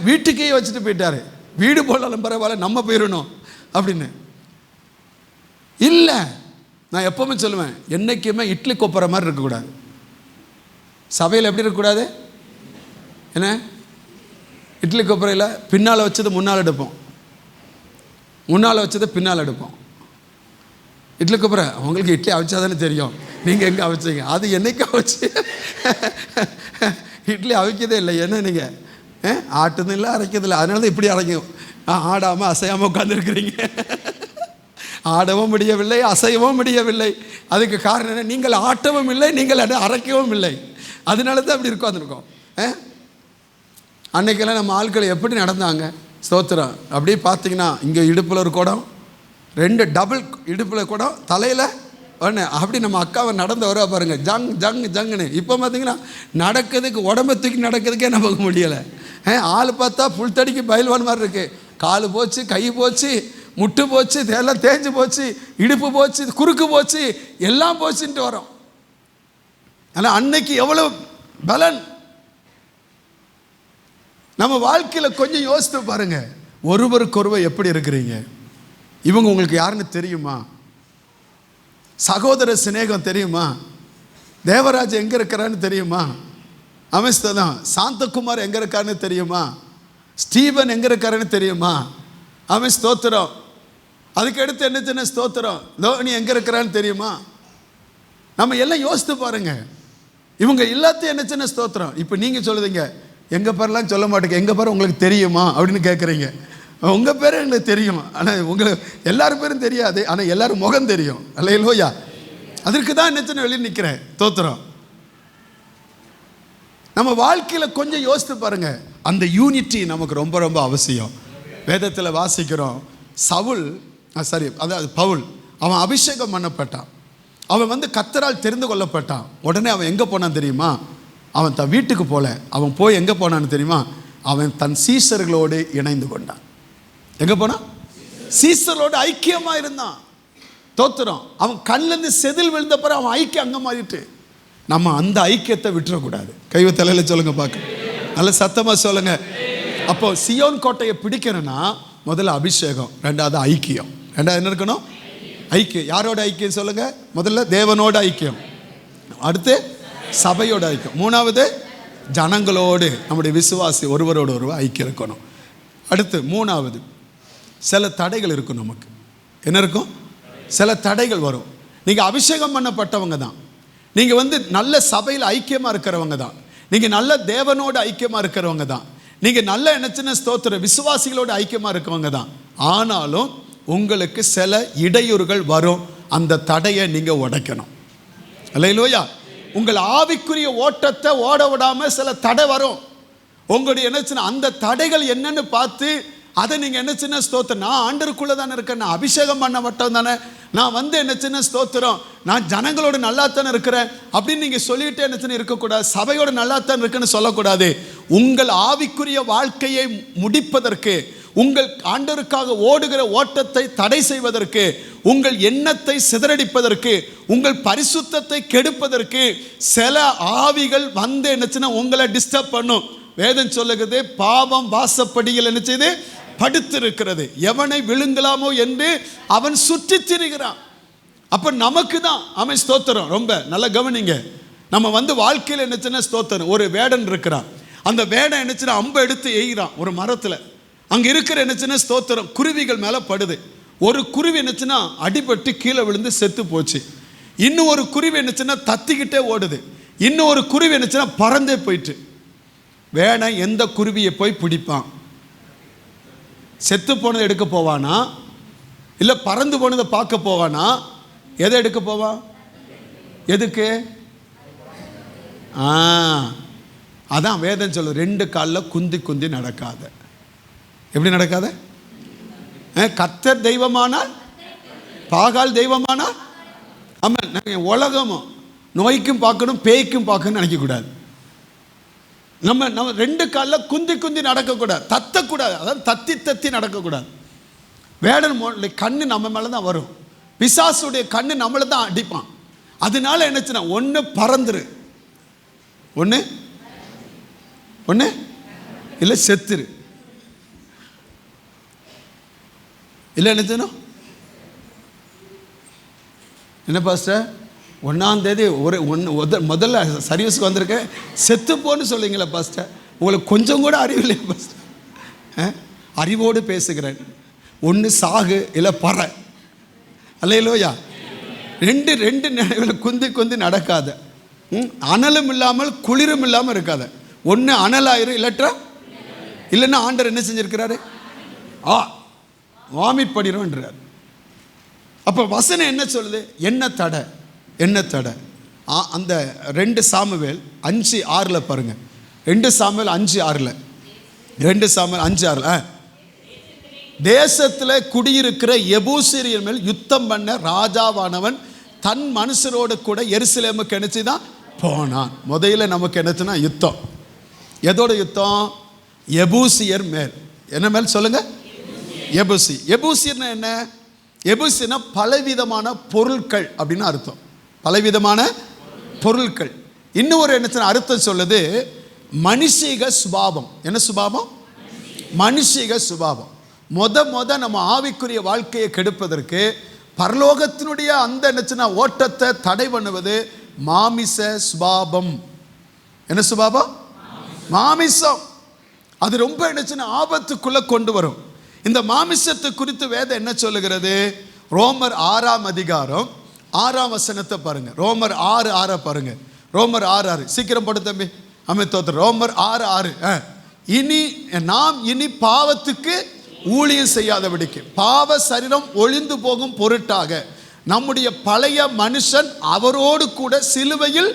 S2: வீட்டு கீ வச்சுட்டு போயிட்டாரு. வீடு போனாலும் பரவாயில்ல, நம்ம போயிடணும் அப்படின்னு இல்லை. நான் எப்பவுமே சொல்லுவேன், என்றைக்குமே இட்லி கொப்புற மாதிரி இருக்கக்கூடாது. சபையில் எப்படி இருக்கக்கூடாது? என்ன இட்லி கொப்பரையில் பின்னால் வச்சது முன்னால் எடுப்போம், முன்னால் வச்சது பின்னால் எடுப்போம். இட்லி கொப்பரை அவங்களுக்கு இட்லி அவிச்சாதானே தெரியும், நீங்கள் எங்கே அவிச்சிங்க? அது என்னைக்கு அவிச்சு இட்லி அவிக்கதே இல்லை. என்ன நீங்கள் ஆட்டுதும் இல்லை அரைக்கிறது இல்லை. அதனால தான் இப்படி அரைக்கும். ஆடாமல் அசையாமல் உட்காந்துருக்குறீங்க. ஆடவும் முடியவில்லை, அசையவும் முடியவில்லை. அதுக்கு காரணம் என்ன? நீங்கள் ஆட்டவும் இல்லை, நீங்கள் அரைக்கவும் இல்லை. அதனால தான் அப்படி உட்காந்துருக்கோம். அன்னைக்கெல்லாம் நம்ம ஆட்கள் எப்படி நடந்தாங்க? ஸ்தோத்திரம். அப்படியே பார்த்தீங்கன்னா இங்கே இடுப்பில் ஒரு குடம், 2 டபுள் இடுப்பில் குடம், தலையில் ஒன்று. அப்படி நம்ம அக்காவை நடந்து வர பாருங்க, ஜங் ஜங் ஜங்குன்னு. இப்போ பார்த்தீங்கன்னா நடக்கிறதுக்கு உடம்பை தூக்கி நடக்கிறதுக்கே நமக்கு முடியலை. ஆள் பார்த்தா புல் தடிக்கு பயில்வான் மாதிரி இருக்குது. கால் போச்சு, கை போச்சு, முட்டு போச்சு, எல்லாம் தேஞ்சு போச்சு, இடுப்பு போச்சு, குறுக்கு போச்சு, எல்லாம் போச்சுன்ட்டு வரோம். ஆனால் அன்னைக்கு எவ்வளோ பலன்! நம்ம வாழ்க்கையில் கொஞ்சம் யோசித்து பாருங்க, ஒருவருக்கொருவர் எப்படி இருக்கிறீங்க? இவங்க உங்களுக்கு யாருன்னு தெரியுமா? சகோதர சிநேகம் தெரியுமா? தேவராஜ் எங்கே இருக்கிறான்னு தெரியுமா? அமிஸ்தான் சாந்தகுமார் எங்கே இருக்காருன்னு தெரியுமா? ஸ்டீபன் எங்கே இருக்காருன்னு தெரியுமா? ஸ்தோத்திரம். அதுக்கு அடுத்து என்ன சின்ன ஸ்தோத்திரம், தோனி எங்கே இருக்கிறான்னு தெரியுமா? நம்ம எல்லாம் யோசித்து பாருங்க. இவங்க எல்லாத்தையும் என்ன சின்ன ஸ்தோத்திரம். இப்போ நீங்கள் சொல்லுதீங்க, எங்கே பாருலாம் சொல்ல மாட்டேங்க, எங்கே பாரு உங்களுக்கு தெரியுமா அப்படின்னு கேட்குறீங்க. உங்கள் பேர் எங்களுக்கு தெரியும், ஆனால் உங்களுக்கு எல்லாரும் பேரும் தெரியாது, ஆனால் எல்லாரும் முகம் தெரியும். அல்லேலூயா. அதற்கு தான் என்ன வெளியே நிற்கிறேன். தோத்திரம். நம்ம வாழ்க்கையில் கொஞ்சம் யோசித்து பாருங்க, அந்த யூனிட்டி நமக்கு ரொம்ப ரொம்ப அவசியம். வேதத்தில் வாசிக்கிறோம், சவுல் அதாவது பவுல், அவன் அபிஷேகம் பண்ணப்பட்டான், அவன் கர்த்தரால் தெரிந்து கொள்ளப்பட்டான். உடனே அவன் எங்கே போனான் தெரியுமா? அவன் தன் வீட்டுக்கு போல, அவன் போய் எங்கே போனான்னு தெரியுமா? அவன் தன் சீசர்களோடு இணைந்து கொண்டான். எங்கே போனான்? சீசர்களோடு ஐக்கியமாக இருந்தான். தோத்திரம். அவன் கண்ணிலேருந்து செதில் விழுந்த பிறகு அவன் ஐக்கியம் அங்கே மாறிட்டு. நம்ம அந்த ஐக்கியத்தை விட்டுறக்கூடாது. கைவ தலையில் சொல்லுங்க பார்க்க, நல்ல சத்தமாக சொல்லுங்க. அப்போ சியோன் கோட்டையை பிடிக்கணும்னா முதல்ல அபிஷேகம், ரெண்டாவது ஐக்கியம். ரெண்டாவது என்ன இருக்கணும்? ஐக்கியம். யாரோட ஐக்கியம் சொல்லுங்க? முதல்ல தேவனோட ஐக்கியம், அடுத்து சபையோட ஐக்கியம், மூணாவது ஜனங்களோடு நம்முடைய விசுவாசி ஒருவரோடு ஒருவர் ஐக்கியம் இருக்கணும். அடுத்து மூணாவது சில தடைகள் இருக்கும். நமக்கு என்ன இருக்கும்? சில தடைகள் வரும். நீங்கள் அபிஷேகம் பண்ணப்பட்டவங்க தான், நீங்கள் நல்ல சபையில் ஐக்கியமாக இருக்கிறவங்க தான், நீங்கள் நல்ல தேவனோடு ஐக்கியமாக இருக்கிறவங்க தான், நீங்கள் நல்ல என்ன ஸ்தோத்திர விசுவாசிகளோடு ஐக்கியமாக இருக்கவங்க தான். ஆனாலும் உங்களுக்கு சில இடையூறுகள் வரும். அந்த தடையை நீங்கள் உடைக்கணும். அல்லேலூயா. உங்கள் ஆவிக்குரிய ஓட்டத்தை ஓட விடாமல் சில தடை வரும். உங்களுடைய என்ன அந்த தடைகள் என்னன்னு பார்த்து அதை நீங்கள் என்ன ஸ்தோத்திரம், நான் ஆண்டருக்குள்ளே தானே இருக்கேன், நான் அபிஷேகம் பண்ணப்பட்டவன் தானே, நான் என்ன ஸ்தோத்திரம், நான் ஜனங்களோட நல்லாத்தானே இருக்கிறேன் அப்படின்னு நீங்கள் சொல்லிவிட்டு என்ன இருக்கக்கூடாது. சபையோட நல்லாத்தான் இருக்குன்னு சொல்லக்கூடாது. உங்கள் ஆவிக்குரிய வாழ்க்கையை முடிப்பதற்கு, உங்கள் ஆண்டவருக்காக ஓடுகிற ஓட்டத்தை தடை செய்வதற்கு, உங்கள் எண்ணத்தை சிதறடிப்பதற்கு, உங்கள் பரிசுத்தத்தை கெடுப்பதற்கு சில ஆவிகள் என்ன உங்களை டிஸ்டர்ப் பண்ணும். வேதம் சொல்லுகிறது, பாவம் வாசப்படியில் என்ன செய்து படுத்திருக்கிறது, எவனை விழுங்கலாமோ என்று அவன் சுற்றி திரிகிறான். அப்ப நமக்கு தான் அவன் ஸ்தோத்திரம். ரொம்ப நல்ல கவனிங்க. நம்ம வாழ்க்கையில் என்ன ஸ்தோத்திரம், ஒரு வேடன் இருக்கிறான். அந்த வேடன் என்ன அம்பை எடுத்து எய்கிறான் ஒரு மரத்தில். அங்கே இருக்கிற என்ன ஸ்தோத்திரம் குருவிகள் மேலே படுது. ஒரு குருவி என்னச்சுன்னா அடிபட்டு கீழே விழுந்து செத்து போச்சு. இன்னும் ஒரு குருவி என்னச்சுன்னா தத்திக்கிட்டே ஓடுது. இன்னும் ஒரு குருவி என்னச்சுன்னா பறந்தே போயிட்டு. வேடன் எந்த குருவியை போய் பிடிப்பான்? செத்து போனதை எடுக்க போவானா, இல்லை பறந்து போனதை பார்க்க போவானா? எதை எடுக்க போவான்? எதுக்கு? அதான் வேதம் சொல்லு, ரெண்டு காலில் குந்தி குந்தி நடக்காத. எப்படி நடக்காத? கர்த்தர் தெய்வமானால் பாகால் தெய்வமானால். ஆமாம். நாங்கள் உலகமும் நோய்க்கும் பார்க்கணும், பேய்க்கும் பார்க்கணும்னு நினைக்கக்கூடாது. நம்ம ரெண்டு காலில் குந்தி குந்தி நடக்கக்கூடாது, தத்தக்கூடாது. அதாவது தத்தி தத்தி நடக்கக்கூடாது. வேடன் கண்ணு நம்ம மேலே தான் வரும், பிசாசுடைய கண்ணு நம்மளை தான் அடிப்பான். அதனால என்னச்சுன்னா ஒன்று பறந்துரு, ஒன்று இல்லை செத்துரு, இல்லை என்னச்சுன்னா என்ன பாஸ்டர் 1ஆம் தேதி முதல்ல சர்வீஸுக்கு வந்திருக்கேன், செத்து போன்னு சொல்லுங்களா பாஸ்டர்? உங்களுக்கு கொஞ்சம் கூட அறிவு இல்லையா பாஸ்டர்? அறிவோடு பேசுகிறேன். ஒன்று சாகு, இல்லை பற. அல்லேலூயா. ரெண்டு நினைவில் குந்தி குந்தி நடக்காத. அனலும் இல்லாமல் குளிரும் இல்லாமல் இருக்காத. ஒன்று அனலாயிரும், இல்லைன்னா ஆண்டவர் என்ன செஞ்சிருக்கிறாரு? வாமிட் பண்ணிடும்ன்றார். அப்போ வசனம் என்ன சொல்லுது? என்ன தடை? அந்த 2 சாமுவேல் 5:6 பாருங்க. 2 சாமுவேல் 5:6 தேசத்தில் குடியிருக்கிற எபூசியர் மேல் யுத்தம் பண்ண ராஜாவானவன் தன் மனுஷரோடு கூட எருசலேமுக்கு நினைச்சு தான் போனான். முதல்ல நமக்கு என்னச்சுன்னா யுத்தம். எதோட யுத்தம்? எபூசியர் மேல். என்ன மேல் சொல்லுங்க? எபூசியர்னா என்ன? எபூசியர்னா பலவிதமான பொருட்கள் அப்படின்னு அர்த்தம். பலவிதமான பொருட்கள். இன்னும் ஒரு என்ன அர்த்தம் சொல்லுது, மனுஷிக சுபாவம். என்ன சுபாவம்? மனுஷிக சுபாவம். முத நம்ம ஆவிக்குரிய வாழ்க்கையை கெடுப்பதற்கு, பரலோகத்தினுடைய அந்த என்னச்சுன்னா ஓட்டத்தை தடை பண்ணுவது மாமிச சுபாவம். என்ன சுபாவம்? மாமிசம். அது ரொம்ப என்னச்சுன்னா ஆபத்துக்குள்ள கொண்டு வரும். இந்த மாமிசத்தை குறித்து வேதம் என்ன சொல்லுகிறது? ரோமர் 6ஆம் அதிகாரம் 6ஆம் வசனத்தை பாருங்க. ரோமர் 6:6 பாருங்க. ரோமர் 6:6 சீக்கிரம் போட்டு தம்பி. ரோமர் 6:6 நாம் இனி பாவத்துக்கு ஊழியம் செய்யாதபடிக்கு பாவ சரீரம் ஒழிந்து போகும் பொருட்டாக நம்முடைய பழைய மனுஷன் அவரோடு கூட சிலுவையில்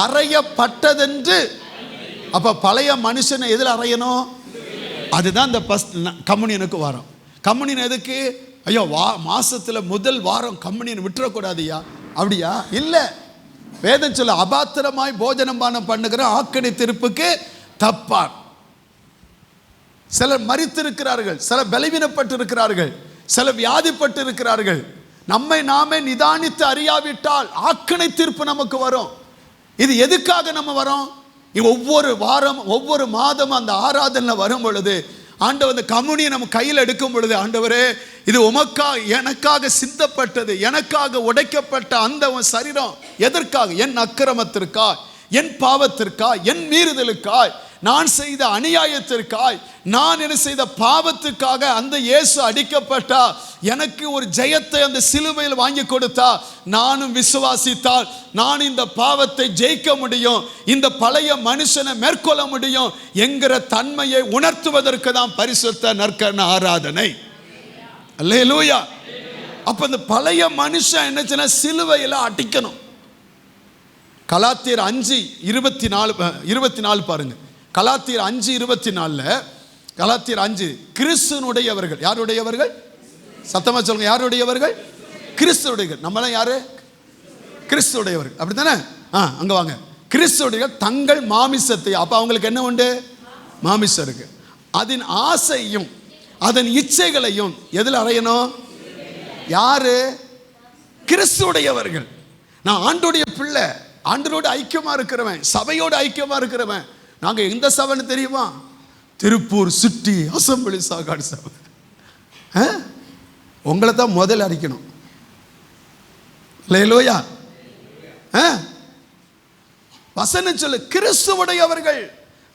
S2: அறையப்பட்டதென்று. அப்ப பழைய மனுஷனை எதில் அறையணும்? அதுதான் இந்த கம்யூனியனுக்கு வாரம். கம்யூனியன் எதுக்கு? ஐயோ மாசத்துல முதல் வாரம் கம்யூனியன் விட்டுறக்கூடாதுயா, அப்படியா? இல்லை, வேதம் சொல்ல அபாத்திரமாய் போஜனம் பானம் பண்ணுகிற ஆக்கடி திருப்புக்கு தப்பான். சிலர் மரித்திருக்கிறார்கள், சிலர் பலவீனப்பட்டு இருக்கிறார்கள், சிலர் வியாதிப்பட்டு இருக்கிறார்கள். நம்மை நாமே நிதானித்து அறியாவிட்டால் ஆக்கணை தீர்ப்பு நமக்கு வரும். இது எதுக்காக நம்ம வரோம்? ஒவ்வொரு வாரம் ஒவ்வொரு மாதம் அந்த ஆராதனை வரும் பொழுது ஆண்டவர் அந்த கம்யூனியை நம்ம கையில் எடுக்கும் பொழுது, ஆண்டவரே இது உமக்காக எனக்காக சிந்தப்பட்டது, எனக்காக உடைக்கப்பட்ட அந்த சரீரம் எதற்காக? என் அக்கிரமத்திற்காய், என் பாவத்திற்காய், என் மீறுதலுக்காய், நான் செய்த அநியாயத்திற்காய், நான் என்ன செய்த பாவத்துக்காக அந்த இயேசு அடிக்கப்பட்டா, எனக்கு ஒரு ஜெயத்தை அந்த சிலுவையில் வாங்கி கொடுத்தா, நானும் விசுவாசித்தால் நான் இந்த பாவத்தை ஜெயிக்க முடியும், இந்த பழைய மனுஷனை மேற்கொள்ள முடியும் என்கிற தன்மையை உணர்த்துவதற்கு தான் பரிசுத்த நற்கரண ஆராதனை. அல்லேலூயா. அப்ப இந்த பழைய மனுஷன் என்னச்சுன்னா சிலுவையில் அடிக்கணும். கலாத்தியர் 5:24 பாருங்க. கலாத்தியர் 5:24, கலாத்தியர் 5, கிறிஸ்துனுடையவர்கள். யாருடையவர்கள்? சத்தமா சொல்லுங்க. யாருடையவர்கள்? கிறிஸ்துடையவர்கள். நம்மளாம் யாரு? கிறிஸ்துடையவர்கள், அப்படித்தானே? அங்க வாங்க. கிறிஸ்துடையவர்கள் தங்கள் மாமிசத்தை, அப்ப அவங்களுக்கு என்ன உண்டு? மாமிசம் இருக்கு. அதன் ஆசையும் அதன் இச்சைகளையும் எதில் அறையணும்? யாரு? கிறிஸ்துடையவர்கள். நான் ஆண்டோடைய பிள்ளை, ஆண்டரோடு ஐக்கியமா இருக்கிறவன், சபையோடு ஐக்கியமா இருக்கிறவன். நாங்க எந்த சபைன்னு தெரியுமா? திருப்பூர் சிட்டி அசம்பிளி சாகாடு சபை. உங்களை தான் முதல் அடிக்கணும். அல்லேலூயா. வசனம் சொல்லு, கிறிஸ்துவுடையவர்கள்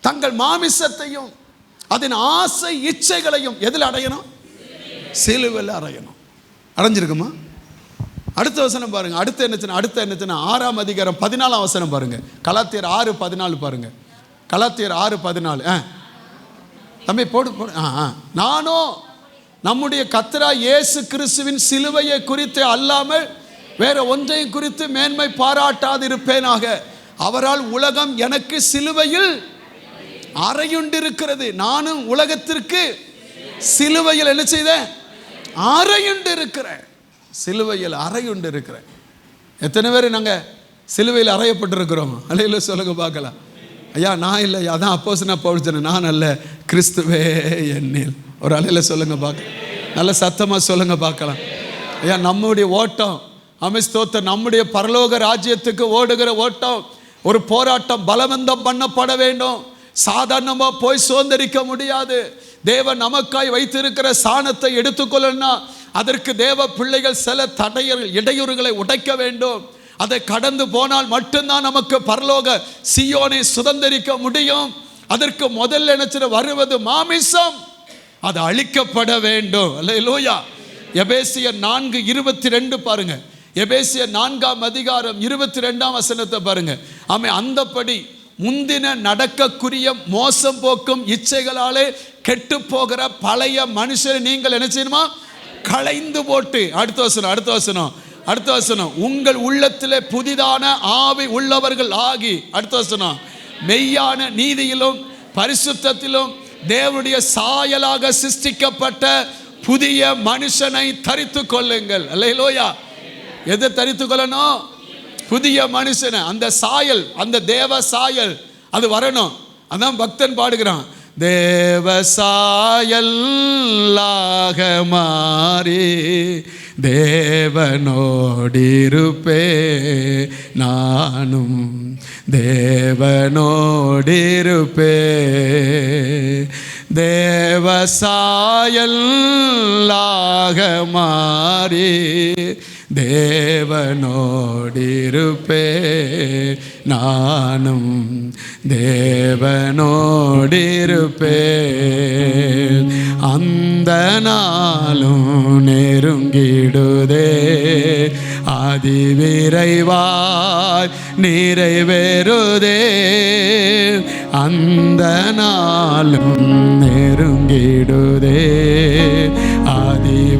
S2: தங்கள் மாமிசத்தையும் அதன் ஆசை இச்சைகளையும் எதில் அடையணும்? சிலுவையில் அறையணும். அடைஞ்சிருக்குமா? அடுத்த வசனம் பாருங்க. அடுத்த என்னச்சுன்னா 6ஆம் அதிகாரம் 14ஆம் வசனம் பாருங்க. கலாத்தியர் 6:14 பாருங்க. கலாத்தியர் 6:14. தம்பி போடு. நானோ நம்முடைய கர்த்தராகிய இயேசு கிறிஸ்துவின் சிலுவையை குறித்து அல்லாமல் வேற ஒன்றையும் குறித்து மேன்மை பாராட்டாதிருப்பேனாக. அவரால் உலகம் எனக்கு சிலுவையில் அறையுண்டிருக்கிறது, நானும் உலகத்திற்கு சிலுவையில் என்ன செய்தேன்? அறையுண்டு இருக்கிறேன். சிலுவையில் அறையுண்டு இருக்கிறேன். எத்தனை பேர் நாங்கள் சிலுவையில் அறையப்பட்டிருக்கிறோம்? அல்லேலூயா சொல்லுங்க பார்க்கலாம். ஐயா நான் இல்லை, அதான் அப்போஸ்தலனாகிய பவுல் சொன்னேன், நான் அல்ல கிறிஸ்துவே என்னில். ஒரு அல்லேலூயா சொல்லுங்க பார்க்கலாம். நல்ல சத்தமாக சொல்லுங்க பார்க்கலாம். ஐயா நம்முடைய ஓட்டம் ஸ்தோத்திரம், நம்முடைய பரலோக ராஜ்யத்துக்கு ஓடுகிற ஓட்டம் ஒரு போராட்டம், பலவந்தம் பண்ணப்பட வேண்டும். சாதாரணமாக போய் சுதந்திரிக்க முடியாது. தேவன் நமக்காய் வைத்திருக்கிற சாணத்தை எடுத்துக்கொள்ளணும்னா அதற்கு தேவ பிள்ளைகள் சில இடையூறுகளை உடைக்க வேண்டும். அதை கடந்து போனால் மட்டும்தான் நமக்கு பரலோக சீயோனை சுதந்திரிக்க முடியும். அதற்கு முதல்ல நினைச்சு வருவது மாமிசம், அது அழிக்கப்பட வேண்டும். அல்லேலூயா. எபேசியர் 4:22 பாருங்க. எபேசியர் 4ஆம் அதிகாரம் 22ஆம் வசனத்தை பாருங்க. அந்தபடி முந்தின நடக்கக்கூடிய மோசம் போக்கும் இச்சைகளாலே கெட்டு போகிற பழைய மனுஷரை நீங்கள் என்ன செய்யணுமா? களைந்து போட்டு. அடுத்த வசனம் உங்கள் உள்ளத்திலே புதிதான ஆவி உள்ளவர்கள் ஆகி, அடுத்த வசனம் மெய்யான நீதியிலும் பரிசுத்தத்திலும் தேவனுடைய சாயலாக சிருஷ்டிக்கப்பட்ட புதிய மனுஷனை தரித்து கொள்ளுங்கள். அல்லேலூயா. எதை தரித்து கொள்ளணும்? புதிய மனுஷனை. அந்த சாயல், அந்த தேவ சாயல் அது வரணும். அதான் பக்தன் பாடுகிறான், தேவ சாயலாக மாறி தேவனோடிருப்பே நானும் தேவனோடிருப்பே. தேவ சாயலாக மாறி தேவனோடிருப்பே நானும் தேவனோடிருப்பே. அந்த நாளும் நெருங்கிடுதே, அதிவிரைவாய் நிறைவேறுதே. அந்த நாளும் நெருங்கிடுதே,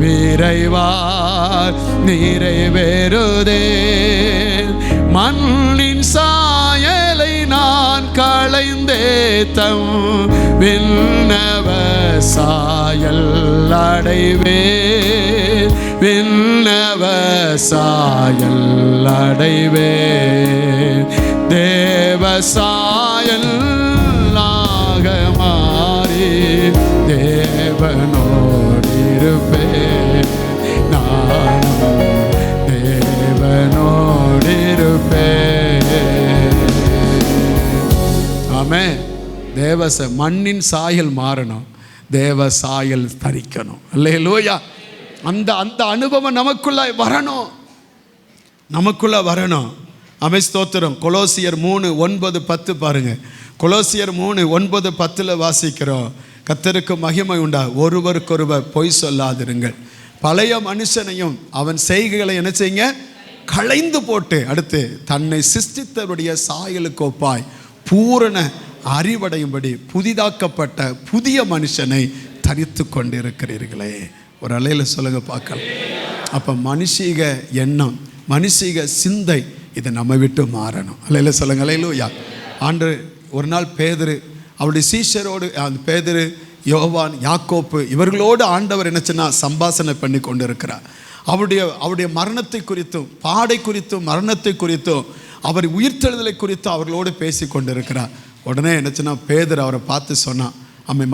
S2: விரைவாய் நிறைவேறுதே. மண்ணின் சாயலை நான் களைந்தே தம் விண்ணவ சாயல் அடைவே, விண்ணவ சாயல் அடைவே. தேவ சாயல் ஆக மாறி தேவனோடிருப்பே, நானும் தேவனோடிருப்பே. ஆமென். மண்ணின் சாயல் மாறணும், தேவ சாயல் தரிக்கணும். அல்லேலூயா. அந்த அந்த அனுபவம் நமக்குள்ள வரணும், நமக்குள்ள வரணும். ஸ்தோத்திரம். கொலோசியர் 3:9-10 பாருங்க. கொலோசியர் 3:9-10 வாசிக்கிறோம். கர்த்தருக்கு மகிமை உண்டா. ஒருவருக்கொருவர் பொய் சொல்லாதிருங்கள், பழைய மனுஷனையும் அவன் செய்கைகளை என்ன செய்யுங்க, களைந்து போட்டு, அடுத்து தன்னை சிருஷ்டித்தவருடைய சாயலுக்கு ஒப்பாய் பூரண அறிவடையும்படி புதிதாக்கப்பட்ட புதிய மனுஷனை தரித்து கொண்டிருக்கிறீர்களே. ஒரு அலையில் சொல்லுங்க பார்க்கலாம். அப்போ மனுஷீக எண்ணம், மனுஷீக சிந்தை இதை நம்ம விட்டு மாறணும். அலையில் சொல்லுங்க. அல்லேலூயா. ஆண்டு ஒரு நாள் பேதுரு அவருடைய சீஷரோடு, அந்த பேதுரு, யோவான், யாக்கோப்பு இவர்களோடு ஆண்டவர் என்னச்சுன்னா சம்பாஷணை பண்ணி கொண்டு இருக்கிறார். அவருடைய மரணத்தை குறித்தும், பாடை குறித்தும், மரணத்தை குறித்தும், அவர் உயிர்த்தெழுதலை குறித்தும் அவர்களோடு பேசி கொண்டு இருக்கிறார். உடனே என்னச்சுன்னா பேதுரு அவரை பார்த்து சொன்னான்.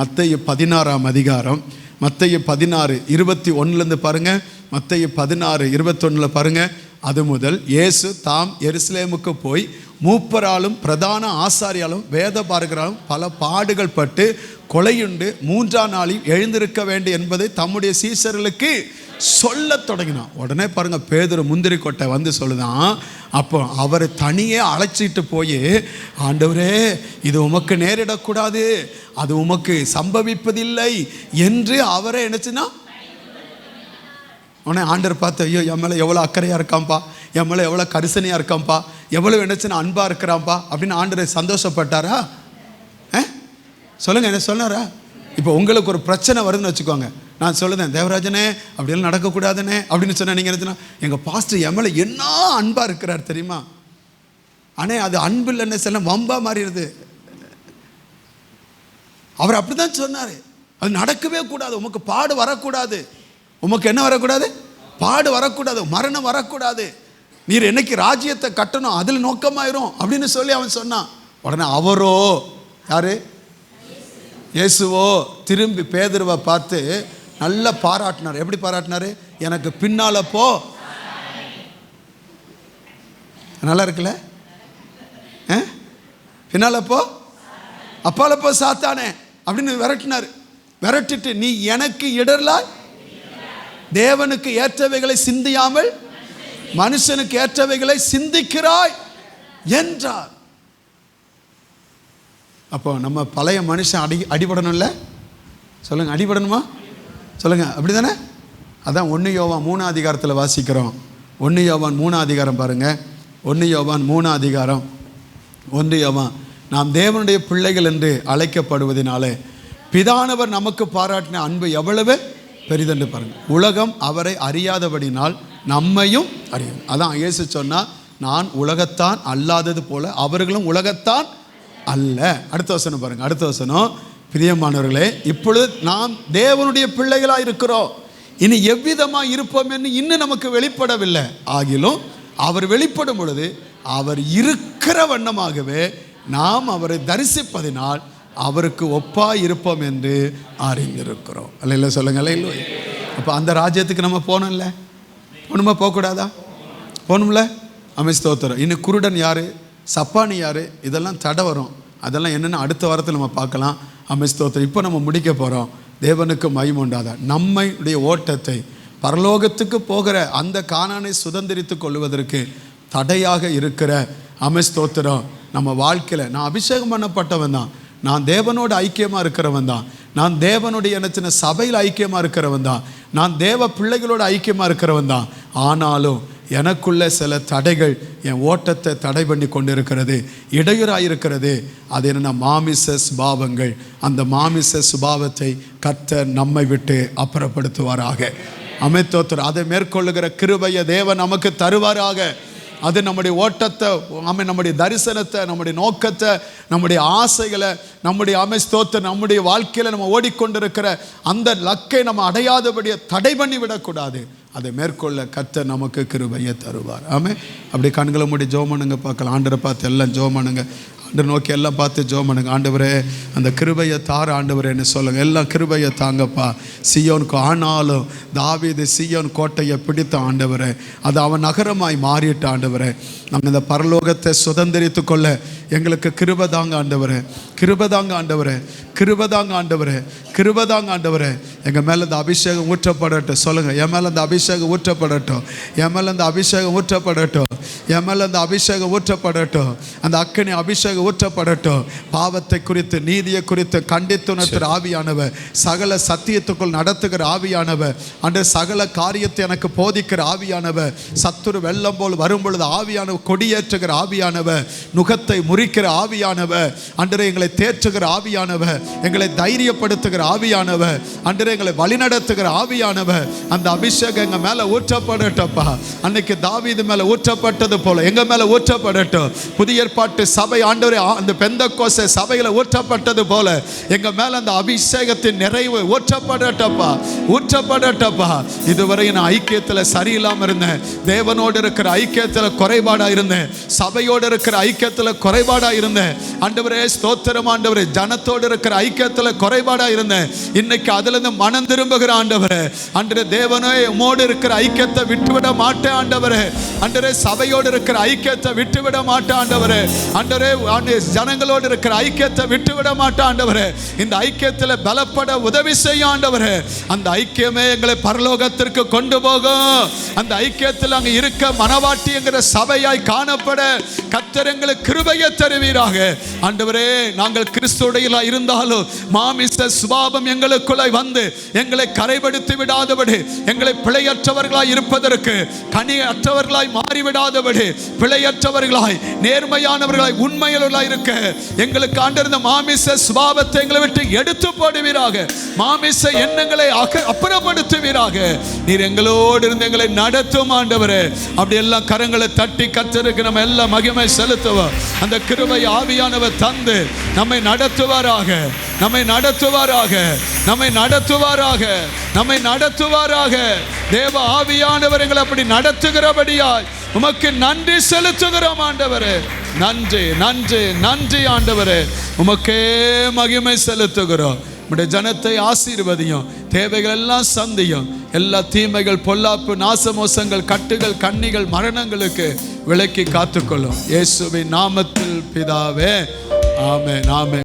S2: மத்தேயு 16ஆம் அதிகாரம், மத்தேயு 16:21 பாருங்க. மத்தேயு 16:21 பாருங்க. அது முதல் இயேசு தாம் எருசலேமுக்கு போய் மூப்பராலும் பிரதான ஆசாரியாலும் வேத பாரகராலும் பல பாடுகள் பட்டு கொலையுண்டு 3ஆம் நாளில் எழுந்திருக்க வேண்டும் என்பதை தம்முடைய சீஷர்களுக்கு சொல்ல தொடங்கினான். உடனே பாருங்க பேதுரு முந்திரி கொட்டை வந்து சொல்லுதான். அப்போ அவரை தனியே அழைச்சிட்டு போய், ஆண்டவரே இது உமக்கு நேரிடக்கூடாது, அது உமக்கு சம்பவிப்பதில்லை என்று அவரை என்னச்சுன்னா, உடனே ஆண்டவர் பார்த்து, ஐயோ என் மேலே எவ்வளோ அக்கறையாக இருக்கான்ப்பா, என் மேலே எவ்வளோ கரிசனையாக இருக்கான்ப்பா, எவ்வளோ என்னச்சுன்னா அன்பாக இருக்கிறான்ப்பா அப்படின்னு ஆண்டவர் சந்தோஷப்பட்டாரா? சொல்லுங்க, என்ன சொன்னாரா? இப்போ உங்களுக்கு ஒரு பிரச்சனை வருதுன்னு வச்சுக்கோங்க, நான் சொல்லுதேன் தேவராஜனே அப்படியெல்லாம் நடக்கக்கூடாதுன்னு அப்படின்னு சொன்னேன். நீங்கள் என்ன, எங்கள் பாஸ்டர் என் மேலே என்ன அன்பாக இருக்கிறார் தெரியுமா? ஆனால் அது அன்பு இல்லைன்னு சொல்ல வம்பா மாறிடுது. அவர் அப்படி தான் சொன்னார். அது நடக்கவே கூடாது, உமக்கு பாடு வரக்கூடாது, உமக்கு என்ன வரக்கூடாது, பாடு வரக்கூடாது, மரணம் வரக்கூடாது, நீர் என்னைக்கு ராஜ்யத்தை கட்டணும் அதில் நோக்கமாயிரும் அப்படின்னு சொல்லி அவன் சொன்னான். உடனே அவரோ, யாரு, இயேசுவோ திரும்பி பேதுருவை பார்த்து நல்லா பாராட்டினார். எப்படி பாராட்டினாரு? எனக்கு பின்னால போ. நல்லா இருக்குல்ல? பின்னால போ, அப்பால போ சாத்தானே அப்படின்னு விரட்டினார். விரட்டிட்டு, நீ எனக்கு இடரலாய் தேவனுக்கு ஏற்றவைகளை சிந்தியாமல் மனுஷனுக்கு ஏற்றவைகளை சிந்திக்கிறாய் என்றார். அப்போ நம்ம பழைய மனுஷன் அடிபடணும்ல? சொல்லுங்க, அடிபடணுமா? சொல்லுங்க, அப்படி தானே? அதான் 1 யோவான் 3ஆம் அதிகாரத்தில் வாசிக்கிறோம். 1 யோவான் 3ஆம் அதிகாரம் பாருங்க. 1 யோவான் 3ஆம் அதிகாரம். 1 யோவான், நாம் தேவனுடைய பிள்ளைகள் என்று அழைக்கப்படுவதனாலே பிதானவர் நமக்கு பாராட்டின அன்பு எவ்வளவு பெரிதென்று பாருங்க. உலகம் அவரை அறியாதபடினால் நம்மையும் அறியும். அதான் இயேசு சொன்னா, நான் உலகத்தான் அல்லாதது போல அவர்களும் உலகத்தான் அல்ல. அடுத்த வசனம் பாருங்க. அடுத்த வசனம், பிரியமானவர்களே, இப்பொழுது நாம் தேவனுடைய பிள்ளைகளாக இருக்கிறோம், இனி எவ்விதமாக இருப்போம் என்று இன்னும் நமக்கு வெளிப்படவில்லை. ஆகிலும் அவர் வெளிப்படும் பொழுது அவர் இருக்கிற வண்ணமாகவே நாம் அவரை தரிசிப்பதினால் அவருக்கு ஒப்பாய் இருப்போம் என்று அறிந்திருக்கிறோம். அல்ல சொல்லுங்க, அல்ல. அப்போ அந்த ராஜ்யத்துக்கு நம்ம போகணும்ல? போகணுமா, போகக்கூடாதா? போகணும்ல. ஸ்தோத்திரம். இன்னும் குருடன் யாரு, சப்பானி யாரு, இதெல்லாம் தடை வரும். அதெல்லாம் என்னென்னு அடுத்த வாரத்தில் நம்ம பார்க்கலாம். ஸ்தோத்திரம். இப்போ நம்ம முடிக்க போகிறோம். தேவனுக்கு மகிமை உண்டாதா. நம்முடைய ஓட்டத்தை பரலோகத்துக்கு போகிற அந்த கானானை சுதந்திரித்து கொள்வதற்கு தடையாக இருக்கிற ஸ்தோத்திரம் நம்ம வாழ்க்கையில், நான் அபிஷேகம் பண்ணப்பட்டவன் தான், நான் தேவனோட ஐக்கியமாக இருக்கிறவன் தான், நான் தேவனுடைய என்ன சபையில் ஐக்கியமாக இருக்கிறவன் தான், நான் தேவ பிள்ளைகளோட ஐக்கியமாக இருக்கிறவன் தான். ஆனாலும் எனக்குள்ள சில தடைகள் என் ஓட்டத்தை தடை பண்ணி கொண்டிருக்கிறது, இடையூறாயிருக்கிறது. அது என்னென்ன மாமிச சுபாவங்கள். அந்த மாமிச சுபாவத்தை கர்த்தர் நம்மை விட்டு அப்புறப்படுத்துவாராக. அமைத்தோத்தர் அதை மேற்கொள்ளுகிற கிருபையை தேவன் நமக்கு தருவாராக. அது நம்முடைய ஓட்டத்தை, நம்முடைய தரிசனத்தை, நம்முடைய நோக்கத்தை, நம்முடைய ஆசைகளை, நம்முடைய ஸ்தோத்திரம், நம்முடைய வாழ்க்கையில் நம்ம ஓடிக்கொண்டிருக்கிற அந்த லக்கை நம்ம அடையாதபடியை தடை பண்ணி விடக்கூடாது. அதை மேற்கொள்ள கர்த்தர் நமக்கு கிருபையை தருவார். ஆமென். அப்படி கண்களை மூடி ஜெபம் பண்ணுங்க பார்க்கலாம். ஆண்டவரை பார்த்து எல்லாம் ஜெபம் பண்ணுங்க. ஆண்டவரை நோக்கி எல்லாம் பார்த்து ஜெபம் பண்ணுங்க. ஆண்டவரே அந்த கிருபையை தார ஆண்டவரேன்னு சொல்லுங்க. எல்லாம் கிருபையை தாங்கப்பா. சீயோனுக்கு ஆனாலும் தாவீது சீயோன் கோட்டையை பிடித்த ஆண்டவரே, அது அவன் நகரமாய் மாறிட்ட ஆண்டவரே. நாங்கள் இந்த பரலோகத்தை சுதந்திரித்து கொள்ள எங்களுக்கு கிருபதாங்க ஆண்டவரே, கிருபதாங்க ஆண்டவரே, கிருபதாங்க ஆண்டவரே, கிருபதாங்க ஆண்டவரே. எங்கள் மேலே இந்த அபிஷேகம் ஊற்றப்படட்டும். சொல்லுங்கள், என் மேலே இந்த அபிஷேகம் ஊற்றப்படட்டும், என் மேலே இந்த அபிஷேகம் ஊற்றப்படட்டும், என் மேலே இந்த அபிஷேகம் ஊற்றப்படட்டும், அந்த அக்கினி அபிஷேகம் ஊற்றப்படட்டும். பாவத்தை குறித்து, நீதியை குறித்து கண்டித்துணர்த்துகிற ஆவியானவர், சகல சத்தியத்துக்குள் நடத்துகிற ஆவியானவர், அன்று சகல காரியத்தை எனக்கு போதிக்கிற ஆவியானவர், சத்துரு வெள்ளம் போல் வரும் பொழுது ஆவியானவர் கொடியேற்றுகிற ஆவியானவர், நுகத்தை முறிக்கிற ஆவியானவர், அன்றே எங்களை தேற்றுகிற ஆவியானவர், எங்களை தைரியப்படுத்துகிற ஆவியானவர், அன்றே எங்களை வழிநடத்துகிற ஆவியானவர், அந்த அபிஷேகம் எங்க மேல ஊற்றப்படட்டப்பா. அன்னைக்கு தாவீது மேல ஊற்றப்பட்டது போல எங்க மேல ஊற்றப்படட்டும். புதிய ஏற்பாட்டு சபை ஆண்டவரே அந்த பெந்தெக்கோஸ்தே சபையில ஊற்றப்பட்டது போல எங்க மேல அந்த அபிஷேகத்தின் நிறைவு ஊற்றப்படட்டப்பா, ஊற்றப்படட்டப்பா. இதுவரை நான் ஐக்கியத்தில் சரியில்லாம இருந்தேன், தேவனோடு இருக்கிற ஐக்கியத்தில் குறைபாடா இருந்தேன், சபையோடு இருக்கிற ஐக்கியத்தில் குறைபாடா இருந்தேன் ஆண்டவரே. ஸ்தோத்திரம் ஆண்டவரே. ஜனத்தோடு இருக்கிற ஐக்கியத்தில் குறைபாடா இருந்தேன். இன்னைக்கு அதுல இருந்து மனம் திரும்புகிற ஆண்டவரே, அன்றே தேவனே உம்மோடு இருக்கிற ஐக்கியத்தை விட்டுவிட மாட்டேன் ஆண்டவரே. அன்றே சபையோடு இருக்கிற ஐக்கியத்தை விட்டுவிட மாட்டேன் ஆண்டவரே. அன்றே ஜனங்களோடு இருக்கிற ஐக்கியத்தை விட்டுவிட மாட்டேன் ஆண்டவரே. இந்த ஐக்கியத்தில் பலப்பட உதவி செய்ய ஆண்டவரே. அந்த ஐக்கியமே எங்களை பரலோகத்திற்கு கொண்டு போகும். அந்த ஐக்கியத்தில் அங்கே இருக்க மனவாட்டி என்கிற சபையாய் காணப்பட கர்த்தர் எங்களுக்கு கிருபையை தருவீராக ஆண்டவரே. நாங்கள் கிறிஸ்துவுடையலா இருந்தாலும் மாமிச சுபாவம் எங்களுக்குள்ளே வந்து எங்களை கரைப்படுத்தி விடாதபடி, எங்களை பிழையற்றவர்களாய் இருப்பதற்கு, கனியற்றவர்களாய் மாறிவிடாதபடி, பிழையற்றவர்களாய் நேர்மையானவர்களாய் உண்மையுள்ளவர்களாய் இருக்க எங்களுக்கு ஆண்டவர் இந்த மாமிச சுபாவத்தை எங்களை விட்டு எடுத்து போடுவீராக. மாமிச எண்ணங்களை அப்புறப்படுத்துவீராக. நீர் எங்களோடு இருந்து எங்களை நடத்தும் ஆண்டவரே. அப்படி எல்லாம் கரங்களை தட்டி கர்த்தருக்கு நம்ம எல்லாம் மகிமை செலுத்துவோம். அந்த கிருபை ஆவியானவர் தந்து நம்மை நடத்துவாராக, நம்மை நடத்துவாராக, நம்மை நடத்துவாராக, நம்மை நடத்துவாராக. தேவ ஆவியானவர் எங்களை அப்படி நடத்துகிறபடியாய் உமக்கு நன்றி செலுத்துகிறோம் ஆண்டவரே. நன்றி, நன்றி, நன்றி ஆண்டவரே. உமக்கே மகிமை செலுத்துகிறோம். உம்முடைய ஜனத்தை ஆசீர்வதியும், தேவைகள் எல்லாம் சந்தியும். எல்லா தீமைகள், பொல்லாப்பு, நாசமோசங்கள், கட்டுகள், கண்ணிகள், மரணங்களுக்கு விலக்கி காத்துக்கொள்ளும். இயேசுவின் நாமத்தில் பிதாவே, ஆமென், ஆமென்.